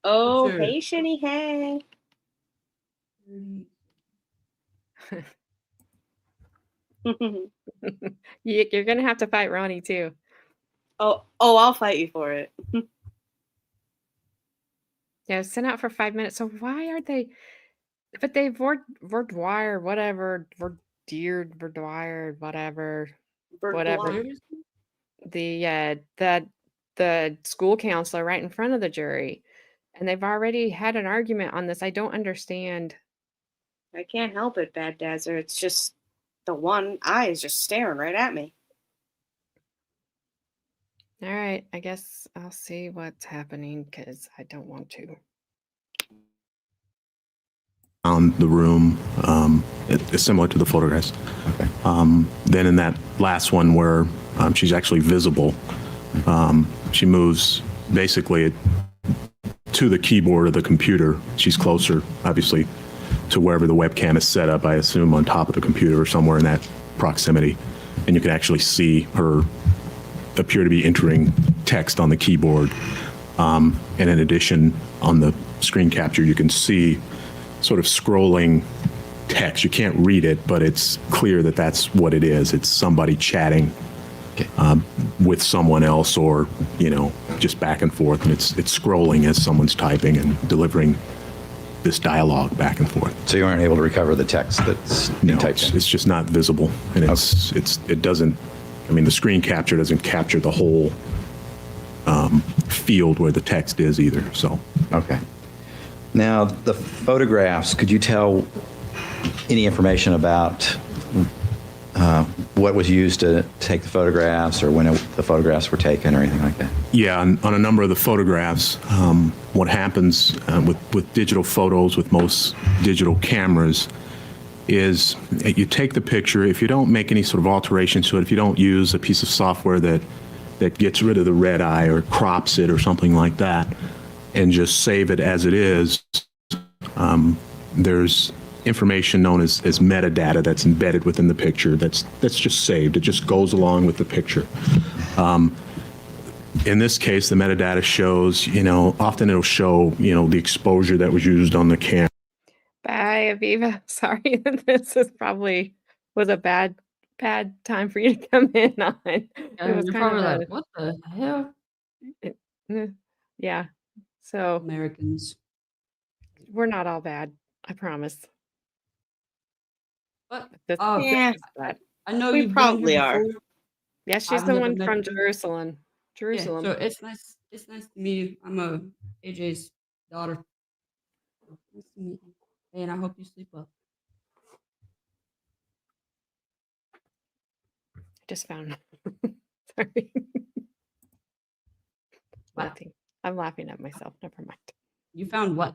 Oh, Sure. hey, Shinny, hey. You're gonna have to fight Ronnie too. Oh, I'll fight you for it. Yeah, sent out for 5 minutes. So why are they? But they Verdwire, whatever, Verdwire, whatever. Whatever. The school counselor right in front of the jury, and they've already had an argument on this. I don't understand. I can't help it, Bad Dazzer. It's just the one eye is just staring right at me. All right, I guess I'll see what's happening because I don't want to. On the room, it's similar to the photographs. Okay. Then in that last one where she's actually visible, she moves basically to the keyboard of the computer. She's closer, obviously, to wherever the webcam is set up, I assume on top of the computer or somewhere in that proximity. And you can actually see her appear to be entering text on the keyboard. And in addition, on the screen capture, you can see sort of scrolling text. You can't read it, but it's clear that that's what it is. It's somebody chatting with someone else, or just back and forth, and it's scrolling as someone's typing and delivering this dialogue back and forth. So you weren't able to recover the text that's being typed in? It's just not visible, and it doesn't. I mean, the screen capture doesn't capture the whole field where the text is either. So Okay. Now, the photographs, could you tell any information about what was used to take the photographs, or when the photographs were taken, or anything like that? yeah, on a number of the photographs, what happens with digital photos, with most digital cameras, is you take the picture. If you don't make any sort of alterations to it, if you don't use a piece of software that gets rid of the red eye or crops it or something like that, and just save it as it is, there's information known as metadata that's embedded within the picture that's just saved. It just goes along with the picture. In this case, the metadata shows, often it'll show, the exposure that was used on the camera. Bye, Aviva. Sorry, this is probably was a bad bad time for you to come in on. It And was you're kind of probably a like, what the hell? it, eh, yeah. So Americans. we're not all bad. I promise. But This, Yeah, this is bad. I know we you've been here probably are. before. Yeah, she's I've the never one met from you. Jerusalem. Yeah, Jerusalem. so it's nice. It's nice to meet you. I'm AJ's daughter. Nice to meet you. And I hope you sleep well. Just found. Sorry. What? Nothing. I'm laughing at myself. Never mind. You found what?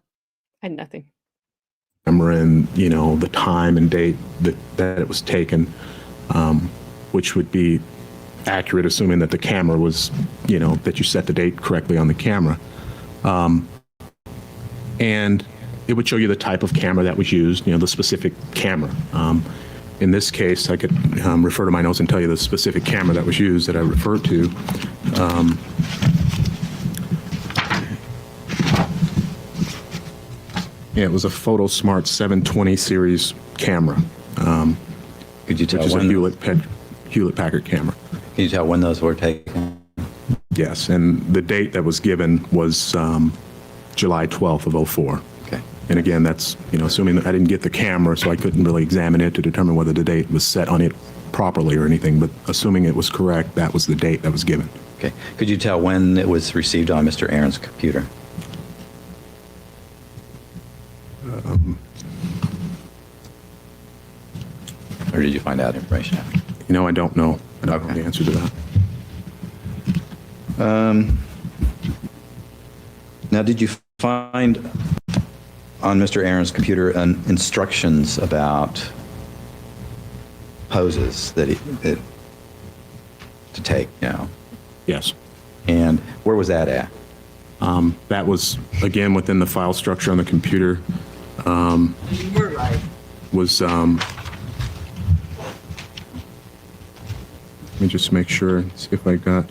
And nothing. Camera and, you know, the time and date that it was taken, which would be accurate, assuming that the camera was, you know, that you set the date correctly on the camera. And it would show you the type of camera that was used, you know, the specific camera. In this case, I could refer to my notes and tell you the specific camera that was used that I referred to. Yeah, it was a PhotoSmart 720 series camera, Could you tell which is a when? Hewlett-Packard camera. Can you tell when those were taken? Yes, and the date that was given was July 12th of '04. Okay. And again, that's, you know, assuming that I didn't get the camera, so I couldn't really examine it to determine whether the date was set on it properly or anything, but assuming it was correct, that was the date that was given. Okay. Could you tell when it was received on Mr. Arrant's computer? Or did you find out information after? You know, I don't know. I don't know Okay. the answer to that. Now, did you find on Mr. Arrant's computer instructions about poses that to take, you know? Yes. And where was that at? That was, again, within the file structure on the computer. You were right. Was, let me just make sure, see if I got.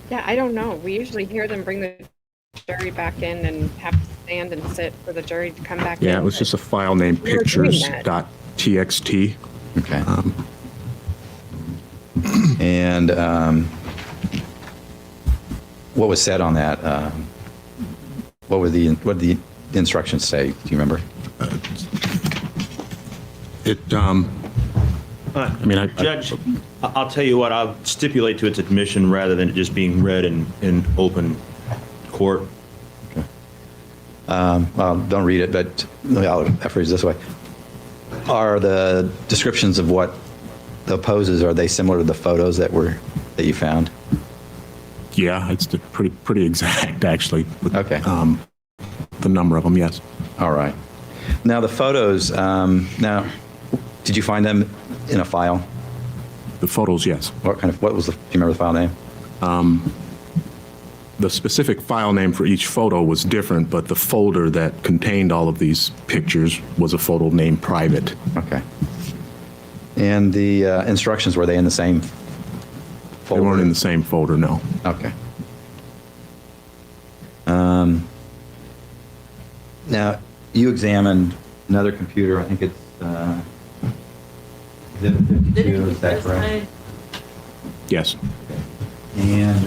Yeah, I don't know. We usually hear them bring the jury back in and have to stand and sit for the jury to come back in. Yeah, it was just a file named We were doing that. pictures.txt. Okay. And what was said on that? What did the instructions say? Do you remember? It, I mean, Judge, I'll tell you what, I'll stipulate to its admission rather than it just being read in open court. Well, don't read it, but I'll phrase it this way. Are the descriptions of what the poses, are they similar to the photos that you found? yeah, it's pretty exact, actually. With, Okay. the number of them, yes. All right. Now the photos, now, did you find them in a file? The photos, yes. What was do you remember the file name? The specific file name for each photo was different, but the folder that contained all of these pictures was a photo named private. Okay. And the instructions, were they in the same They folder? weren't in the same folder, no. Okay. Now, you examined another computer, I think it's Exhibit 52, is that correct? Yes. And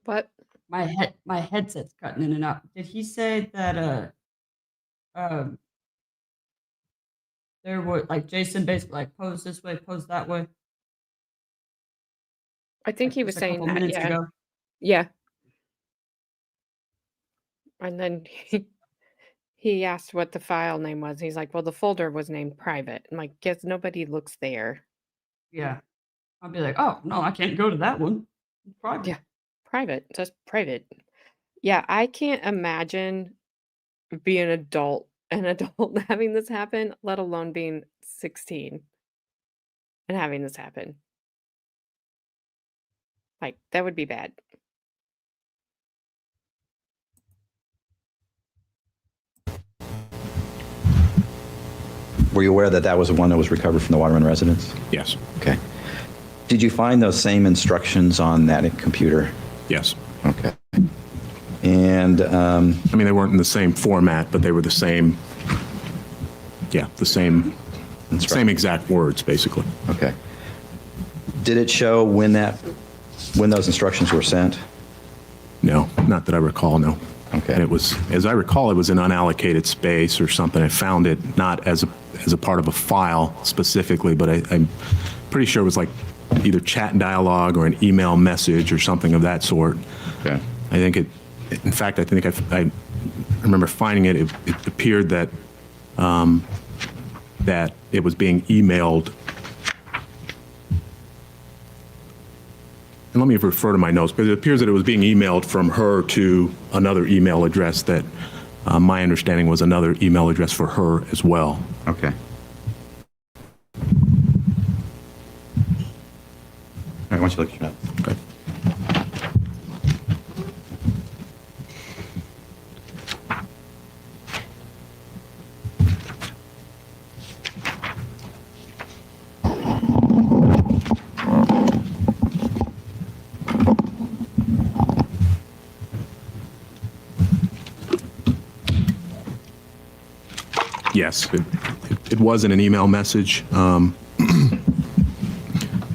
What? My headset's cutting in and out. Did he say that there were like Jason basically like pose this way, pose that way? I think Like he was just a saying couple that. minutes Yeah. ago? Yeah. And then he asked what the file name was. He's like, well, the folder was named private. I'm like, guess nobody looks there. Yeah. I'll be like, oh no, I can't go to that one. It's private. Yeah. Private, just private. Yeah, I can't imagine being an adult having this happen, let alone being 16 and having this happen. Like, that would be bad. Were you aware that that was the one that was recovered from the Waterman residence? Yes. Okay. Did you find those same instructions on that computer? Yes. Okay. And I mean, they weren't in the same format, but they were the same. Yeah, the same exact words, basically. okay. Did it show when those instructions were sent? No, not that I recall. No. Okay. And it was, as I recall, it was an unallocated space or something. I found it not as a part of a file specifically, but I'm pretty sure it was like either chat dialogue or an email message or something of that sort. Okay. I think it. In fact, I think I remember finding it. It appeared that that it was being emailed. And let me refer to my notes, but it appears that it was being emailed from her to another email address that my understanding was another email address for her as well. Okay. All right, why don't you look at your notes? Okay. Yes, it was in an email message, and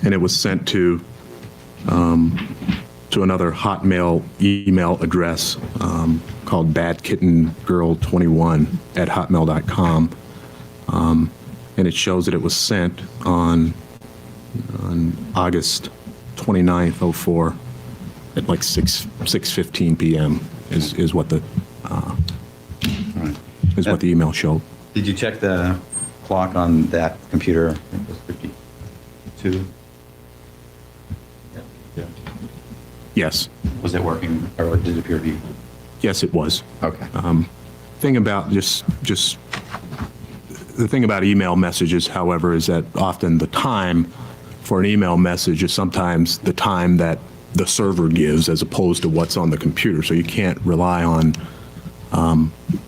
it was sent to another Hotmail email address called badkittengirl21@hotmail.com, and it shows that it was sent on August 29th, 04, at like 6:15 p.m. is what the what the email showed. Did you check the clock on that computer? I think it was 52. Yeah. Yes, Was it working, or did it appear to be? yes, it was. Okay. Thing about just the thing about email messages, however, is that often the time for an email message is sometimes the time that the server gives as opposed to what's on the computer. So you can't rely on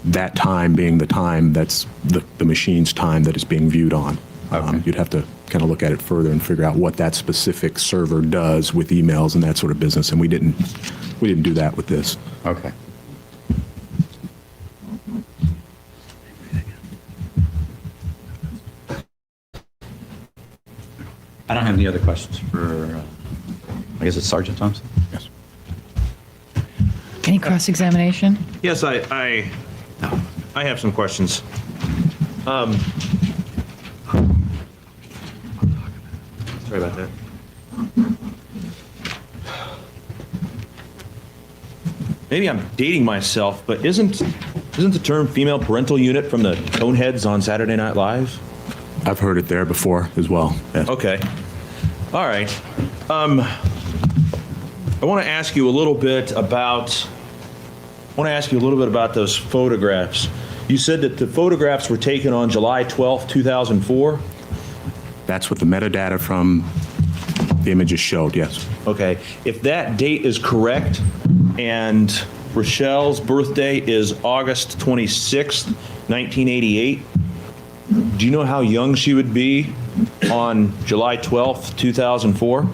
that time being the time that's the machine's time that is being viewed on. Okay. You'd have to kind of look at it further and figure out what that specific server does with emails and that sort of business. And we didn't do that with this. Okay. I don't have any other questions for, I guess it's Sergeant Thompson? Yes. Any cross-examination? Yes, I have some questions. Sorry about that. Maybe I'm dating myself, but isn't the term female parental unit from the Coneheads on Saturday Night Live? I've heard it there before as well. Yes. Okay. All right. I want to ask you a little bit about those photographs. You said that the photographs were taken on July 12th, 2004? That's what the metadata from the images showed, yes. Okay. If that date is correct and Rachelle's birthday is August 26th, 1988, do you know how young she would be on July 12th, 2004?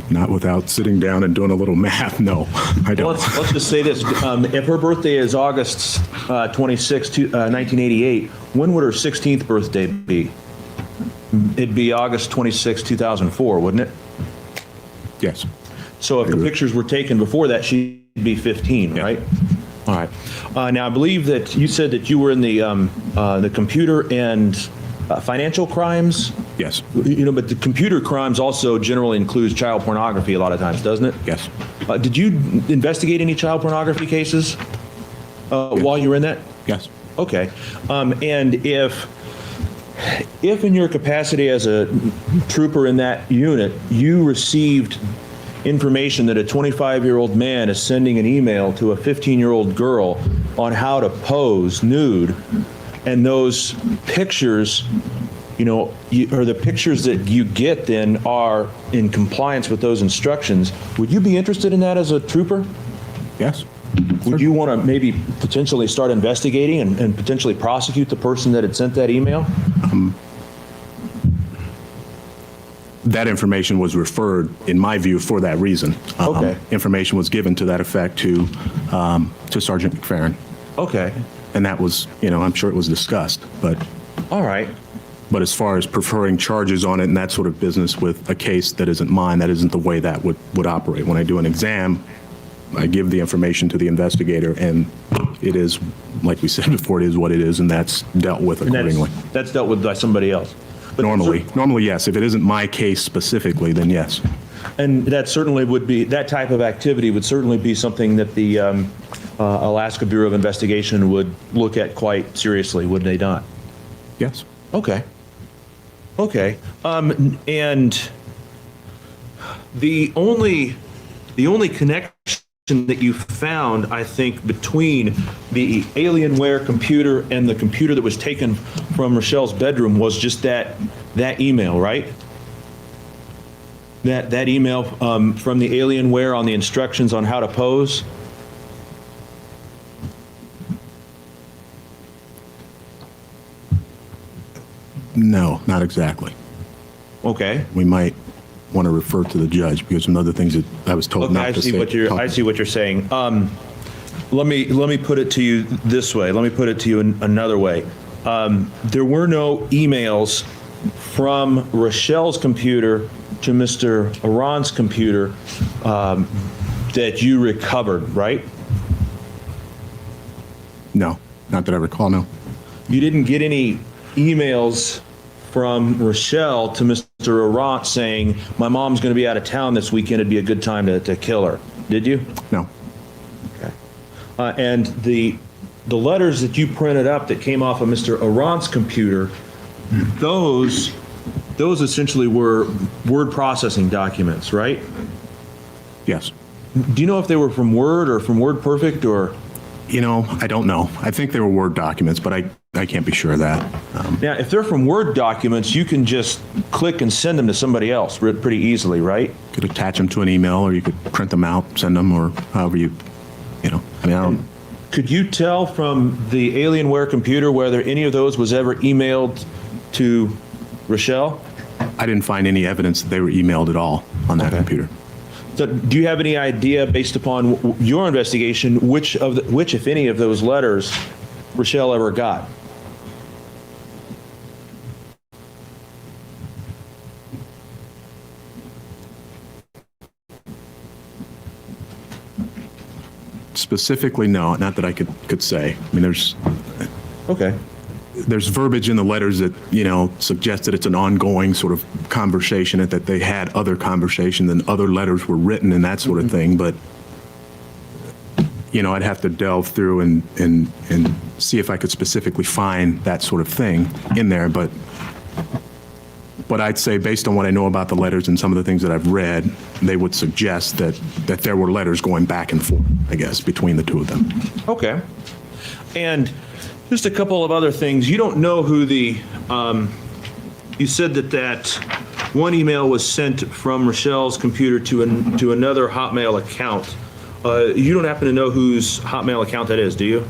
Not without sitting down and doing a little math, no, I Well, don't. let's just say this. If her birthday is August 26th, 1988, when would her 16th birthday be? It'd be August 26th, 2004, wouldn't it? Yes. So if the pictures were taken before that, she'd be 15, Yeah. right? All right. Now, I believe that you said that you were in the computer and financial crimes. Yes. You know, but the computer crimes also generally includes child pornography a lot of times, doesn't it? Yes. Did you investigate any child pornography cases while you were in that? Yes. Okay. And if in your capacity as a trooper in that unit, you received information that a 25-year-old man is sending an email to a 15-year-old girl on how to pose nude, and those pictures, you know, or the pictures that you get then are in compliance with those instructions, would you be interested in that as a trooper? Yes. would you want to maybe potentially start investigating and potentially prosecute the person that had sent that email? That information was referred, in my view, for that reason. Okay. Information was given to that effect to Sergeant McFerrin. Okay. And that was, I'm sure it was discussed, but All right. as far as preferring charges on it and that sort of business with a case that isn't mine, that isn't the way that would operate. When I do an exam, I give the information to the investigator, and it is, like we said before, it is what it is, and that's dealt with And accordingly. that's dealt with by somebody else. But Normally, yes. If it isn't my case specifically, then yes. And that certainly would be, that type of activity would certainly be something that the Alaska Bureau of Investigation would look at quite seriously, would they not? Yes. Okay. Okay. And the only connection that you found, I think, between the Alienware computer and the computer that was taken from Rachelle's bedroom was just that email, right? That email from the Alienware on the instructions on how to pose. No, not exactly. Okay. We might want to refer to the judge because some other things that I was told Okay, not to say. I see what you're saying. Let me put it to you this way. Let me put it to you another way. There were no emails from Rachelle's computer to Mr. Arrant's computer that you recovered, right? No, not that I recall, no. You didn't get any emails from Rachelle to Mr. Arrant saying, my mom's going to be out of town this weekend, it'd be a good time to kill her, did you? No. Okay. And the letters that you printed up that came off of Mr. Arrant's computer, those essentially were word processing documents, right? Yes. Do you know if they were from Word or from WordPerfect or? I don't know. I think they were Word documents, but I can't be sure of that. Now, if they're from Word documents, you can just click and send them to somebody else pretty easily, right? Could attach them to an email, or you could print them out, send them, or however I don't. Could you tell from the Alienware computer whether any of those was ever emailed to Rachelle? I didn't find any evidence that they were emailed at all on that computer. So do you have any idea, based upon your investigation, which, if any, of those letters Rachelle ever got? Specifically, no, not that I could say. I mean, Okay. there's verbiage in the letters that, suggests that it's an ongoing sort of conversation, and that they had other conversations and other letters were written and that sort of thing. But, I'd have to delve through and see if I could specifically find that sort of thing in there. But I'd say, based on what I know about the letters and some of the things that I've read, they would suggest that there were letters going back and forth, I guess, between the two of them. Okay. And just a couple of other things. You don't know who you said that one email was sent from Rachelle's computer to another Hotmail account. You don't happen to know whose Hotmail account that is, do you?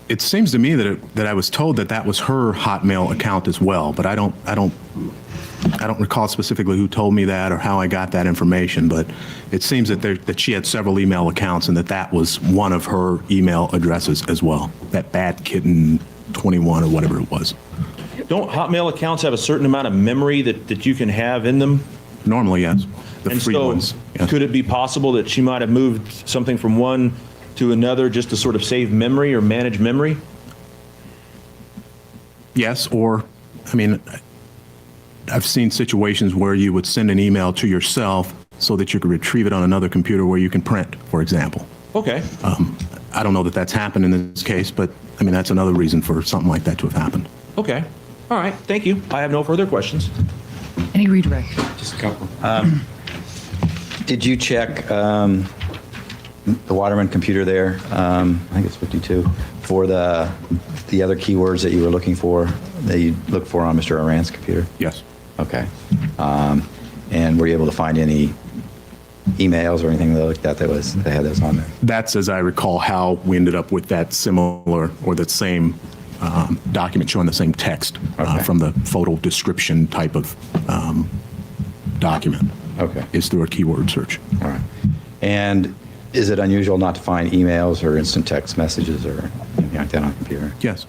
It seems to me that I was told that was her Hotmail account as well, but I don't recall specifically who told me that or how I got that information. But it seems that she had several email accounts, and that was one of her email addresses as well. That Bad Kitten 21 or whatever it was. Don't Hotmail accounts have a certain amount of memory that you can have in them? Normally, yes. The And free so, ones. Yes. could it be possible that she might have moved something from one to another just to sort of save memory or manage memory? Yes, or, I've seen situations where you would send an email to yourself so that you could retrieve it on another computer where you can print, for example. Okay. I don't know that that's happened in this case, but that's another reason for something like that to have happened. Okay. All right. Thank you. I have no further questions. Any redirect? Just a couple. Did you check the Waterman computer there? I think it's 52 for the other keywords that you were looking for, that you looked for on Mr. Arrant's computer? Yes. Okay. And were you able to find any emails or anything like that they had those on there? That's, as I recall, how we ended up with that similar or that same document showing the same text Okay. from the photo description type of document. Okay. Is through a keyword search. All right. And is it unusual not to find emails or instant text messages or anything like that on a computer? Yes.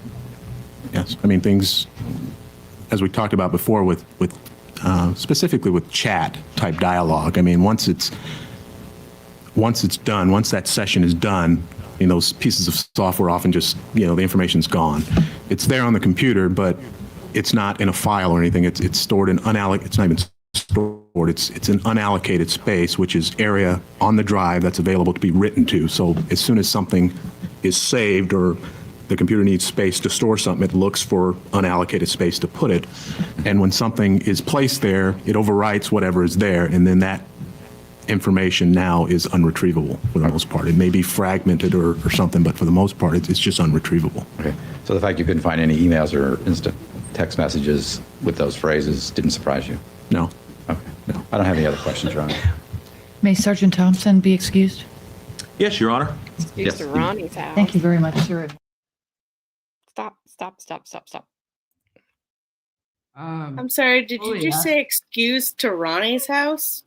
Yes. I mean, things, as we talked about before with specifically with chat type dialogue, I mean, once it's done, once that session is done, those pieces of software often just, the information's gone. It's there on the computer, but it's not in a file or anything. It's stored in it's not even stored. It's an unallocated space, which is area on the drive that's available to be written to. So as soon as something is saved or the computer needs space to store something, it looks for unallocated space to put it. And when something is placed there, it overwrites whatever is there, and then that information now is unretrievable for the most part. It may be fragmented or something, but for the most part, it's just unretrievable. Okay. So the fact you couldn't find any emails or instant text messages with those phrases didn't surprise you? No. Okay. No. I don't have any other questions, Your Honor. May Sergeant Thompson be excused? Yes, Your Honor. Excuse Yes. to Ronnie's house. Thank you very much, sir. Stop. I'm sorry, did you just say excused to Ronnie's house?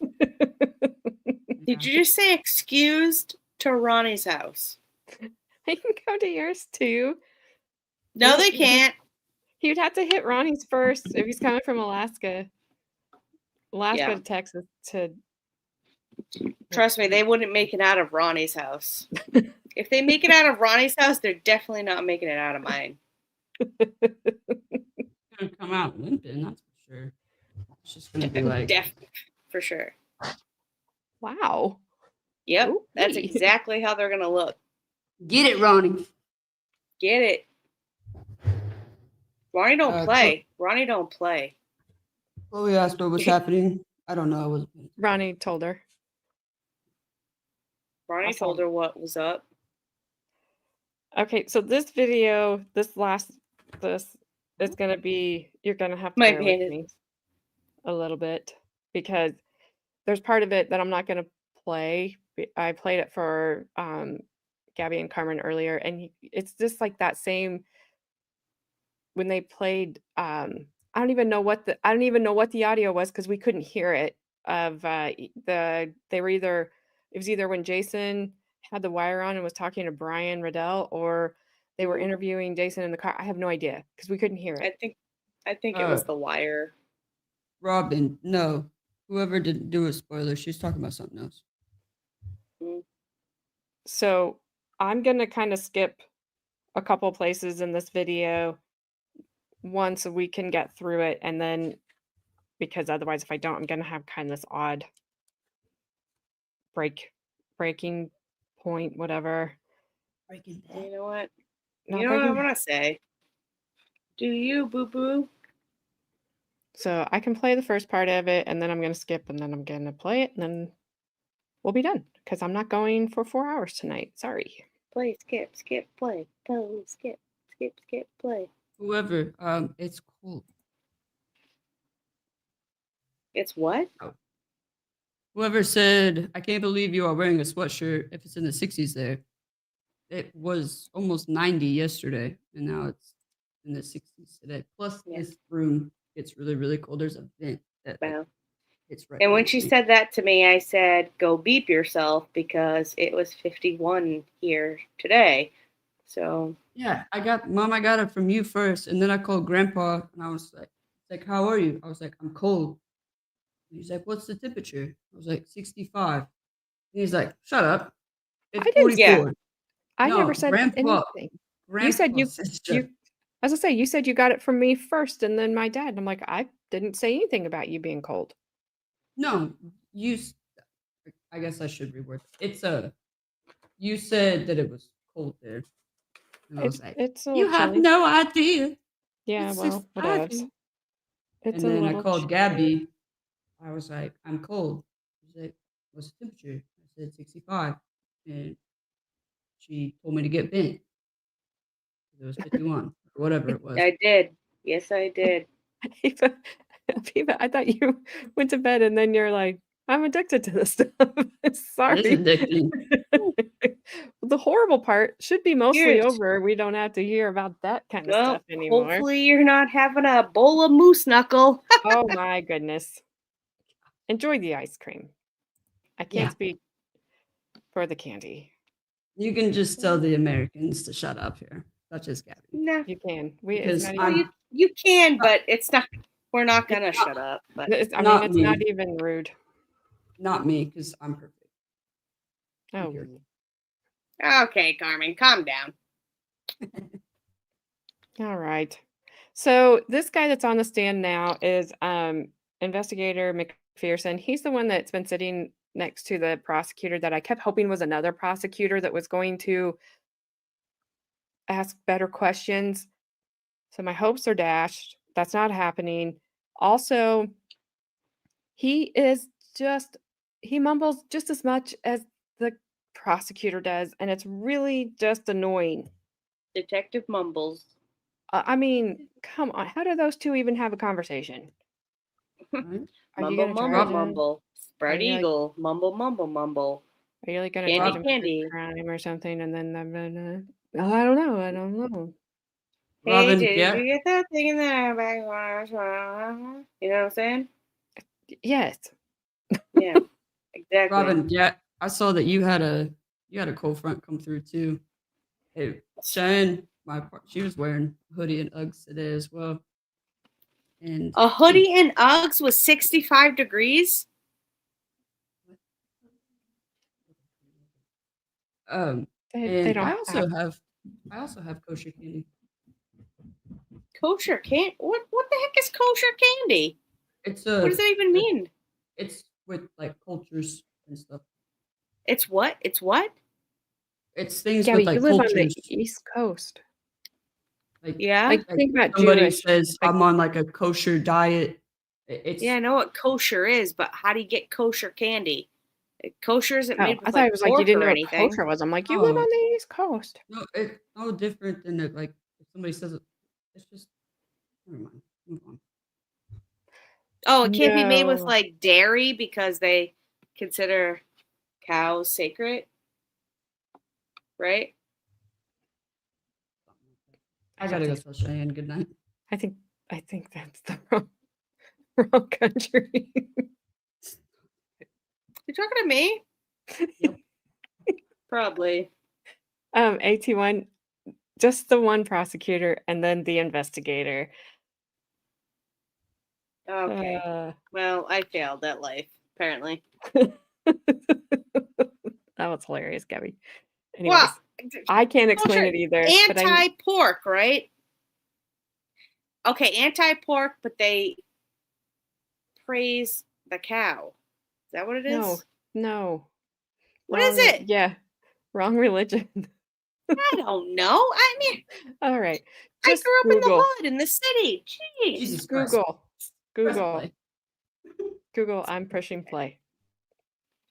Did you just say excused to Ronnie's house? I can go to yours too. No, they can't. He would have to hit Ronnie's first if he's coming from Alaska. Yeah. To Texas to. Trust me, they wouldn't make it out of Ronnie's house. If they make it out of Ronnie's house, they're definitely not making it out of mine. Gonna come out limping, that's for sure. It's just gonna be like, Definitely, for sure. Wow. Yep, Ooh, that's wee. exactly how they're gonna look. get it, Ronnie. Get it? Ronnie don't Uh, play. Ronnie don't play. Chloe asked what was happening. I don't know. I wasn't. Ronnie told her. Ronnie Awesome. told her what was up. Okay, so this video, this is gonna be. You're gonna have to My bear with opinion. me a little bit because there's part of it that I'm not gonna play. I played it for Gabby and Carmen earlier, and it's just like that same when they played. I don't even know what the audio was because we couldn't hear it. It was either when Jason had the wire on and was talking to Brian Riddell, or they were interviewing Jason in the car. I have no idea because we couldn't hear it. I think it was The Wire. Robin, no. Whoever didn't do a spoiler, she's talking about something else. So I'm gonna kind of skip a couple places in this video once we can get through it, and then because otherwise, if I don't, I'm gonna have kind of this odd breaking point, whatever. Breaking You know what? Not You know what I breaking- want to say? Do you, boo-boo? So I can play the first part of it, and then I'm gonna skip, and then I'm gonna play it, and then we'll be done because I'm not going for 4 hours tonight. Sorry. Play, skip, play. Go, skip, play. Whoever, it's cool. It's what? Whoever said, I can't believe you are wearing a sweatshirt if it's in the 60s there. It was almost 90 yesterday, and now it's in the 60s today. Plus, Yeah. this room gets really, really cold. There's a vent that Well, it's right. and when behind she me. said that to me, I said, go beep yourself because it was 51 here today. So, Yeah, I got it from you first, and then I called Grandpa, and I was like, how are you? I was like, I'm cold. And he's like, what's the temperature? I was like, 65. And he's like, shut up. It's I didn't- 44. I No, never said Grandpa- anything. Grandpa You said shut you. As I say, you said you got it from me first, and then my dad. And I'm like, I didn't say anything about you being cold. No, I guess I should reword it. It's you said that it was cold there. And I was like, It's a you little have chilly. no idea. Yeah, It's well, 65 whatever. here. It's And a then I little called chilly. Gabby. I was like, I'm cold. She's like, what's the temperature? I said 65. And she told me to get bent. It was 51 or whatever it was. I did. Yes, I did. Aviva, I thought you went to bed and then you're like, I'm addicted to this stuff. It is Sorry. addicting. The horrible part should be mostly Yes. over. We don't have to hear about that kind of Well, stuff anymore. hopefully you're not having a bowl of moose knuckle. Oh my goodness. Enjoy the ice cream. I can't Yeah. speak for the candy. You can just tell the Americans to shut up here, such as Gabby. No, You can. It's Because not well, even, you can, but it's not. We're not gonna shut up. But I mean, not it's not me. even rude. Not me, because I'm perfect. Oh, Here. okay, Carmen, calm down. all right. So this guy that's on the stand now is investigator McPherson. He's the one that's been sitting next to the prosecutor that I kept hoping was another prosecutor that was going to ask better questions. So my hopes are dashed. That's not happening. Also, he mumbles just as much as the prosecutor does, and it's really just annoying. Detective Mumbles. I mean, come on. How do those two even have a conversation? Right? Are you Mumble, gonna mumble, charge him? mumble. Spread Are you like- eagle. Mumble, mumble, mumble. Are you like gonna Candy, charge him for candy. crime or something? And then I don't know. I don't know. Robin, Hey, did yeah. you get that thing in there? You know what I'm saying? Yes. Yeah, exactly. Robin, yeah. I saw that you had a cold front come through too. Hey, Cheyenne, she was wearing a hoodie and Uggs today as well. And A hoodie and Uggs was 65 degrees. they They don't I have. also have kosher candy. Kosher can't. What the heck is kosher candy? It's What does that even mean? It's with like cultures and stuff. It's what? It's what? It's things Gabby, with like you live on cultures. the East Coast. Like, Yeah. Like, think about somebody Jewish. says like- I'm on like a kosher diet. It's Yeah, I know what kosher is, but how do you get kosher candy? Kosher isn't Oh, made I with thought like it was like you pork didn't or know what anything. kosher was. I'm like, you live Oh. on the East Coast. no, it's no different than it, like if somebody says it. It's just never mind. Move on. Oh, it can't be made with No. like dairy because they consider cows sacred, right? I gotta go tell Cheyenne good night. I think that's the wrong country. You talking to me? Yep. Probably. AT1, just the one prosecutor and then the investigator. Okay. Uh, Well, I failed at life, apparently. that was hilarious, Gabby. Anyways, Well, I can't explain kosher it either. But anti-pork, right? Okay, anti-pork, but they praise the cow. Is that what it is? no. What is Wrong- it? Yeah, wrong religion. I don't know. I mean, All right, I just grew up in the Google. hood, in the city. Jeez. Jesus Christ. Google. Press Google. play. Google. I'm pushing play.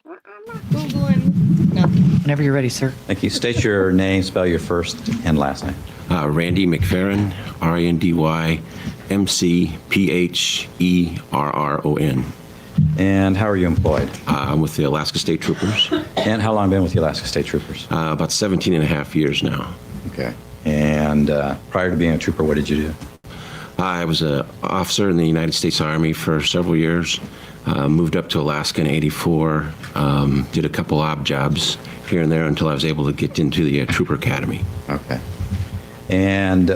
I'm not Googling nothing. Whenever you're ready, sir. Thank you. State your name, spell your first and last name. Randy McFerrin, RANDY MCPHERRON. And how are you employed? I'm with the Alaska State Troopers. And how long been with the Alaska State Troopers? About 17 and a half years now. Okay. And prior to being a trooper, what did you do? I was an officer in the United States Army for several years. Moved up to Alaska in '84. Did a couple odd jobs here and there until I was able to get into the Trooper Academy. Okay. And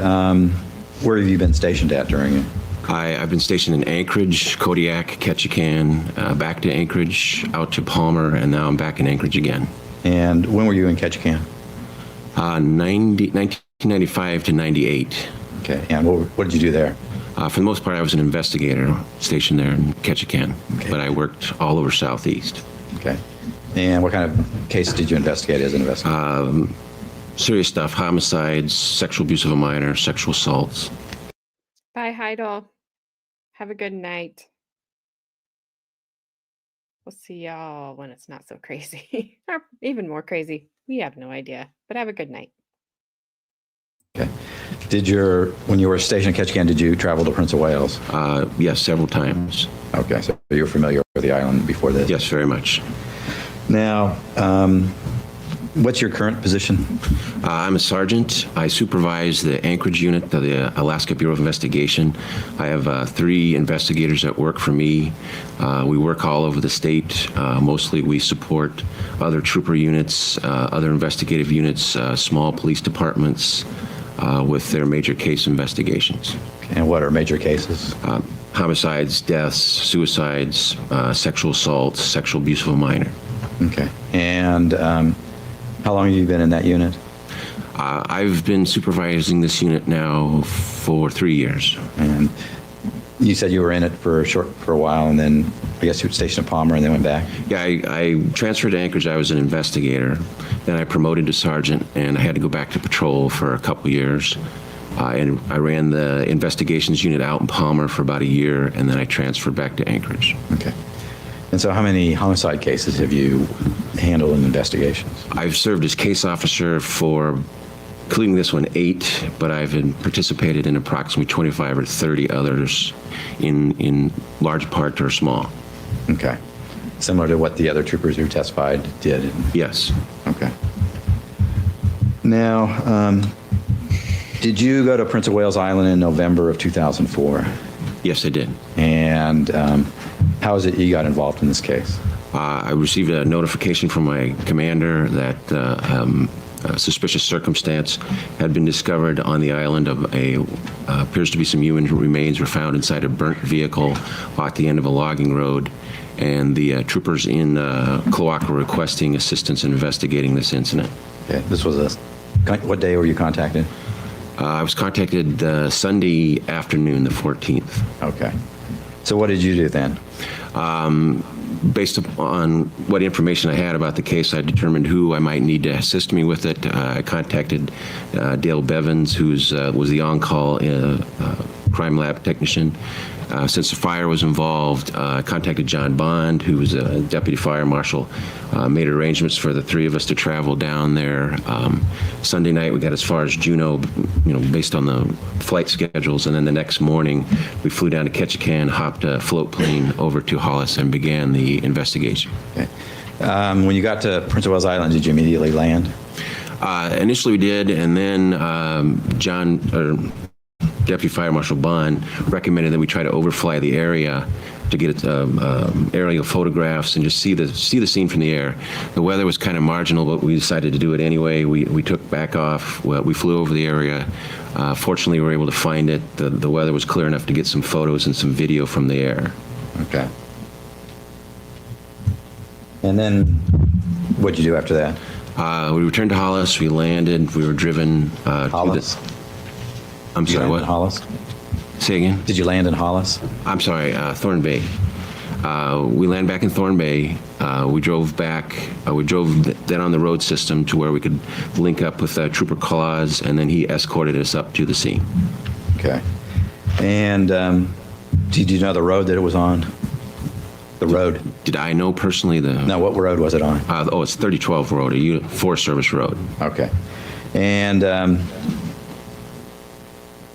where have you been stationed at during it? I've been stationed in Anchorage, Kodiak, Ketchikan, back to Anchorage, out to Palmer, and now I'm back in Anchorage again. And when were you in Ketchikan? 1995 to 98. Okay. And what did you do there? For the most part, I was an investigator stationed there in Ketchikan, Okay. but I worked all over Southeast. Okay. And what kind of cases did you investigate as an investigator? Serious stuff, homicides, sexual abuse of a minor, sexual assaults. Bye, Heidel. Have a good night. We'll see y'all when it's not so crazy. Or even more crazy. We have no idea. But have a good night. Okay. When you were stationed at Ketchikan, did you travel to Prince of Wales? Yes, several times. Okay, so you're familiar with the island before this? Yes, very much. Now, what's your current position? I'm a sergeant. I supervise the Anchorage unit of the Alaska Bureau of Investigation. I have 3 investigators that work for me. We work all over the state. Mostly we support other trooper units, other investigative units, small police departments with their major case investigations. And what are major cases? Homicides, deaths, suicides, sexual assaults, sexual abuse of a minor. Okay. And how long have you been in that unit? I've been supervising this unit now for 3 years. And you said you were in it for a while, and then I guess you were stationed at Palmer and then went back? Yeah, I transferred to Anchorage. I was an investigator. Then I promoted to sergeant, and I had to go back to patrol for a couple years. And I ran the investigations unit out in Palmer for about a year, and then I transferred back to Anchorage. Okay. And so how many homicide cases have you handled in investigations? I've served as case officer for, including this one, 8, but I've participated in approximately 25 or 30 others in large part or small. Okay. Similar to what the other troopers who testified did? Yes. Okay. Now, did you go to Prince of Wales Island in November of 2004? Yes, I did. And how is it you got involved in this case? I received a notification from my commander that a suspicious circumstance had been discovered on the island of appears to be some human remains were found inside a burnt vehicle at the end of a logging road. And the troopers in Cloaca were requesting assistance in investigating this incident. Okay. This was what day were you contacted? I was contacted Sunday afternoon, the 14th. Okay. So what did you do then? Based on what information I had about the case, I determined who I might need to assist me with it. I contacted Dale Bevins, who was the on-call crime lab technician. Since the fire was involved, I contacted John Bond, who was a deputy fire marshal, made arrangements for the 3 of us to travel down there. Sunday night, we got as far as Juneau, based on the flight schedules, and then the next morning, we flew down to Ketchikan, hopped a float plane over to Hollis, and began the investigation. Okay. When you got to Prince of Wales Island, did you immediately land? Initially, we did, and then Deputy Fire Marshal Bond recommended that we try to overfly the area to get aerial photographs and just see the scene from the air. The weather was kind of marginal, but we decided to do it anyway. We took back off. We flew over the area. Fortunately, we were able to find it. The weather was clear enough to get some photos and some video from the air. Okay. And then what did you do after that? We returned to Hollis. We landed. We were driven Hollis? I'm Did you sorry, land what? in Hollis? Say again? Did you land in Hollis? I'm sorry, Thorn Bay. We landed back in Thorn Bay. We drove back. We drove then on the road system to where we could link up with Trooper Claus, and then he escorted us up to the scene. Okay. And did you know the road that it was on? The road? Did I know personally the... No, what road was it on? It's 3012 road, a Forest Service road. Okay. And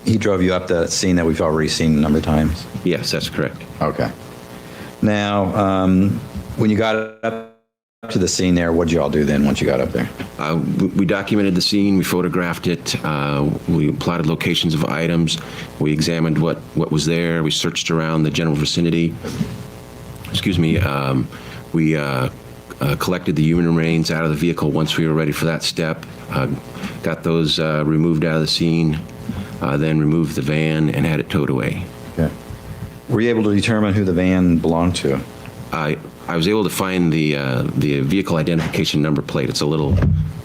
he drove you up the scene that we've already seen a number of times? Yes, that's correct. Okay. Now, when you got up to the scene there, what did you all do then once you got up there? We documented the scene. We photographed it. We plotted locations of items. We examined what was there. We searched around the general vicinity. Excuse me. We collected the human remains out of the vehicle once we were ready for that step. Got those removed out of the scene. Then removed the van and had it towed away. Okay. Were you able to determine who the van belonged to? I was able to find the vehicle identification number plate. It's a little,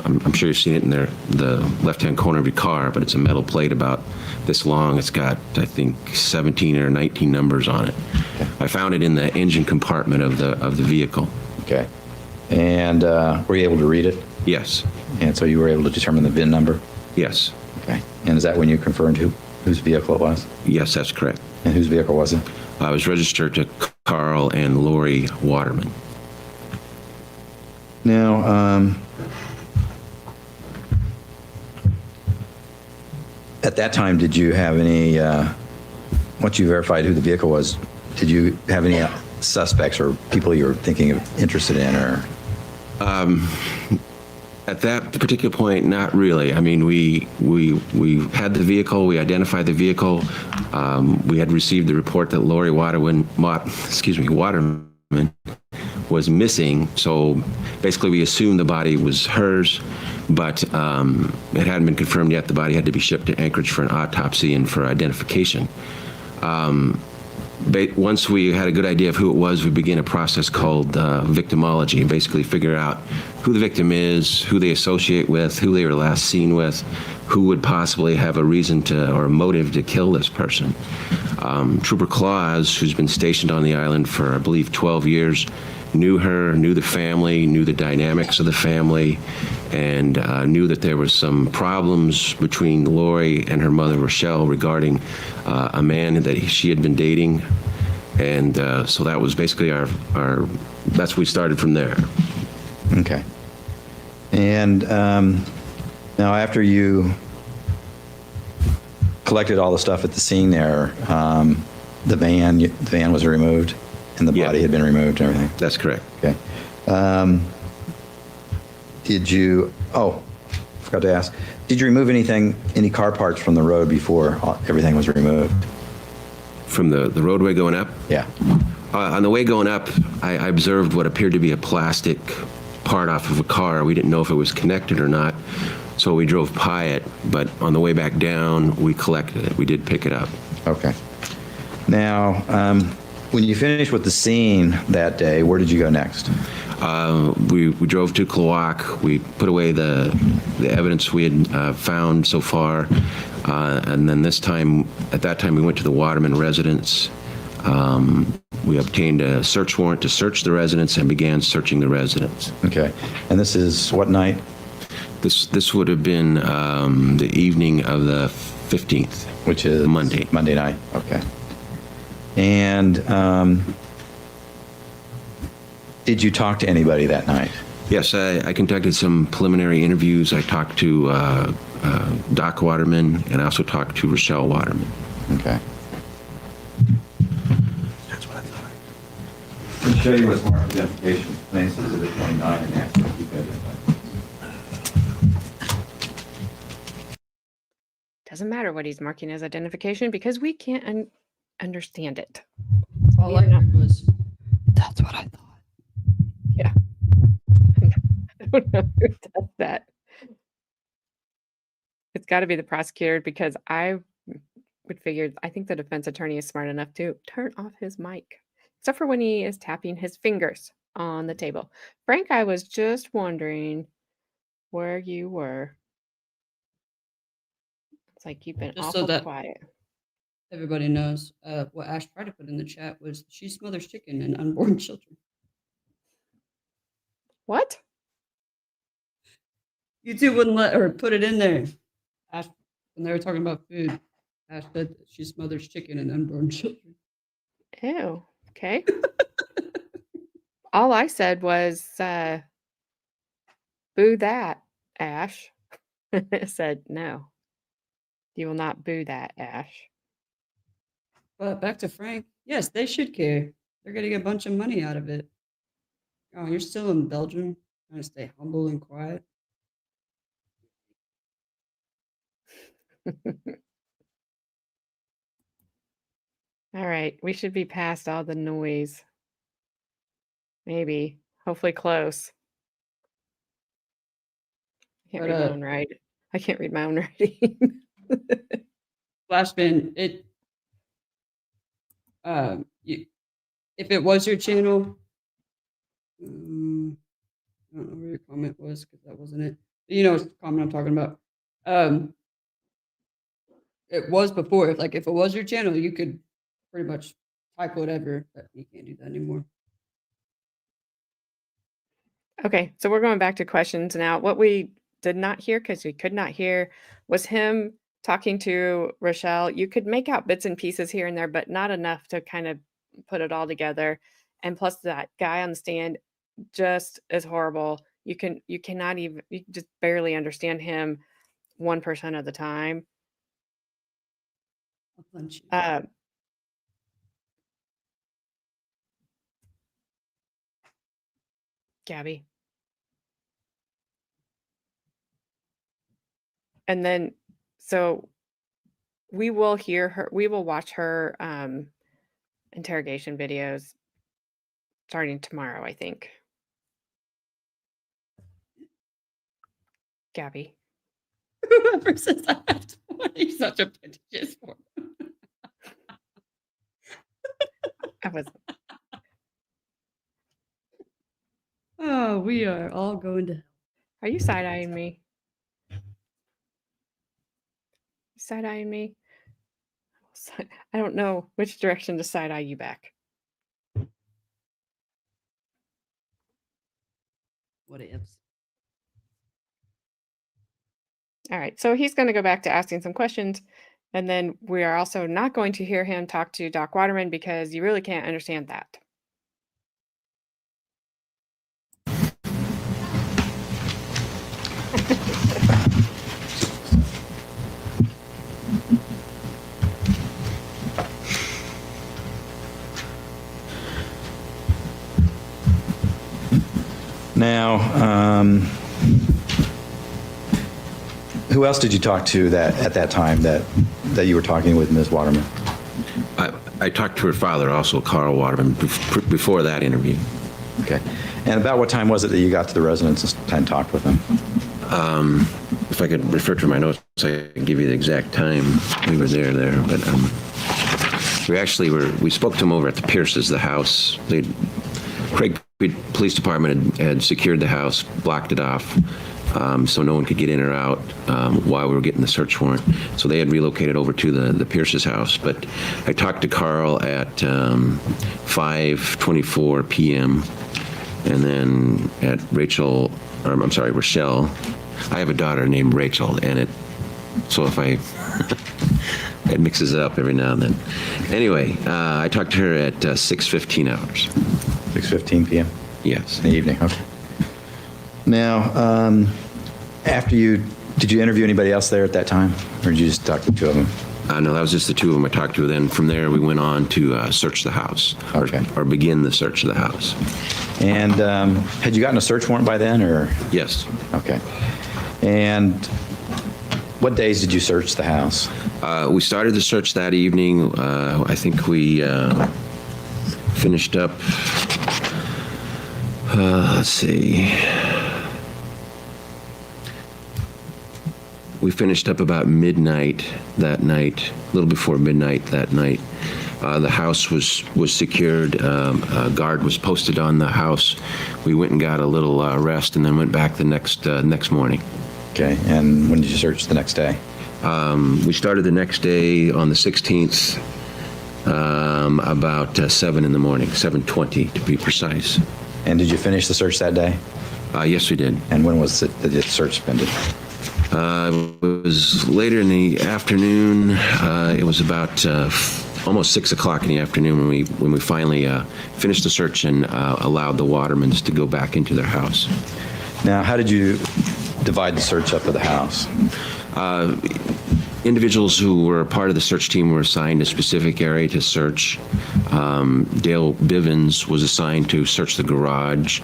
I'm sure you've seen it in the left-hand corner of your car, but it's a metal plate about this long. It's got, I think, 17 or 19 numbers on it. Okay. I found it in the engine compartment of the vehicle. Okay. And were you able to read it? Yes. And so you were able to determine the VIN number? Yes. Okay. And is that when you confirmed whose vehicle it was? Yes, that's correct. And whose vehicle was it? I was registered to Carl and Lauri Waterman. Now, At that time, did you have any, once you verified who the vehicle was, did you have any suspects or people you were thinking of interested in, or? At that particular point, not really. I mean, we had the vehicle, we identified the vehicle. We had received the report that Lauri Waterman was missing. So basically, we assumed the body was hers, but it hadn't been confirmed yet. The body had to be shipped to Anchorage for an autopsy and for identification. Once we had a good idea of who it was, we began a process called victimology, and basically figure out who the victim is, who they associate with, who they were last seen with, who would possibly have a reason to or a motive to kill this person. Trooper Claus, who's been stationed on the island for, I believe, 12 years, knew her, knew the family, knew the dynamics of the family, and knew that there was some problems between Lauri and her mother, Rachelle, regarding a man that she had been dating. And so that was basically that's we started from there. Okay. And now after you collected all the stuff at the scene there, the van was removed and the body had been removed and everything? That's correct. Okay. Did you, forgot to ask, did you remove any car parts from the road before everything was removed? From the roadway going up? Yeah. On the way going up, I observed what appeared to be a plastic part off of a car. We didn't know if it was connected or not, so we drove by it, but on the way back down, we collected it. We did pick it up. Okay. Now, when you finished with the scene that day, where did you go next? We drove to Klawock. We put away the evidence we had found so far, and then at that time, we went to the Waterman residence. We obtained a search warrant to search the residence and began searching the residence. Okay. And this is what night? This would have been the evening of the 15th. Which is? Monday. Monday night. Okay. And did you talk to anybody that night? Yes, I conducted some preliminary interviews. I talked to Doc Waterman, and I also talked to Rachelle Waterman. Okay. Let me show you what's marked identification. Today's Exhibit 29 and after keep identified. Doesn't matter what he's marking as identification because we can't understand it. All I heard was, that's what I thought. Yeah. I don't know who does that. It's got to be the prosecutor because I would figure, I think the defense attorney is smart enough to turn off his mic, except for when he is tapping his fingers on the table. Frank, I was just wondering where you were. It's like you've been Just so awful that quiet. everybody knows, what Ash tried to put in the chat was she smothers chicken and unborn children. What? You two wouldn't let her put it in there. Ash, when they were talking about food, Ash said that she smothers chicken and unborn children. Ew. Okay. All I said was, boo that, Ash. I said, no, you will not boo that, Ash. But back to Frank. Yes, they should care. They're getting a bunch of money out of it. Oh, you're still in Belgium, trying to stay humble and quiet. All right, we should be past all the noise. Maybe, hopefully close. I can't But, read my own writing. I can't read my own writing. Flashbang, if it was your channel, I don't know where your comment was because that wasn't it. You know, it's the comment I'm talking about. It was before. If it was your channel, you could pretty much type whatever, but you can't do that anymore. Okay, so we're going back to questions now. What we did not hear, because we could not hear, was him talking to Rachelle. You could make out bits and pieces here and there, but not enough to kind of put it all together. And plus, that guy on the stand just is horrible. You just barely understand him 1% of the time. I'll punch you. Gabby. And then, so we will watch her interrogation videos starting tomorrow, I think. Gabby. Whoever says I have to watch, he's such a bitch for. I was Oh, we are all going to. Are you side-eyeing me? Side-eyeing me? I don't know which direction to side-eye you back. What ifs? All right, so he's going to go back to asking some questions, and then we are also not going to hear him talk to Doc Waterman because you really can't understand that. Now, who else did you talk to that at that time that you were talking with Ms. Waterman? I talked to her father also, Carl Waterman, before that interview. Okay. And about what time was it that you got to the residence and talked with him? If I could refer to my notes, I can give you the exact time we were there. But we spoke to him over at the Pierces, the house. Craig Police Department had secured the house, blocked it off, so no one could get in or out while we were getting the search warrant. So they had relocated over to the Pierce's house. But I talked to Carl at 5:24 p.m. and then at Rachelle. I have a daughter named Rachel, and so if it mixes it up every now and then. Anyway, I talked to her at 6:15 hours. 6:15 p.m.? Yes. In the evening, okay. Now, did you interview anybody else there at that time, or did you just talk to the two of them? No, that was just the two of them I talked to. Then from there, we went on to search the house, or begin the search of the house. And had you gotten a search warrant by then, or? Yes. Okay. And what days did you search the house? We started the search that evening. I think we finished up, let's see. We finished up about midnight that night, a little before midnight that night. The house was secured. A guard was posted on the house. We went and got a little rest and then went back the next morning. Okay, and when did you search the next day? We started the next day on the 16th, about 7 in the morning, 7:20 to be precise. And did you finish the search that day? Yes, we did. And when was it that the search ended? It was later in the afternoon. It was about almost 6 o'clock in the afternoon when we finally finished the search and allowed the Watermans to go back into their house. Now, how did you divide the search up of the house? Individuals who were part of the search team were assigned a specific area to search. Dale Bivens was assigned to search the garage.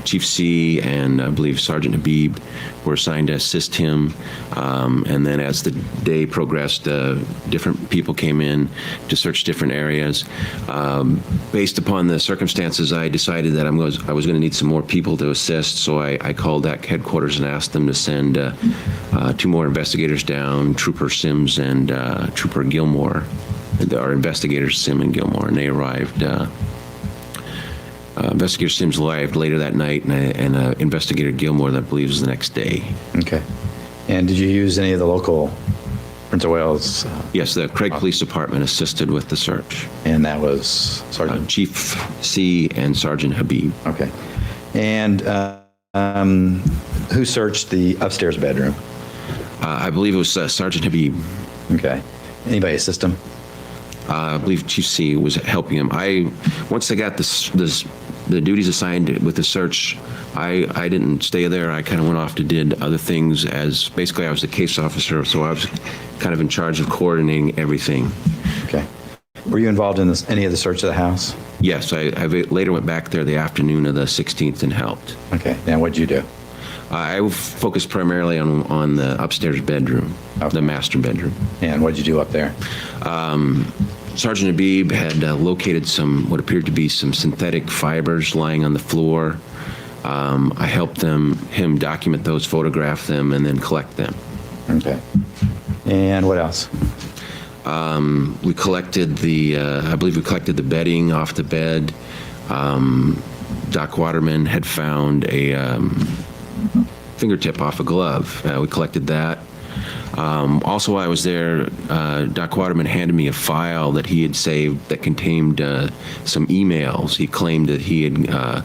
Chief C and I believe Sergeant Habib were assigned to assist him. And then as the day progressed, different people came in to search different areas. Based upon the circumstances, I decided that I was going to need some more people to assist. So I called that headquarters and asked them to send 2 more investigators down, Trooper Sims and Trooper Gilmore. Our investigators, Sim and Gilmore, and they arrived. Investigator Sims arrived later that night, and Investigator Gilmore, I believe, was the next day. Okay. And did you use any of the local Prince of Wales? Yes, the Craig Police Department assisted with the search. And that was Sergeant? Chief C and Sergeant Habib. Okay. And who searched the upstairs bedroom? I believe it was Sergeant Habib. Okay. Anybody assist him? I believe Chief C was helping him. Once I got the duties assigned with the search, I didn't stay there. I kind of went off to did other things as basically I was the case officer, so I was kind of in charge of coordinating everything. Okay. Were you involved in any of the search of the house? Yes, I later went back there the afternoon of the 16th and helped. Okay. Now, what did you do? I focused primarily on the upstairs bedroom, Okay. the master bedroom. And what did you do up there? Sergeant Habib had located what appeared to be some synthetic fibers lying on the floor. I helped him document those, photograph them, and then collect them. Okay. And what else? We collected I believe we collected the bedding off the bed. Doc Waterman had found a fingertip off a glove. We collected that. Also, while I was there, Doc Waterman handed me a file that he had saved that contained some emails. He claimed that he had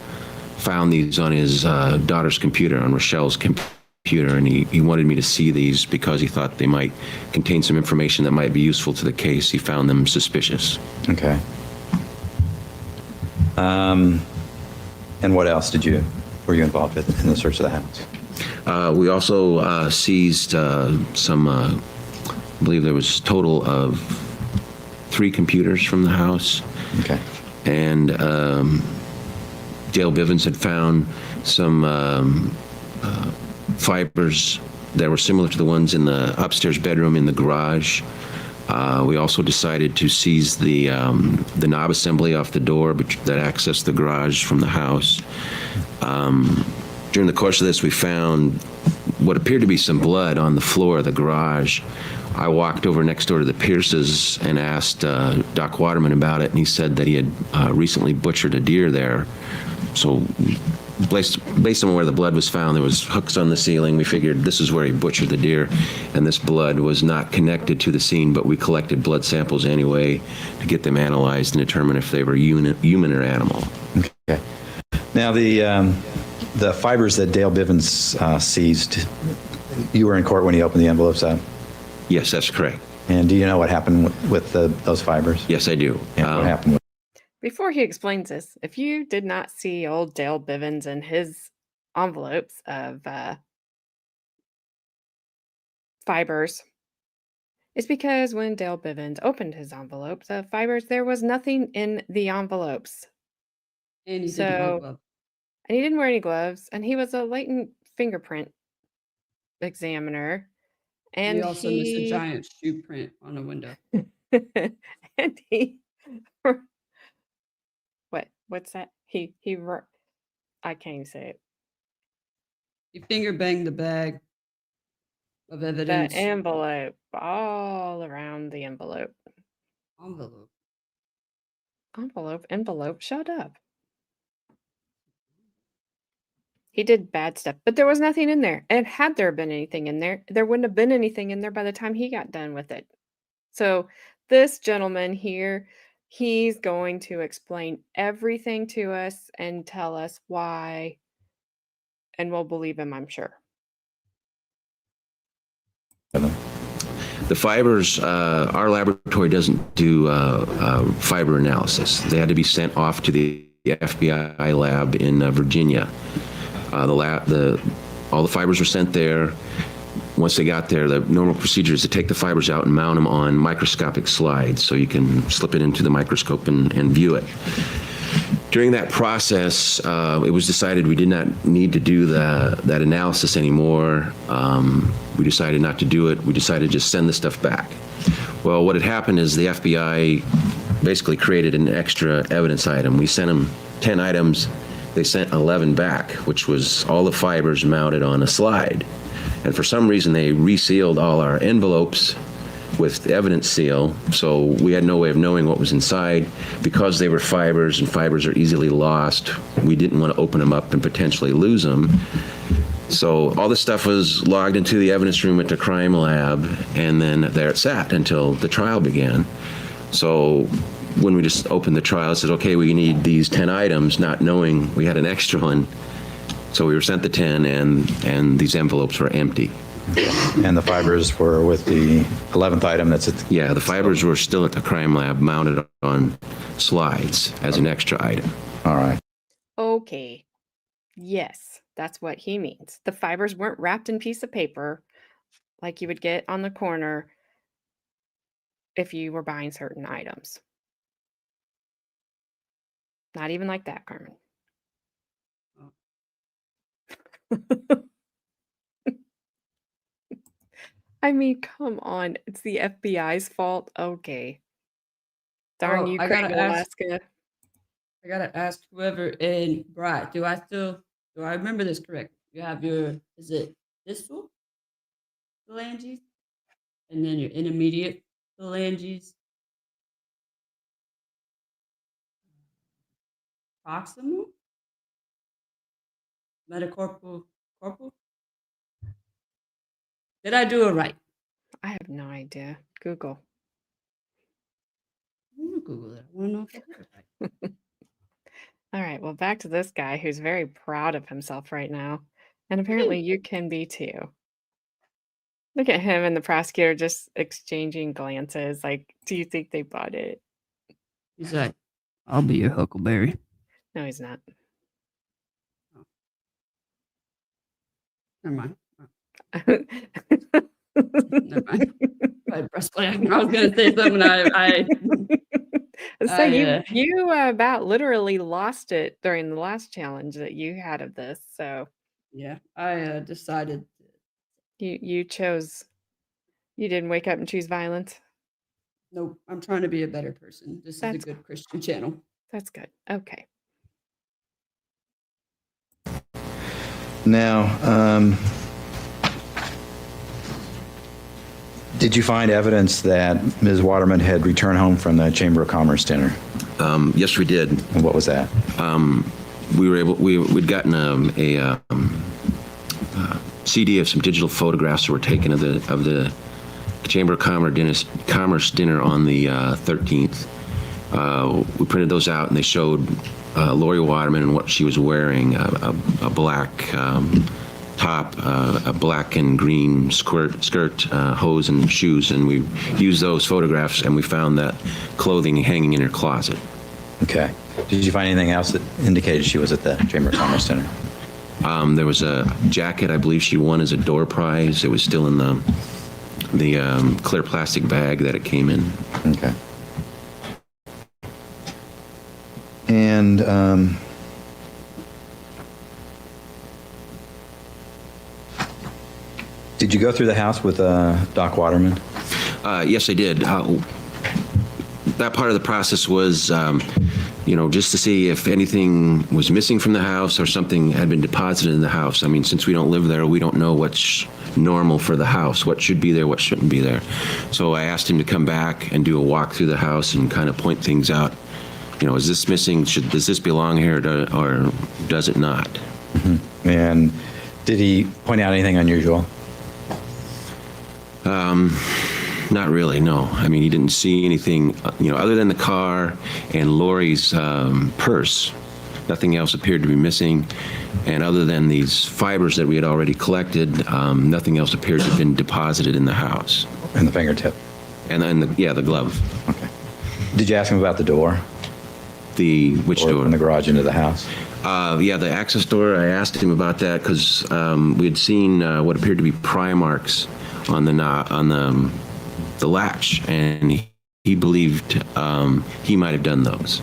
found these on his daughter's computer, on Rachelle's computer, and he wanted me to see these because he thought they might contain some information that might be useful to the case. He found them suspicious. Okay. And what else were you involved with in the search of the house? We also seized some, I believe there was a total of 3 computers from the house. Okay. And Dale Bivens had found some fibers that were similar to the ones in the upstairs bedroom in the garage. We also decided to seize the knob assembly off the door that accessed the garage from the house. During the course of this, we found what appeared to be some blood on the floor of the garage. I walked over next door to the Pierces and asked Doc Waterman about it, and he said that he had recently butchered a deer there. So based on where the blood was found, there was hooks on the ceiling. We figured this is where he butchered the deer, and this blood was not connected to the scene, but we collected blood samples anyway to get them analyzed and determine if they were human or animal. Okay. Now, the fibers that Dale Bivens seized, you were in court when he opened the envelopes up? Yes, that's correct. And do you know what happened with those fibers? Yes, I do. And what happened with Before he explains this, if you did not see old Dale Bivens and his envelopes of fibers, it's because when Dale Bivens opened his envelopes of fibers, there was nothing in the envelopes. And he So- didn't wear gloves. And he didn't wear any gloves, and he was a latent fingerprint examiner. And he also missed a he giant shoe print on a window. and he what's that? I can't even say it. He finger banged the bag of The evidence. envelope, all around the envelope. Envelope, shut up. He did bad stuff, but there was nothing in there. And had there been anything in there, there wouldn't have been anything in there by the time he got done with it. So this gentleman here, he's going to explain everything to us and tell us why, and we'll believe him, I'm sure. The fibers, our laboratory doesn't do fiber analysis. They had to be sent off to the FBI lab in Virginia. All the fibers were sent there. Once they got there, the normal procedure is to take the fibers out and mount them on microscopic slides so you can slip it into the microscope and view it. During that process, it was decided we did not need to do that analysis anymore. We decided not to do it. We decided to just send the stuff back. Well, what had happened is the FBI basically created an extra evidence item. We sent them 10 items. They sent 11 back, which was all the fibers mounted on a slide. And for some reason, they resealed all our envelopes with the evidence seal, so we had no way of knowing what was inside. Because they were fibers, and fibers are easily lost, we didn't want to open them up and potentially lose them. So all this stuff was logged into the evidence room at the crime lab, and then there it sat until the trial began. So when we just opened the trial, it said, okay, we need these 10 items, not knowing we had an extra one. So we were sent the 10, and these envelopes were empty. And the fibers were with the 11th item that's at the... Yeah, the fibers were still at the crime lab, mounted on slides as an extra item. All right. Okay. Yes, that's what he means. The fibers weren't wrapped in piece of paper like you would get on the corner if you were buying certain items. Not even like that, Carmen. I mean, come on. It's the FBI's fault. Okay. Darn you, I Craig, gotta ask. Alaska. I gotta ask whoever in Brad. Do I remember this correct? You have is it distal phalanges, and then your intermediate phalanges, proximal, metacarpal, corporal. Did I do it right? I have no idea. Google. I'm gonna Google it. I want to know if I did it right. All right. Well, back to this guy who's very proud of himself right now. And apparently you can be too. Look at him and the prosecutor just exchanging glances. Like, do you think they bought it? He's like, I'll be your Huckleberry. No, he's not. Never mind. Never mind. I was gonna say something. So you about literally lost it during the last challenge that you had of this. So yeah, I decided. You chose. You didn't wake up and choose violence. Nope, I'm trying to be a better person. This is a good Christian channel. That's good. Okay. Now, did you find evidence that Ms. Waterman had returned home from the Chamber of Commerce dinner? Yes, we did. And what was that? We'd gotten a CD of some digital photographs that were taken of the Chamber of Commerce dinner on the 13th. We printed those out, and they showed Lauri Waterman and what she was wearing: a black top, a black and green skirt, hose, and shoes. And we used those photographs, and we found that clothing hanging in her closet. Okay. Did you find anything else that indicated she was at the Chamber of Commerce dinner? There was a jacket I believe she won as a door prize. It was still in the clear plastic bag that it came in. Okay. And did you go through the house with Doc Waterman? Yes, I did. That part of the process was, just to see if anything was missing from the house or something had been deposited in the house. I mean, since we don't live there, we don't know what's normal for the house, what should be there, what shouldn't be there. So I asked him to come back and do a walk through the house and kind of point things out. Is this missing? Does this belong here or does it not? Mm-hmm. And did he point out anything unusual? Not really, no. I mean, he didn't see anything, other than the car and Lauri's purse. Nothing else appeared to be missing. And other than these fibers that we had already collected, nothing else appeared to have been deposited in the house. And the fingertip? And the glove. Okay. Did you ask him about the door? Which door? From the garage into the house? The access door. I asked him about that because we had seen what appeared to be pry marks on the latch, and he believed he might have done those.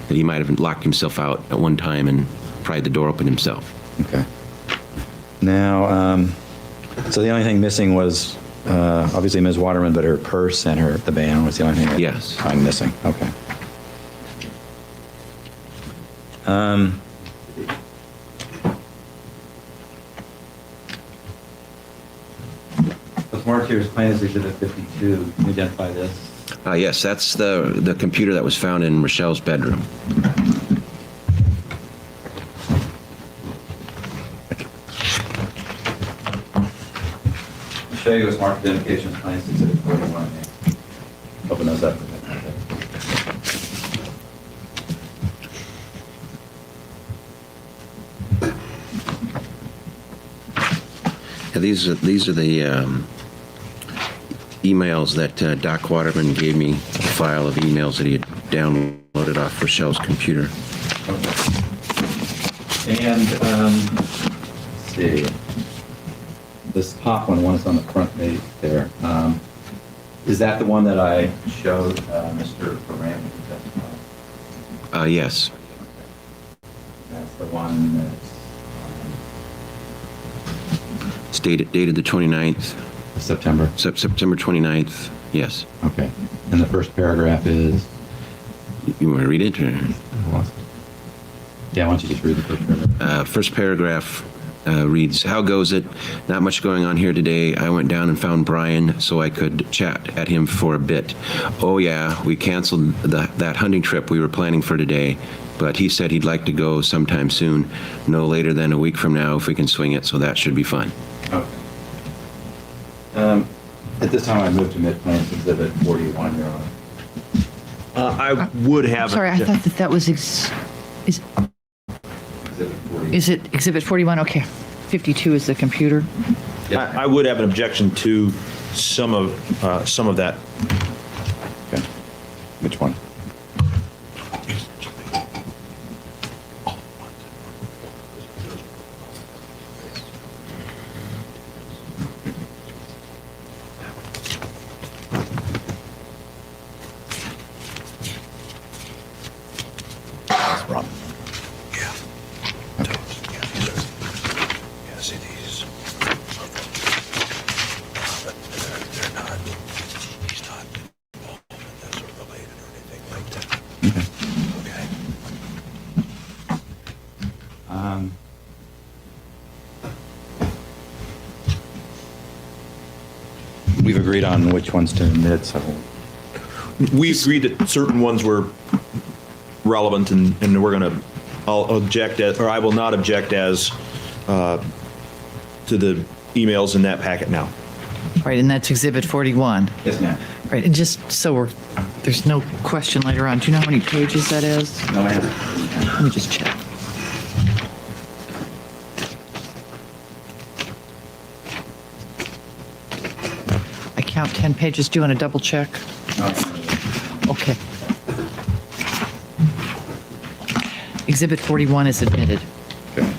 That he might have locked himself out at one time and pried the door open himself. Okay. Now, so the only thing missing was obviously Ms. Waterman, but her purse and the band was the only thing that Yes. I'm missing. Okay. What's marked here is Plaintiff's Exhibit 52. Can you identify this? Yes, that's the computer that was found in Rachelle's bedroom. I'll show you what's marked identification of Plaintiff's Exhibit 41. Open those up. These are the emails that Doc Waterman gave me, a file of emails that he had downloaded off Rachelle's computer. And, let's see, this top one that's on the front page there, is that the one that I showed Mr. Arrant? Yes. That's the one It's dated the 29th, that's September. September 29th. Yes. Okay. And the first paragraph is? You want to read it? Or? Yeah, why don't you just read the first paragraph? First paragraph reads, "How goes it? Not much going on here today. I went down and found Brian so I could chat at him for a bit. Oh yeah, we canceled that hunting trip we were planning for today, but he said he'd like to go sometime soon, no later than a week from now if we can swing it, so that should be fun." Okay. At this time, I moved to mid-plans exhibit 41, Your Honor. I would have. Sorry, I thought that was, Exhibit 40. is it Exhibit 41? Okay. 52 is the computer. I would have an objection to some of that. Okay. Which one? That's Rob. We've agreed on which ones to admit, so We agreed that certain ones were relevant, and we're going to, I'll object at, or I will not object as to the emails in that packet now. Right, and that's Exhibit 41. yes, ma'am. Right, and just so there's no question later on, do you know how many pages that is? No, ma'am. Let me just check. I count 10 pages. Do you want to double check? Okay. Exhibit 41 is admitted. Okay.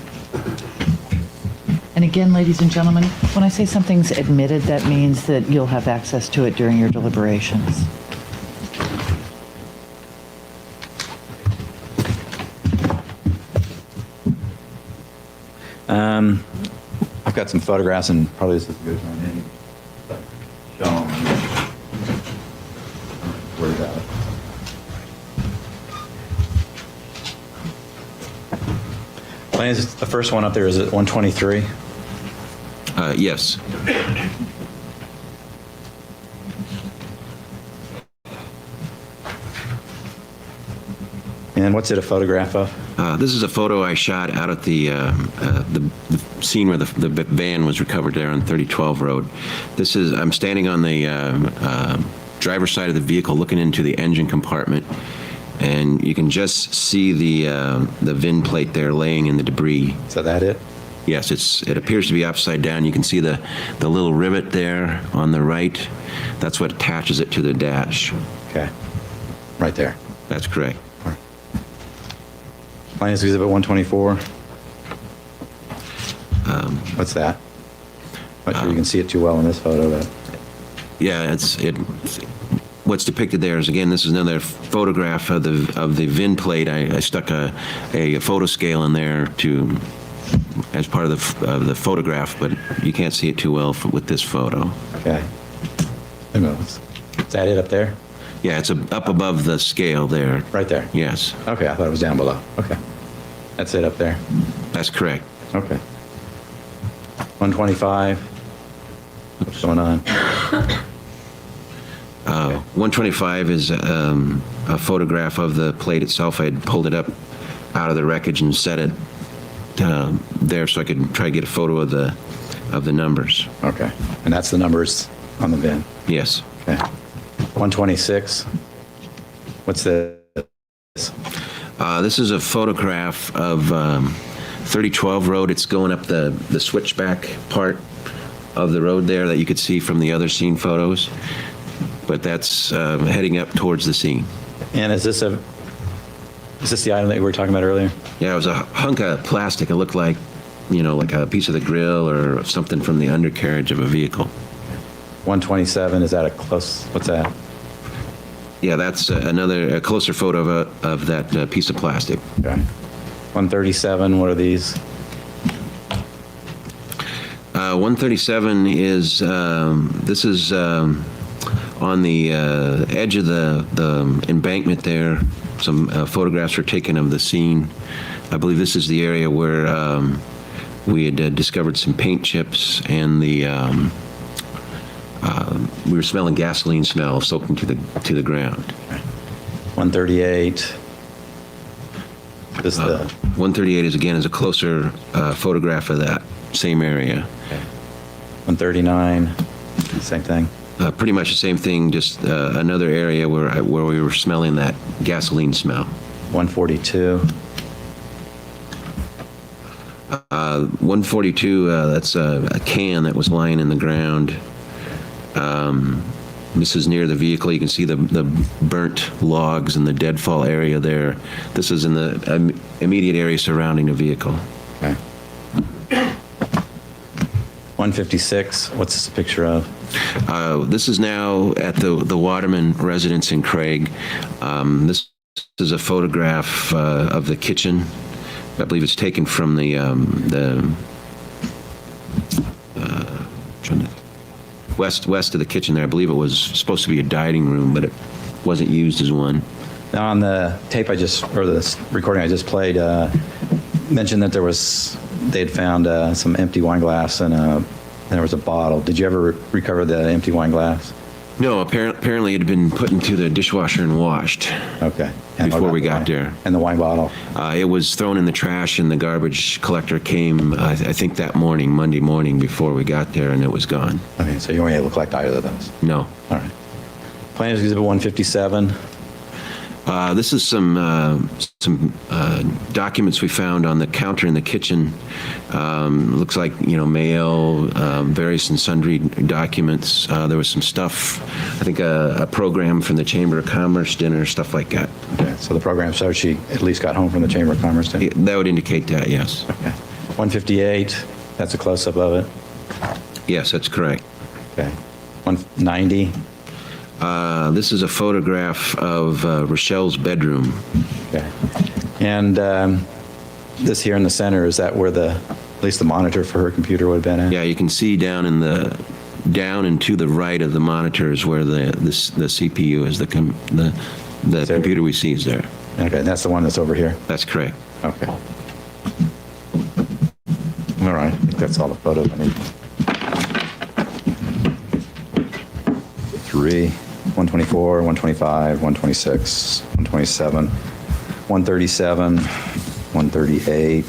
And again, ladies and gentlemen, when I say something's admitted, that means that you'll have access to it during your deliberations. I've got some photographs, and probably this is a good time. Show them. Worry about it. Plans, the first one up there is at 123. Yes. And what's it a photograph of? This is a photo I shot out at the scene where the van was recovered there on 3012 Road. This is, I'm standing on the driver's side of the vehicle looking into the engine compartment, and you can just see the VIN plate there laying in the debris. Is that it? Yes, it appears to be upside down. You can see the little rivet there on the right. That's what attaches it to the dash. Okay. Right there. That's correct. Plans exhibit 124. What's that? Not sure you can see it too well in this photo, but Yeah, what's depicted there is, again, this is another photograph of the VIN plate. I stuck a photo scale in there as part of the photograph, but you can't see it too well with this photo. okay. Is that it up there? Yeah, it's up above the scale there. Right there? Yes, Okay, I thought it was down below. Okay. That's it up there? that's correct. Okay. 125. What's going on? 125 is a photograph of the plate itself. I had pulled it up out of the wreckage and set it there so I could try to get a photo of the numbers. Okay. And that's the numbers on the VIN? Yes. Okay. 126. What's this? This is a photograph of 3012 Road. It's going up the switchback part of the road there that you could see from the other scene photos. But that's heading up towards the scene. And is this Is this the item that we were talking about earlier? Yeah, it was a hunk of plastic. It looked like, like a piece of the grill or something from the undercarriage of a vehicle. 127, is that a close, what's that? Yeah, that's a closer photo of that piece of plastic. Okay. 137, what are these? 137 is, this is on the edge of the embankment there. Some photographs were taken of the scene. I believe this is the area where we had discovered some paint chips and we were smelling gasoline smell soaking to the ground. 138. This the 138 is a closer photograph of that same area. 139, same thing. Pretty much the same thing, just another area where we were smelling that gasoline smell. 142. 142, that's a can that was lying in the ground. This is near the vehicle. You can see the burnt logs and the deadfall area there. This is in the immediate area surrounding the vehicle. Okay. 156, what's this a picture of? This is now at the Waterman residence in Craig. This is a photograph of the kitchen. I believe it's taken from the west of the kitchen there. I believe it was supposed to be a dining room, but it wasn't used as one. Now on the tape or the recording I just played, mentioned that they had found some empty wine glass and there was a bottle. Did you ever recover the empty wine glass? No, apparently it had been put into the dishwasher and washed. Okay. Before we got there. And the wine bottle? It was thrown in the trash, and the garbage collector came, I think that morning, Monday morning, before we got there, and it was gone. Okay, so you weren't able to collect either of those? No. All right. Plaintiff's Exhibit 157. This is some documents we found on the counter in the kitchen. Looks like, mail, various and sundry documents. There was some stuff, I think a program from the Chamber of Commerce dinner, stuff like that. Okay, so the program showed she at least got home from the Chamber of Commerce dinner? That would indicate that, yes. Okay. 158, that's a close-up of it? Yes, that's correct. Okay. 190. This is a photograph of Rachelle's bedroom. Okay. And this here in the center, is that where at least the monitor for her computer would have been at? Yeah, you can see down and to the right of the monitor is where the CPU is. The computer we see is there. Okay, and that's the one that's over here? That's correct. Okay. All right, I think that's all the photos I need. 3, 124, 125, 126, 127, 137, 138,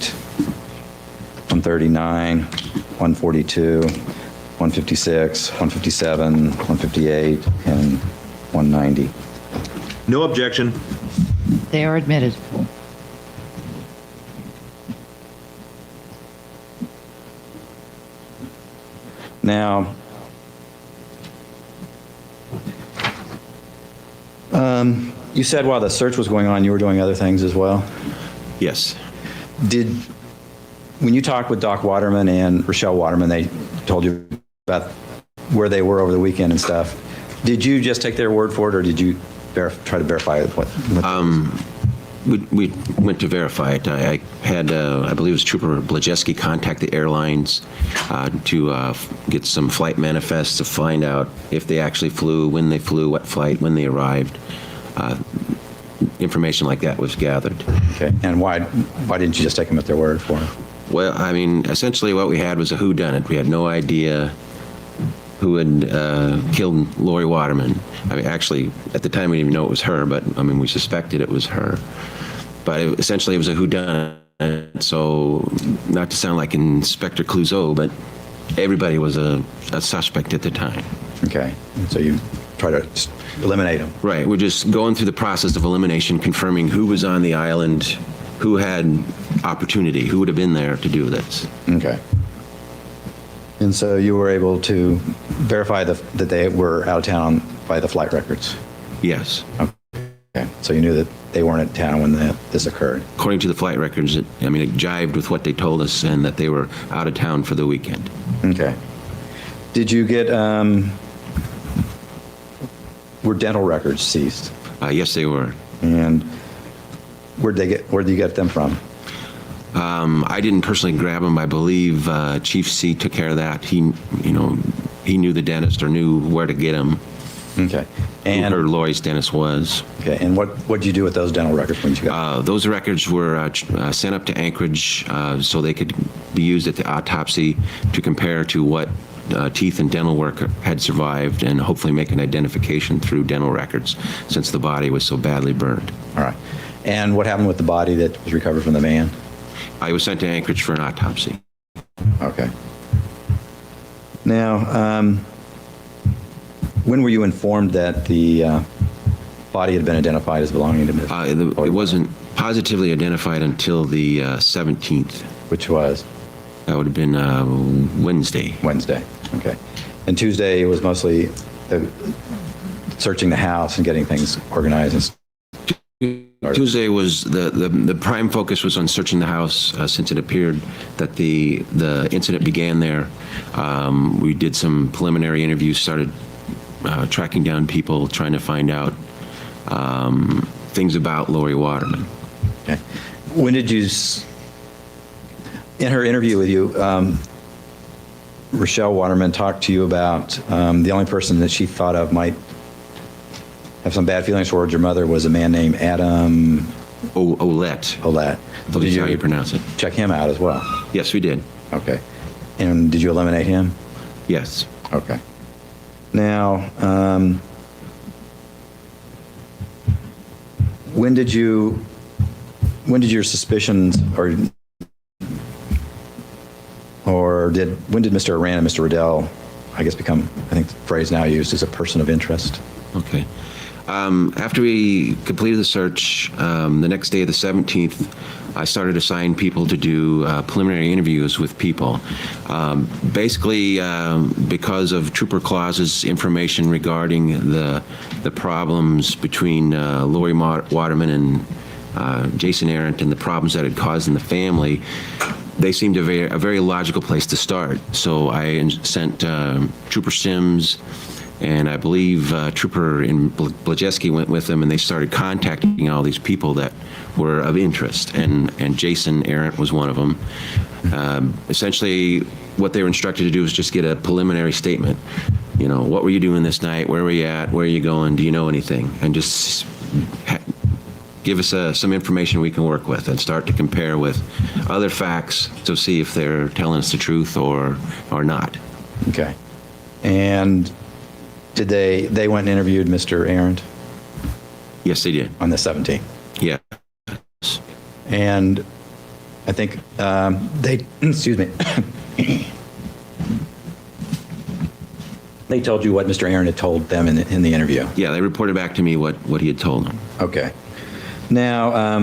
139, 142, 156, 157, 158, and 190. No objection. They are admitted. Now, you said while the search was going on, you were doing other things as well? Yes. When you talked with Doc Waterman and Rachelle Waterman, they told you about where they were over the weekend and stuff. Did you just take their word for it, or did you try to verify what We went to verify it. I had, I believe it was Trooper Blajeski contact the airlines to get some flight manifests to find out if they actually flew, when they flew, what flight, when they arrived. Information like that was gathered. Okay, and why didn't you just take them at their word for it? Well, I mean, essentially what we had was a whodunit. We had no idea who had killed Lauri Waterman. I mean, actually, at the time we didn't even know it was her, but I mean, we suspected it was her. But essentially, it was a whodunit. So, not to sound like Inspector Clouseau, but everybody was a suspect at the time. Okay, and so you try to eliminate them. Right. We're just going through the process of elimination, confirming who was on the island, who had opportunity, who would have been there to do this. Okay. And so you were able to verify that they were out of town by the flight records? Yes. Okay. So you knew that they weren't in town when this occurred. According to the flight records, it jived with what they told us and that they were out of town for the weekend. Okay. Did you get, were dental records seized? Yes, they were. And where did you get them from? I didn't personally grab them. I believe Chief C took care of that. He knew the dentist or knew where to get them. Okay. And who Lauri's dentist was. Okay. And what did you do with those dental records when you got those records were sent up to Anchorage so they could be used at the autopsy to compare to what teeth and dental work had survived and hopefully make an identification through dental records since the body was so badly burned. All right. And what happened with the body that was recovered from the van? I was sent to Anchorage for an autopsy. Okay. Now, when were you informed that the body had been identified as belonging to Ms. It wasn't positively identified until the 17th. Which was? That would have been Wednesday. Wednesday, okay. And Tuesday was mostly searching the house and getting things organized. Tuesday was the prime focus was on searching the house since it appeared that the incident began there. We did some preliminary interviews, started tracking down people, trying to find out things about Lauri Waterman. Okay. When did you, in her interview with you, Rachelle Waterman talked to you about the only person that she thought of might have some bad feelings towards your mother was a man named Adam Olette. Olette. Did how you pronounce it. Check him out as well? Yes, we did. Okay. And did you eliminate him? Yes. Okay. Now, when did your suspicions when did Mr. Arrant and Mr. Riddell, I guess, become, I think the phrase now used is a person of interest? Okay. After we completed the search, the next day, the 17th, I started assigning people to do preliminary interviews with people. Basically, because of Trooper Claus's information regarding the problems between Lauri Waterman and Jason Arrant and the problems that had caused in the family, they seemed a very logical place to start. So I sent Trooper Sims, and I believe Trooper Blajeski went with them, and they started contacting all these people that were of interest, and Jason Arrant was one of them. Essentially, what they were instructed to do was just get a preliminary statement. You know, what were you doing this night? Where were you at? Where are you going? Do you know anything? And just give us some information we can work with and start to compare with other facts to see if they're telling us the truth or not. Okay. And did they went and interviewed Mr. Arrant? Yes, they did. On the 17th? Yeah. And I think they, excuse me, they told you what Mr. Arrant had told them in the interview? Yeah, they reported back to me what he had told them. Okay. Now,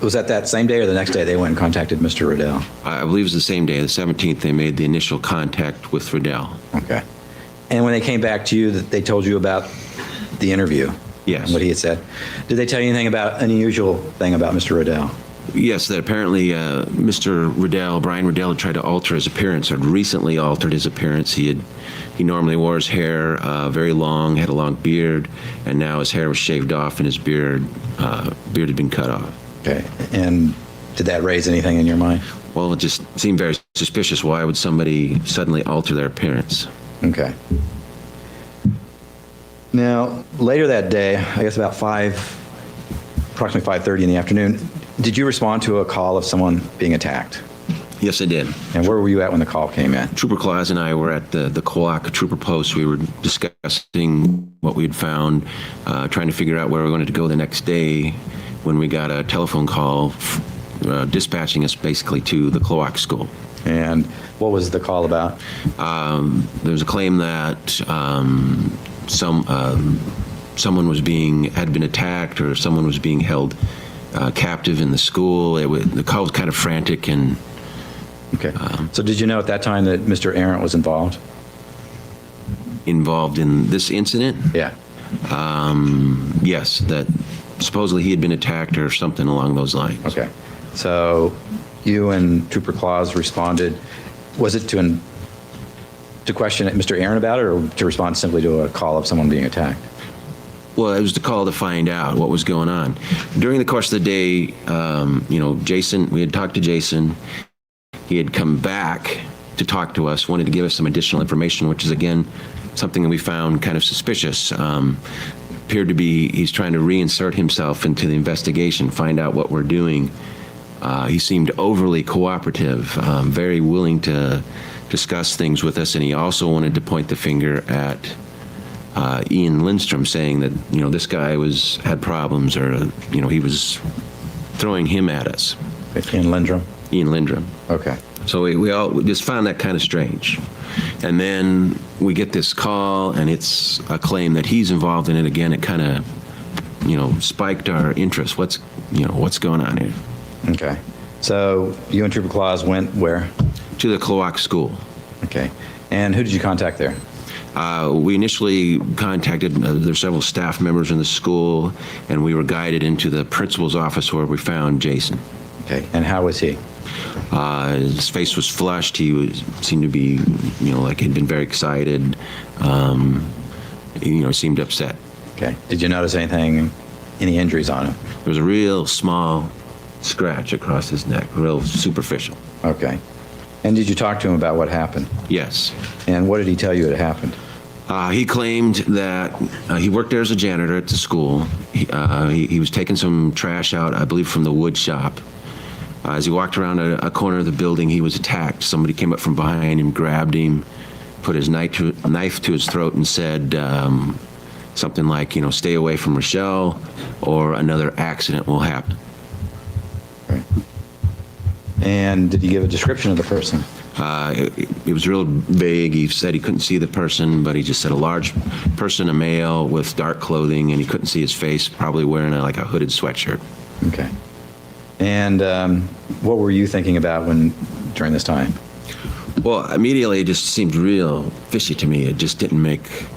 was that same day or the next day they went and contacted Mr. Riddell? I believe it was the same day, the 17th, they made the initial contact with Riddell. Okay. And when they came back to you, they told you about the interview? Yes. And what he had said. Did they tell you anything about an unusual thing about Mr. Riddell? Yes, that apparently Mr. Riddell, Brian Riddell, had tried to alter his appearance, had recently altered his appearance. He normally wore his hair very long, had a long beard, and now his hair was shaved off and his beard had been cut off. Okay. And did that raise anything in your mind? Well, it just seemed very suspicious. Why would somebody suddenly alter their appearance? Okay. Now, later that day, I guess about approximately 5:30 in the afternoon, did you respond to a call of someone being attacked? Yes, I did. And where were you at when the call came in? Trooper Claus and I were at the Coahuila Trooper Post. We were discussing what we had found, trying to figure out where we were going to go the next day when we got a telephone call dispatching us basically to the Coahuila school. And what was the call about? There was a claim that someone had been attacked or someone was being held captive in the school. The call was kind of frantic and. Okay. So did you know at that time that Mr. Arrant was involved? Involved in this incident? Yeah. Yes, that supposedly he had been attacked or something along those lines. Okay. So you and Trooper Claus responded, was it to question Mr. Arrant about it, or to respond simply to a call of someone being attacked? Well, it was the call to find out what was going on. During the course of the day, Jason, we had talked to Jason. He had come back to talk to us, wanted to give us some additional information, which is, again, something that we found kind of suspicious. Appeared to be he's trying to reinsert himself into the investigation, find out what we're doing. He seemed overly cooperative, very willing to discuss things with us, and he also wanted to point the finger at Ian Lindstrom, saying that, this guy had problems, or, he was throwing him at us. Ian Lindstrom? Ian Lindstrom. Okay. So we just found that kind of strange. And then we get this call, and it's a claim that he's involved in it again. It kind of, spiked our interest. What's going on here? Okay. So you and Trooper Claus went where? To the Cloac School. Okay. And who did you contact there? We initially contacted, there's several staff members in the school, and we were guided into the principal's office where we found Jason. Okay. And how was he? His face was flushed. Seemed to be, like he'd been very excited. Seemed upset. Okay. Did you notice any injuries on him? There was a real small scratch across his neck, real superficial. Okay. And did you talk to him about what happened? Yes. And what did he tell you had happened? He claimed that he worked there as a janitor at the school. He was taking some trash out, I believe, from the wood shop. As he walked around a corner of the building, he was attacked. Somebody came up from behind him, grabbed him, put his knife to his throat, and said something like, stay away from Rachelle, or another accident will happen. Okay. And did he give a description of the person? It was real vague. He said he couldn't see the person, but he just said a large person, a male with dark clothing, and he couldn't see his face, probably wearing a hooded sweatshirt. Okay. And what were you thinking about during this time? Well, immediately it just seemed real fishy to me. It just didn't make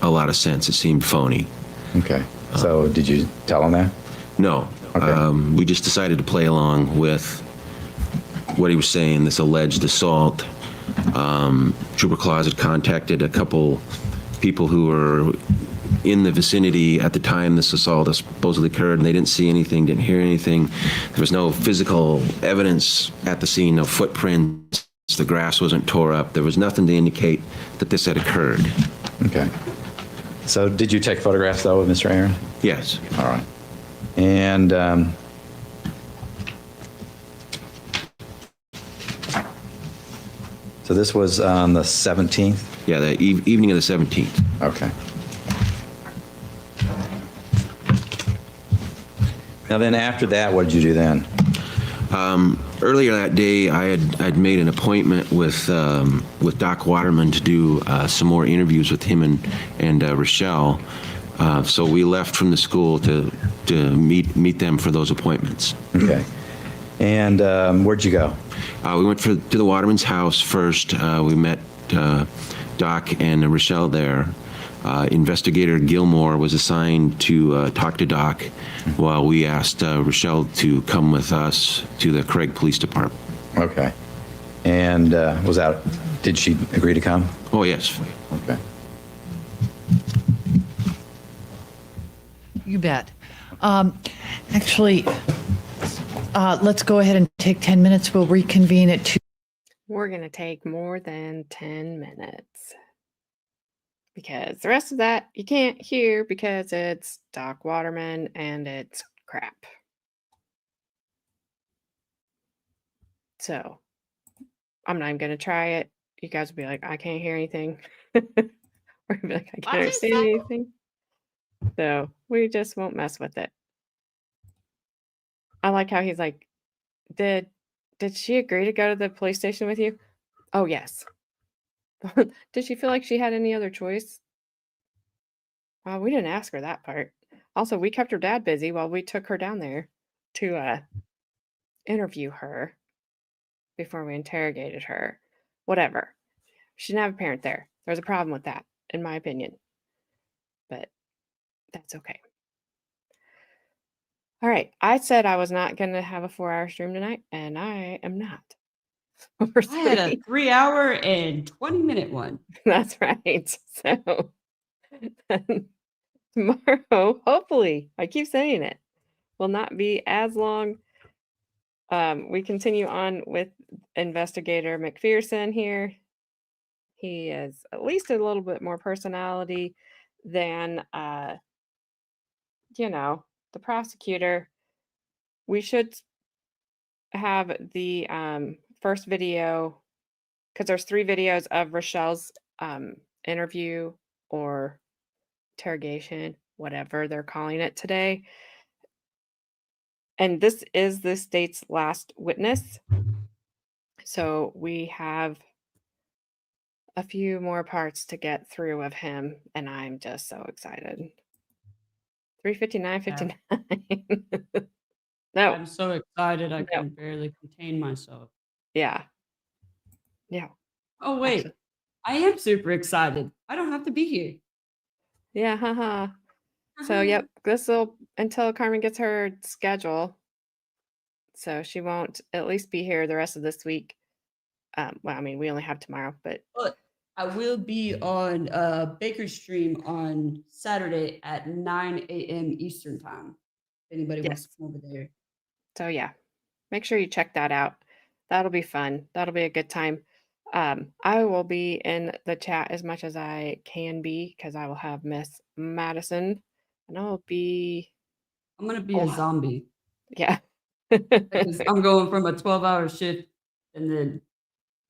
a lot of sense. It seemed phony. Okay. So did you tell him that? No. Okay. We just decided to play along with what he was saying, this alleged assault. Trooper Claus had contacted a couple people who were in the vicinity at the time this assault supposedly occurred, and they didn't see anything, didn't hear anything. There was no physical evidence at the scene, no footprints. The grass wasn't tore up. There was nothing to indicate that this had occurred. Okay. So did you take photographs, though, of Mr. Arrant? Yes. All right. And so this was on the 17th? Yeah, the evening of the 17th. Okay. Now then, after that, what did you do then? Earlier that day, I'd made an appointment with Doc Waterman to do some more interviews with him and Rachelle. So we left from the school to meet them for those appointments. Okay. And where'd you go? We went to the Waterman's house first. We met Doc and Rachelle there. Investigator Gilmore was assigned to talk to Doc while we asked Rachelle to come with us to the Craig Police Department. Okay. And did she agree to come? Oh, yes. Okay. You bet. Actually, let's go ahead and take 10 minutes. We'll reconvene at 2. We're going to take more than 10 minutes. Because the rest of that you can't hear because it's Doc Waterman and it's crap. So I'm not even going to try it. You guys will be like, I can't hear anything. Or you'll be like, I can't understand anything. So we just won't mess with it. I like how he's like, did she agree to go to the police station with you? Oh, yes. Did she feel like she had any other choice? Well, we didn't ask her that part. Also, we kept her dad busy while we took her down there to interview her before we interrogated her. Whatever. She didn't have a parent there. There's a problem with that, in my opinion. But that's okay. All right. I said I was not going to have a 4-hour stream tonight, and I am not. Over I had a 3. 3-hour and 20-minute one. That's right. So tomorrow, hopefully, I keep saying it, will not be as long. We continue on with investigator McPherson here. He is at least a little bit more personality than, the prosecutor. We should have the first video, because there's 3 videos of Rachelle's interview or interrogation, whatever they're calling it today. And this is the state's last witness. So we have a few more parts to get through of him, and I'm just so excited. 3:59:59. No, I'm so excited I no, can barely contain myself. yeah, yeah, Oh, wait. actually, I am super excited. I don't have to be here. yeah, haha. So, yep, this will until Carmen gets her schedule. So she won't at least be here the rest of this week. Well, I mean, we only have tomorrow, but But I will be on Baker's stream on Saturday at 9 a.m. Eastern time. If anybody wants to yes. come over there. So yeah, make sure you check that out. That'll be fun. That'll be a good time. I will be in the chat as much as I can be because I will have Miss Madison, and I'll be I'm gonna be a zombie yeah. because I'm going from a 12-hour shift and then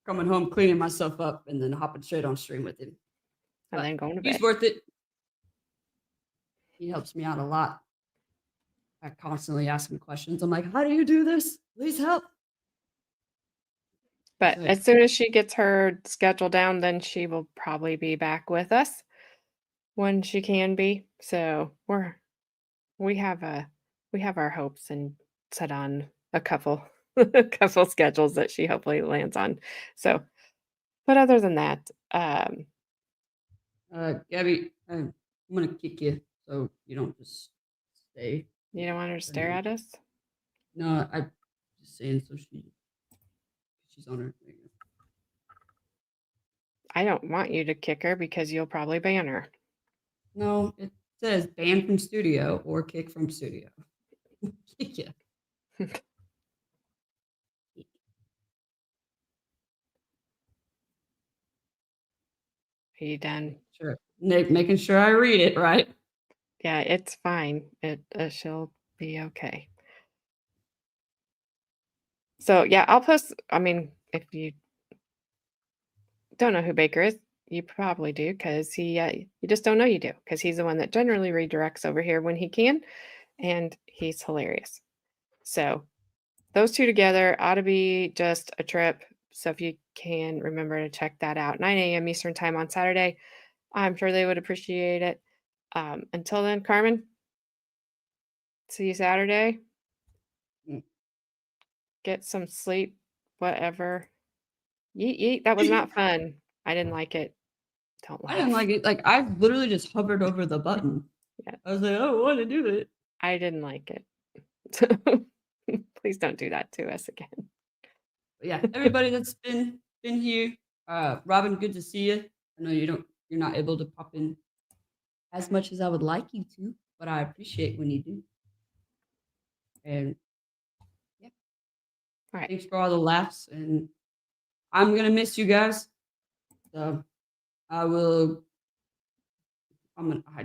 coming home, cleaning myself up, and then hopping straight on stream with him. And But then going to he's bed. worth it. He helps me out a lot. I constantly ask him questions. I'm like, how do you do this? Please help. But Like, as soon as she gets her schedule down, then she will probably be back with us when she can be. So we have our hopes and set on a couple a couple schedules that she hopefully lands on. So, but other than that, Gabby, I'm gonna kick you so you don't just stay. you don't want her to stare at us? No, I'm just saying so she's on her. I don't want you to kick her because you'll probably ban her. No, it says ban from studio or kick from studio. Kick you. Are you done? Sure. Making sure I read it right. Yeah, it's fine. She'll be okay. So yeah, I'll post. I mean, if you don't know who Baker is, you probably do because he you just don't know you do because he's the one that generally redirects over here when he can, and he's hilarious. So those 2 together ought to be just a trip. So if you can remember to check that out, 9 a.m. Eastern time on Saturday, I'm sure they would appreciate it. Until then, Carmen, see you Saturday. Get some sleep, whatever. Yeet, yeet. That was not fun. I didn't like it. Don't laugh. I didn't like it. Like I literally just hovered over the button. Yeah. I was like, I don't want to do it. I didn't like it. So please don't do that to us again. But yeah, everybody that's been here. Robin, good to see you. I know you're not able to pop in as much as I would like you to, but I appreciate when you do. And yeah. All right. Thanks for all the laughs, and I'm gonna miss you guys. So I will.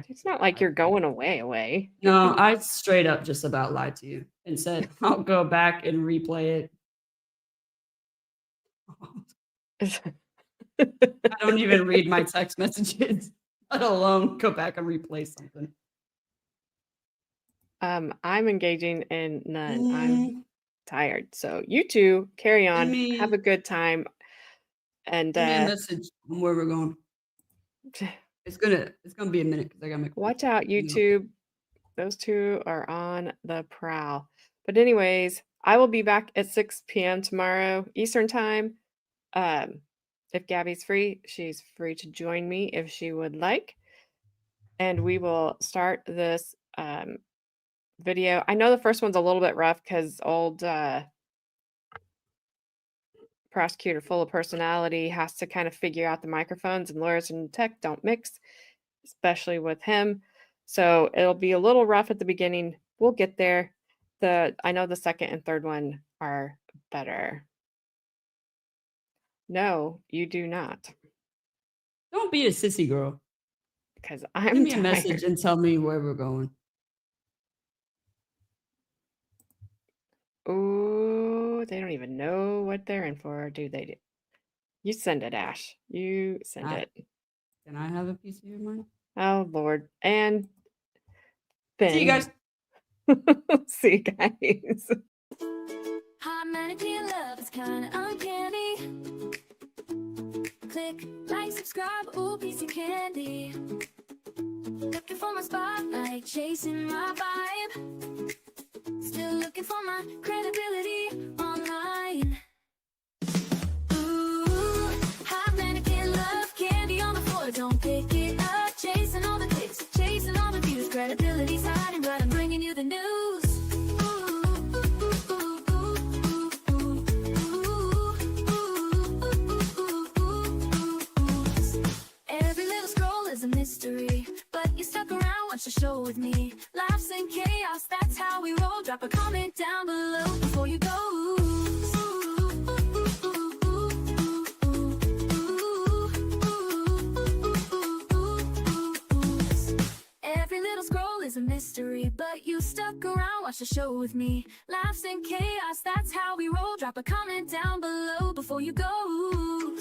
It's not like you're going away. No, I straight up just about lied to you and said I'll go back and replay it. I don't even read my text messages, let alone go back and replay something. I'm engaging in none. I'm tired. So you 2 carry on. Have a good time. And send me a message on where we're going. It's gonna be a minute because I gotta make. Watch out, YouTube. Those 2 are on the prowl. But anyways, I will be back at 6 p.m. tomorrow Eastern time. If Gabby's free, she's free to join me if she would like. And we will start this video. I know the first one's a little bit rough because old prosecutor full of personality has to kind of figure out the microphones, and lawyers and tech don't mix, especially with him. So it'll be a little rough at the beginning. We'll get there. I know the second and third one are better. No, you do not, Don't be a sissy girl. because Give I'm me a message tired. and tell me where we're going. Oh, they don't even know what they're in for, do they? You send it, Ash. You send it. Can I have a piece of your mind? Oh, Lord. And Ben. See you guys. See you guys. Hot mannequin in love is kinda uncanny. Click, like, subscribe, ooh, piece of candy. Looking for my spotlight, chasing my vibe. Still looking for my credibility online. Ooh, hot mannequin love, candy on the floor, don't pick it up. Chasing all the clicks, chasing all the views. Credibility's hiding, but I'm bringing you the news. Every little scroll is a mystery, but you stuck around, watch the show with me. Laughs and chaos, that's how we roll. Drop a comment down below before you go. Every little scroll is a mystery, but you stuck around, watch the show with me. Laughs and chaos, that's how we roll. Drop a comment down below before you go.